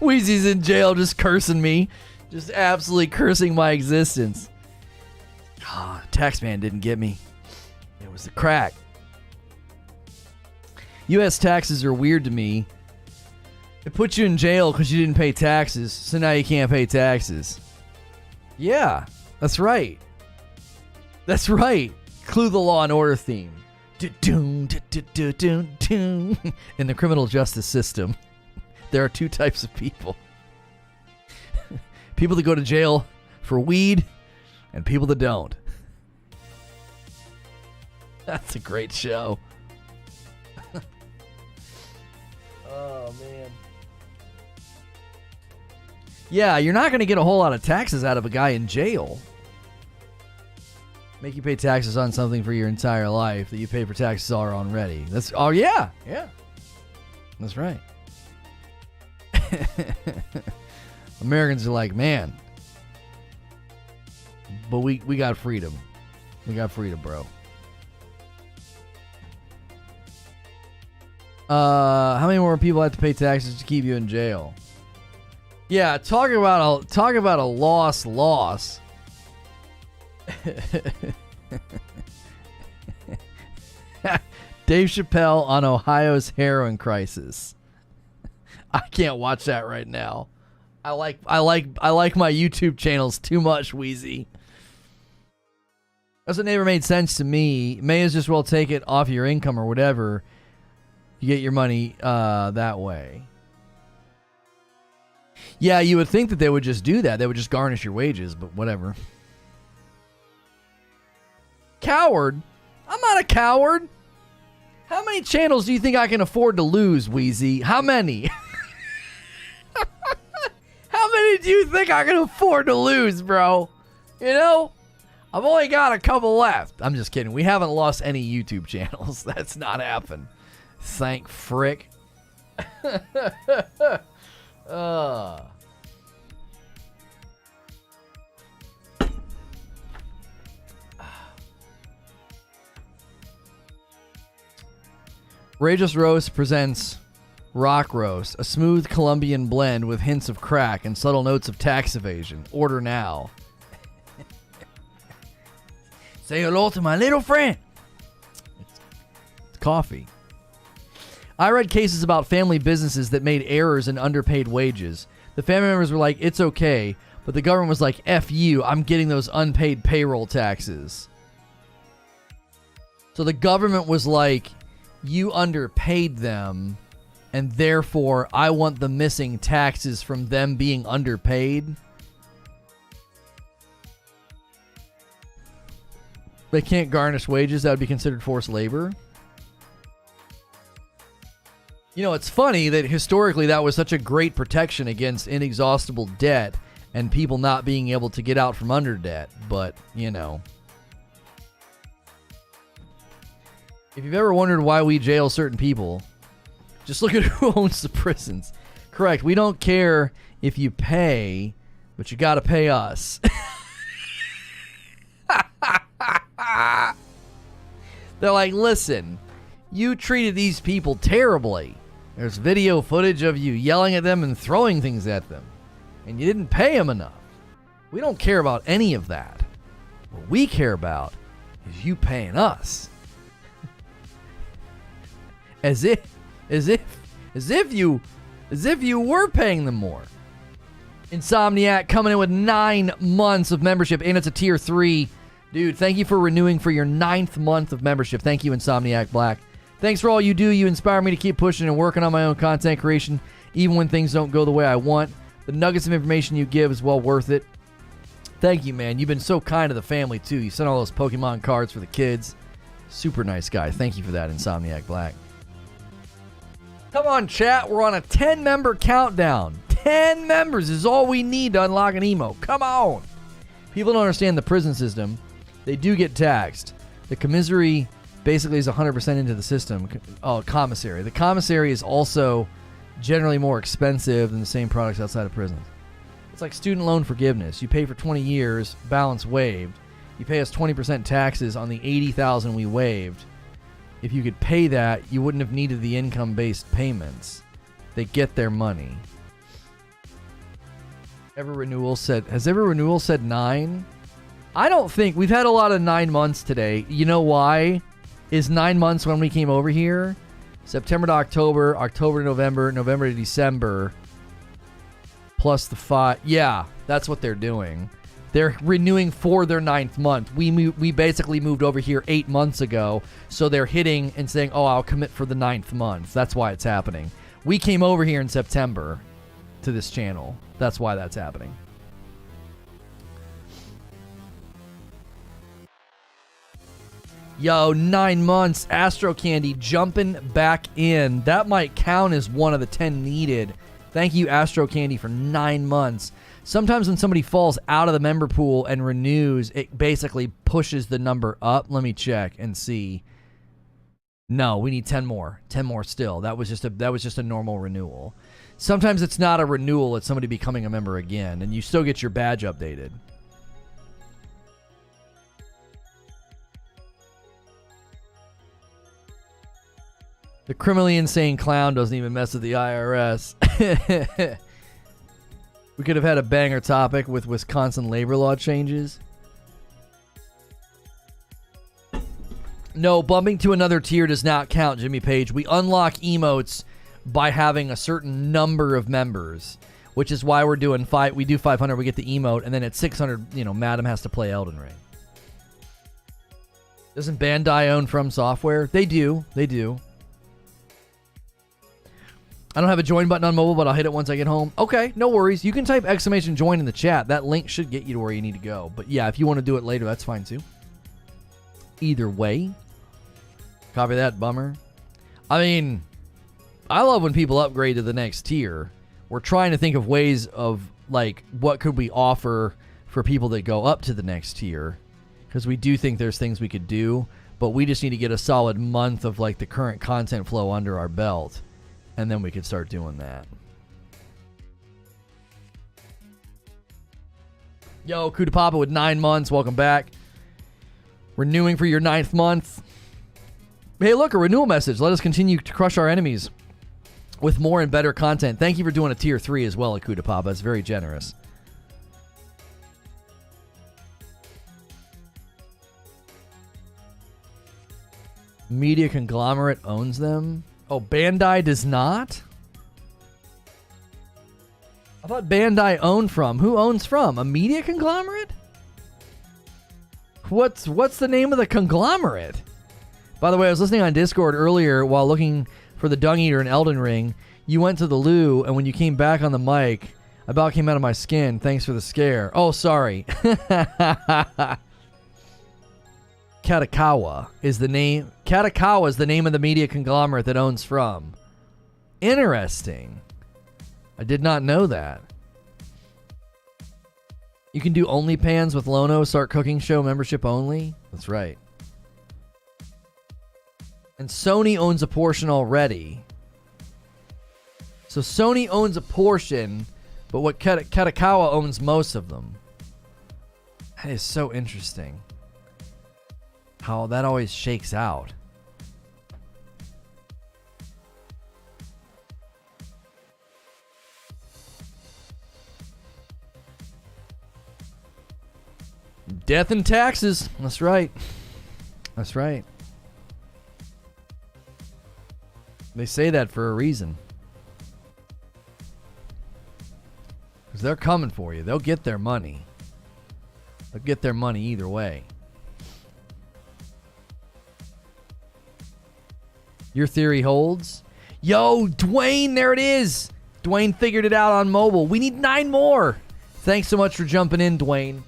Wheezy's in jail just cursing me. Just absolutely cursing my existence. Ah, taxman didn't get me. It was the crack. U.S. taxes are weird to me. It puts you in jail because you didn't pay taxes, so now you can't pay taxes. Yeah, that's right. That's right. Clue the Law and Order theme. In the criminal justice system, there are two types of people. People that go to jail for weed and people that don't. That's a great show. Oh, man. Yeah, you're not going to get a whole lot of taxes out of a guy in jail. Make you pay taxes on something for your entire life that you pay for taxes already. That's, oh, yeah. Yeah. That's right. Americans are like, man, but we got freedom. We got freedom, bro. How many more people have to pay taxes to keep you in jail? Yeah, talk about a loss. Dave Chappelle on Ohio's heroin crisis. I can't watch that right now. I like my YouTube channels too much, Wheezy. That's what never made sense to me. May as just well take it off your income or whatever. You get your money that way. Yeah, you would think that they would just do that. They would just garnish your wages, but whatever. Coward? I'm not a coward. How many channels do you think I can afford to lose, Wheezy? How many? How many do you think I can afford to lose, bro? You know? I've only got a couple left. I'm just kidding. We haven't lost any YouTube channels. That's not happened. Thank frick. Rageous Roast presents Rock Roast, a smooth Colombian blend with hints of crack and subtle notes of tax evasion. Order now. Say hello to my little friend. It's coffee. I read cases about family businesses that made errors in underpaid wages. The family members were like, it's okay, but the government was like, F you, I'm getting those unpaid payroll taxes. So the government was like, you underpaid them, and therefore I want the missing taxes from them being underpaid. They can't garnish wages. That would be considered forced labor. You know, it's funny that historically that was such a great protection against inexhaustible debt and people not being able to get out from under debt. But, you know. If you've ever wondered why we jail certain people, just look at who owns the prisons. Correct. We don't care if you pay, but you got to pay us. They're like, listen, you treated these people terribly. There's video footage of you yelling at them and throwing things at them. And you didn't pay them enough. We don't care about any of that. What we care about is you paying us. As if you were paying them more. Insomniac coming in with 9 months of membership, and it's a tier 3. Dude, thank you for renewing for your 9th month of membership. Thank you, Insomniac Black. Thanks for all you do. You inspire me to keep pushing and working on my own content creation, even when things don't go the way I want. The nuggets of information you give is well worth it. Thank you, man. You've been so kind to the family, too. You sent all those Pokemon cards for the kids. Super nice guy. Thank you for that, Insomniac Black. Come on, chat. We're on a 10-member countdown. 10 members is all we need to unlock an emo. Come on. People don't understand the prison system. They do get taxed. The commissary basically is 100% into the system. Oh, commissary. The commissary is also generally more expensive than the same products outside of prisons. It's like student loan forgiveness. You pay for 20 years, balance waived. You pay us 20% taxes on the $80,000 we waived. If you could pay that, you wouldn't have needed the income-based payments. They get their money. Has every renewal said 9? I don't think. We've had a lot of 9 months today. You know why? Is 9 months when we came over here? September to October, October to November, November to December, plus the 5. Yeah, that's what they're doing. They're renewing for their 9th month. We basically moved over here 8 months ago, so they're hitting and saying, oh, I'll commit for the 9th month. That's why it's happening. We came over here in September to this channel. That's why that's happening. Yo, 9 months. Astro Candy jumping back in. That might count as one of the 10 needed. Thank you, Astro Candy, for 9 months. Sometimes when somebody falls out of the member pool and renews, it basically pushes the number up. Let me check and see. No, we need 10 more. 10 more still. That was just a normal renewal. Sometimes it's not a renewal, it's somebody becoming a member again, and you still get your badge updated. The criminally insane clown doesn't even mess with the IRS. We could have had a banger topic with Wisconsin labor law changes. No, bumping to another tier does not count, Jimmy Page. We unlock emotes by having a certain number of members, which is why we're doing we do 500, we get the emote, and then at 600, Madam has to play Elden Ring. Doesn't Bandai own From Software? They do. I don't have a join button on mobile, but I'll hit it once I get home. Okay, no worries. You can type exclamation join in the chat. That link should get you to where you need to go. But yeah, if you want to do it later, that's fine too. Either way. Copy that, bummer. I mean, I love when people upgrade to the next tier. We're trying to think of ways of, like, what could we offer for people that go up to the next tier. Because we do think there's things we could do, but we just need to get a solid month of, like, the current content flow under our belt. And then we could start doing that. Yo, Kuda Papa with 9 months. Welcome back. Renewing for your 9th month. Hey, look, a renewal message. Let us continue to crush our enemies with more and better content. Thank you for doing a tier 3 as well, Kuda Papa. It's very generous. Media conglomerate owns them. Oh, Bandai does not? I thought Bandai owned from. Who owns from? A media conglomerate? What's the name of the conglomerate? By the way, I was listening on Discord earlier while looking for the Dung Eater in Elden Ring. You went to the loo, and when you came back on the mic, I about came out of my skin. Thanks for the scare. Oh, sorry. Katakawa is the name. Katakawa is the name of the media conglomerate that owns from. Interesting. I did not know that. You can do OnlyPans with Lono. Start cooking show membership only. That's right. And Sony owns a portion already. So Sony owns a portion, but what Katakawa owns most of them. That is so interesting. How that always shakes out. Death and taxes. That's right. That's right. They say that for a reason. Because they're coming for you. They'll get their money. They'll get their money either way. Your theory holds. Yo, Dwayne, there it is. Dwayne figured it out on mobile. We need 9 more. Thanks so much for jumping in, Dwayne.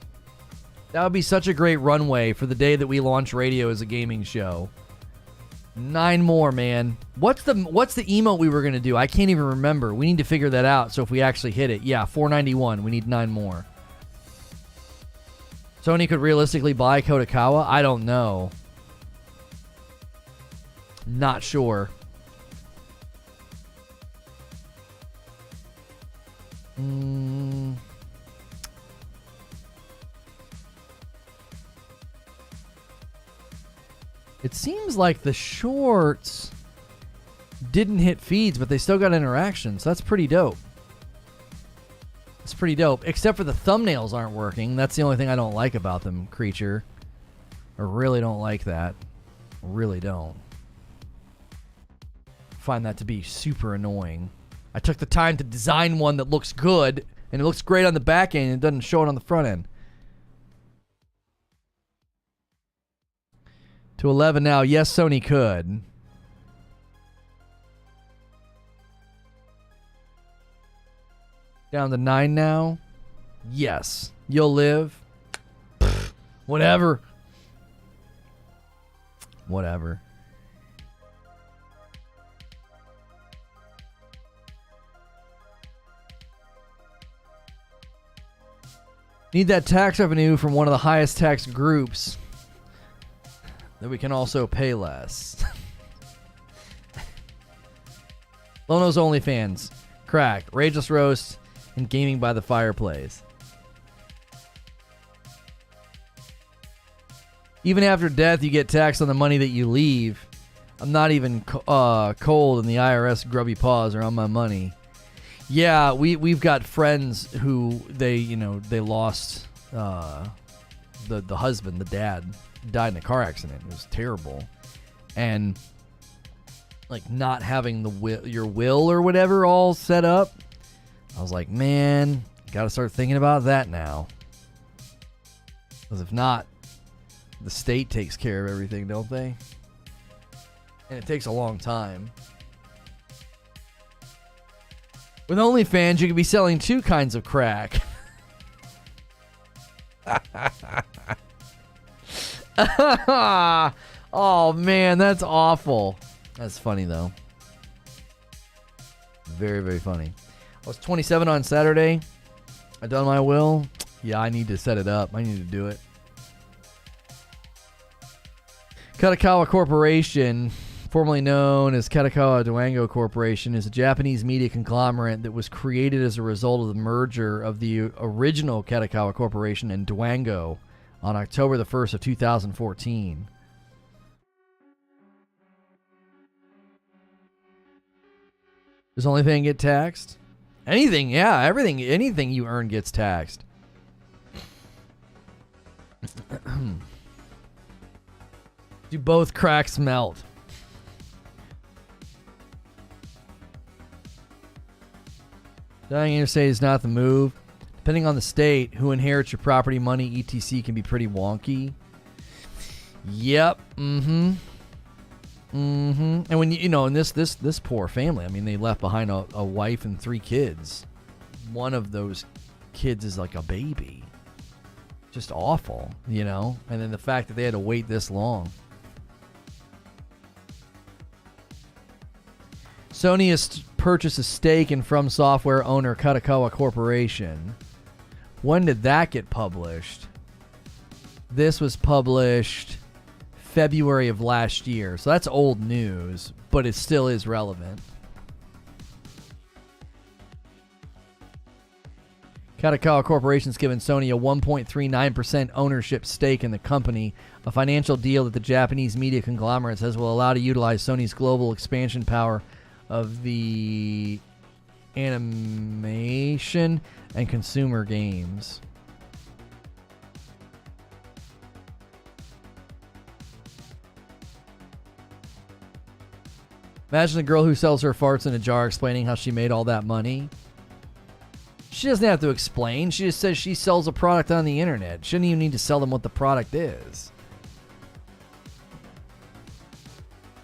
That would be such a great runway for the day that we launch radio as a gaming show. 9 more, man. What's the emote we were going to do? I can't even remember. We need to figure that out, so if we actually hit it. Yeah, 491. We need 9 more. Sony could realistically buy Kodakawa? I don't know. Not sure. It seems like the shorts didn't hit feeds, but they still got interactions. That's pretty dope. That's pretty dope. Except for the thumbnails aren't working. That's the only thing I don't like about them, Creature. I really don't like that. Really don't. Find that to be super annoying. I took the time to design one that looks good, and it looks great on the back end, and it doesn't show it on the front end. To 11 now. Yes, Sony could. Down to 9 now. Yes. You'll live. Pfft, whatever. Whatever. Need that tax revenue from one of the highest tax groups that we can also pay less. Lono's OnlyFans. Crack. Rageless Roast. And Gaming by the Fireplace. Even after death, you get taxed on the money that you leave. I'm not even cold, and the IRS grubby paws are on my money. Yeah, we've got friends who they lost the husband, the dad, died in a car accident. It was terrible, and like not having your will or whatever all set up. I was like, man, got to start thinking about that now, because if not, the state takes care of everything, don't they? And it takes a long time. With OnlyFans, you could be selling 2 kinds of crack. Oh, man, that's awful. That's funny, though. Very, very funny. I was 27 on Saturday. I done my will. Yeah, I need to set it up. I need to do it. Katakawa Corporation, formerly known as Katakawa Duango Corporation, is a Japanese media conglomerate that was created as a result of the merger of the original Katakawa Corporation and Duango on October the 1st of 2014. Does OnlyFans get taxed? Anything, yeah, everything, anything you earn gets taxed. Do both cracks melt? Dying interstate is not the move. Depending on the state, who inherits your property, money, etc. can be pretty wonky. Yep. Mm-hmm. Mm-hmm. And when you know, in this poor family, I mean, they left behind a wife and 3 kids. One of those kids is like a baby. Just awful, you know? And then the fact that they had to wait this long. Sony has purchased a stake in From Software owner Katakawa Corporation. When did that get published? This was published February of last year. So that's old news, but it still is relevant. Katakawa Corporation has given Sony a 1.39% ownership stake in the company, a financial deal that the Japanese media conglomerate says will allow to utilize Sony's global expansion power of the animation and consumer games. Imagine a girl who sells her farts in a jar explaining how she made all that money. She doesn't have to explain. She just says she sells a product on the internet. Shouldn't even need to sell them what the product is.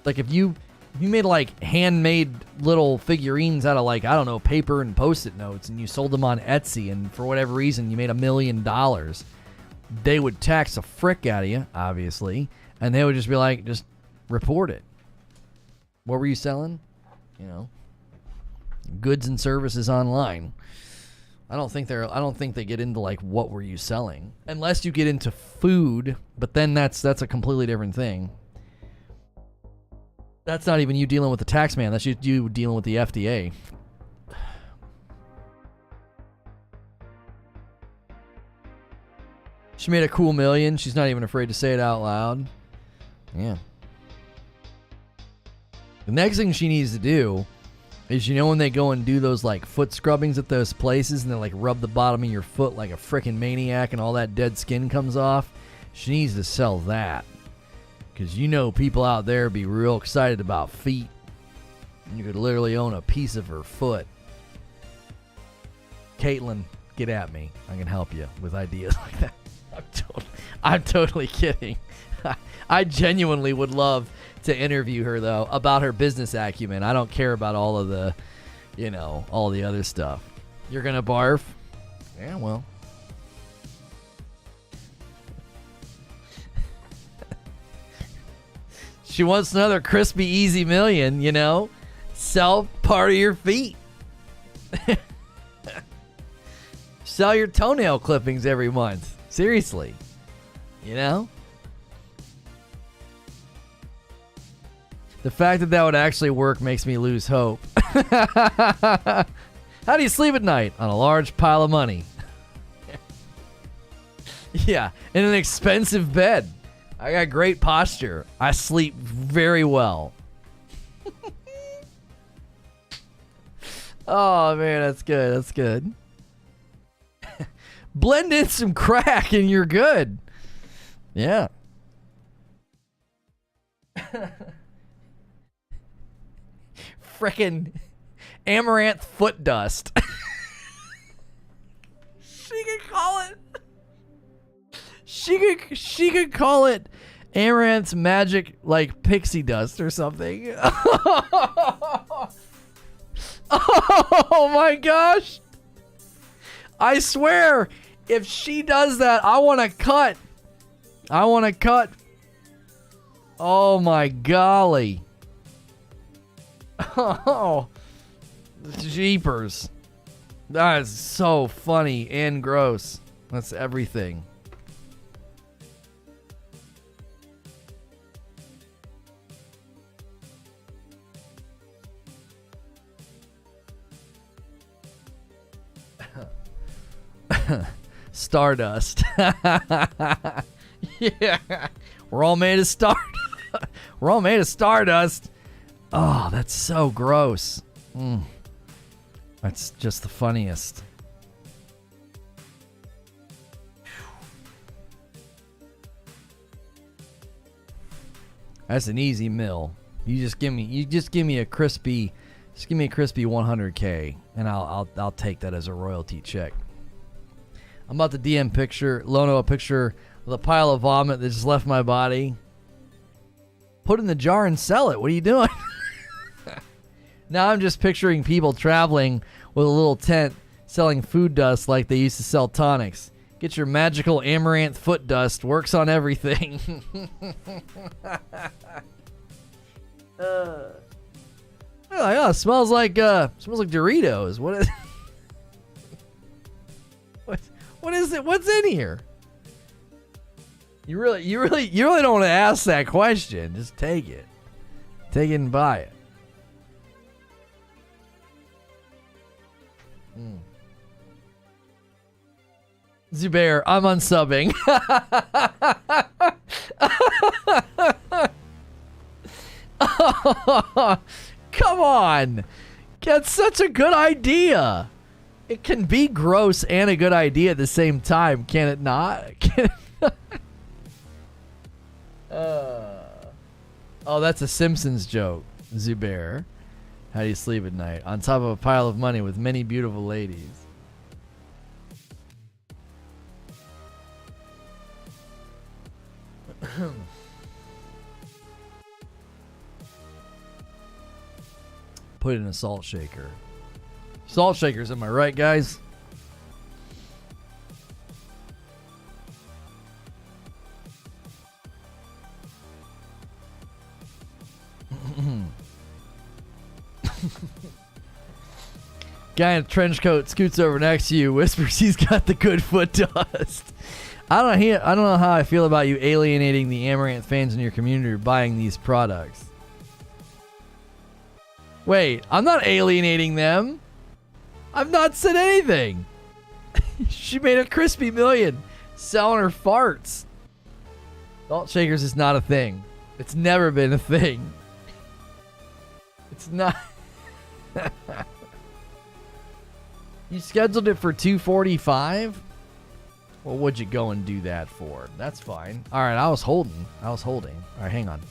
Like if you made like handmade little figurines out of like, I don't know, paper and Post-it notes, and you sold them on Etsy, and for whatever reason you made $1 million, they would tax the frick out of you, obviously, and they would just be like, just report it. What were you selling? You know, goods and services online. I don't think they get into like what were you selling, unless you get into food, but then that's a completely different thing. That's not even you dealing with the tax man. That's you dealing with the FDA. She made a cool $1 million. She's not even afraid to say it out loud. Yeah. The next thing she needs to do is, you know, when they go and do those like foot scrubbings at those places and they like rub the bottom of your foot like a freaking maniac and all that dead skin comes off, she needs to sell that. Because you know people out there be real excited about feet. And you could literally own a piece of her foot. Caitlin, get at me. I can help you with ideas like that. I'm totally kidding. I genuinely would love to interview her, though, about her business acumen. I don't care about all of the, you know, all the other stuff. You're going to barf? Yeah, well. She wants another crispy, easy $1 million, you know? Sell part of your feet. Sell your toenail clippings every month. Seriously. You know? The fact that that would actually work makes me lose hope. How do you sleep at night? On a large pile of money. Yeah, in an expensive bed. I got great posture. I sleep very well. Oh, man, that's good. That's good. Blend in some crack and you're good. Yeah. Frickin' amaranth foot dust. She could call it. She could call it Amaranth's magic, like pixie dust or something. Oh Oh my gosh. I swear, if she does that, I want to cut. I want to cut. Oh my golly. Oh, jeepers. That is so funny and gross. That's everything. Stardust. Yeah. We're all made of We're all made of stardust. Oh, that's so gross. That's just the funniest. That's an easy mill. You just give me a crispy 100K and I'll take that as a royalty check. I'm about to DM Lono a picture with a pile of vomit that just left my body. Put it in the jar and sell it. What are you doing? Now I'm just picturing people traveling with a little tent selling food dust like they used to sell tonics. Get your magical amaranth foot dust. Works on everything. Oh, smells like Doritos. What is? What is it? What's in here? You really don't want to ask that question. Just take it. Take it and buy it. Zubair, I'm unsubbing. Come on. That's such a good idea. It can be gross and a good idea at the same time, can it not? Oh, that's a Simpsons joke, Zubair. How do you sleep at night? On top of a pile of money with many beautiful ladies. Put it in a salt shaker. Salt shakers, am I right, guys? Guy in a trench coat scoots over next to you, whispers he's got the good foot dust. I don't know how I feel about you alienating the Amaranth fans in your community or buying these products. Wait, I'm not alienating them. I've not said anything. She made a crispy million selling her farts. Salt shakers is not a thing. It's never been a thing. It's not. You scheduled it for 2:45? Well, what'd you go and do that for? That's fine. All right, I was holding. All right, hang on.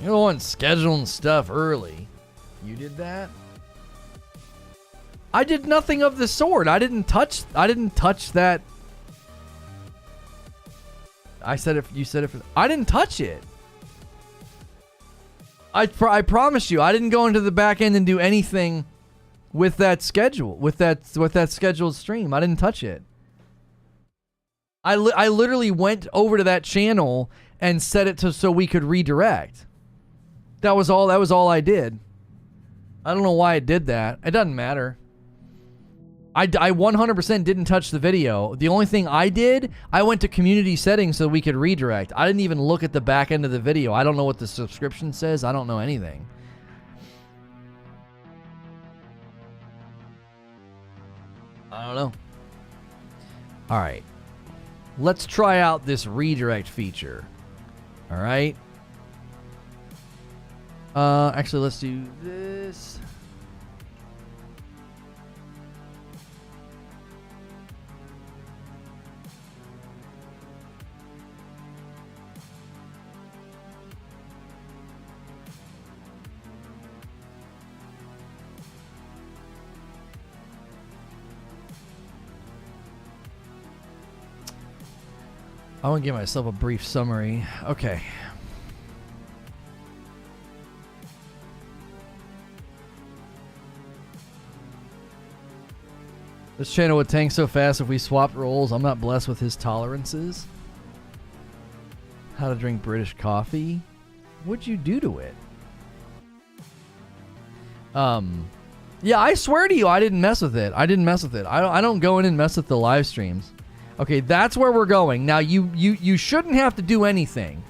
You're the one scheduling stuff early. You did that? I did nothing of the sort. I didn't touch that. I said it. You said it. I didn't touch it. I promise you, I didn't go into the back end and do anything with that schedule, with that scheduled stream. I didn't touch it. I literally went over to that channel and set it to so we could redirect. That was all I did. I don't know why I did that. It doesn't matter. I 100% didn't touch the video. The only thing I did, I went to community settings so we could redirect. I didn't even look at the back end of the video. I don't know what the subscription says. I don't know anything. I don't know. All right. Let's try out this redirect feature. All right. Actually, let's do this. I want to give myself a brief summary. Okay. This channel would tank so fast if we swapped roles. I'm not blessed with his tolerances. How to drink British coffee? What'd you do to it? Yeah, I swear to you, I didn't mess with it. I don't go in and mess with the live streams. Okay, that's where we're going. Now, you shouldn't have to do anything.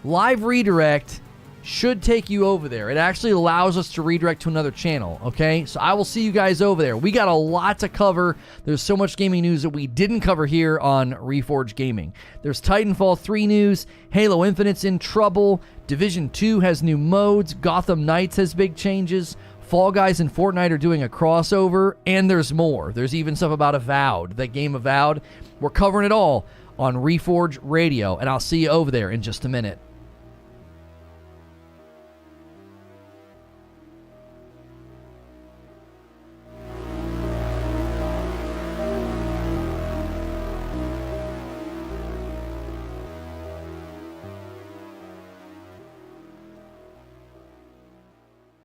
Live redirect should take you over there. It actually allows us to redirect to another channel, okay? So I will see you guys over there. We got a lot to cover. There's so much gaming news that we didn't cover here on Reforge Gaming. There's Titanfall 3 news, Halo Infinite's in trouble, Division 2 has new modes, Gotham Knights has big changes, Fall Guys and Fortnite are doing a crossover, and there's more. There's even stuff about Avowed, that game Avowed. We're covering it all on Reforge Radio, and I'll see you over there in just a minute.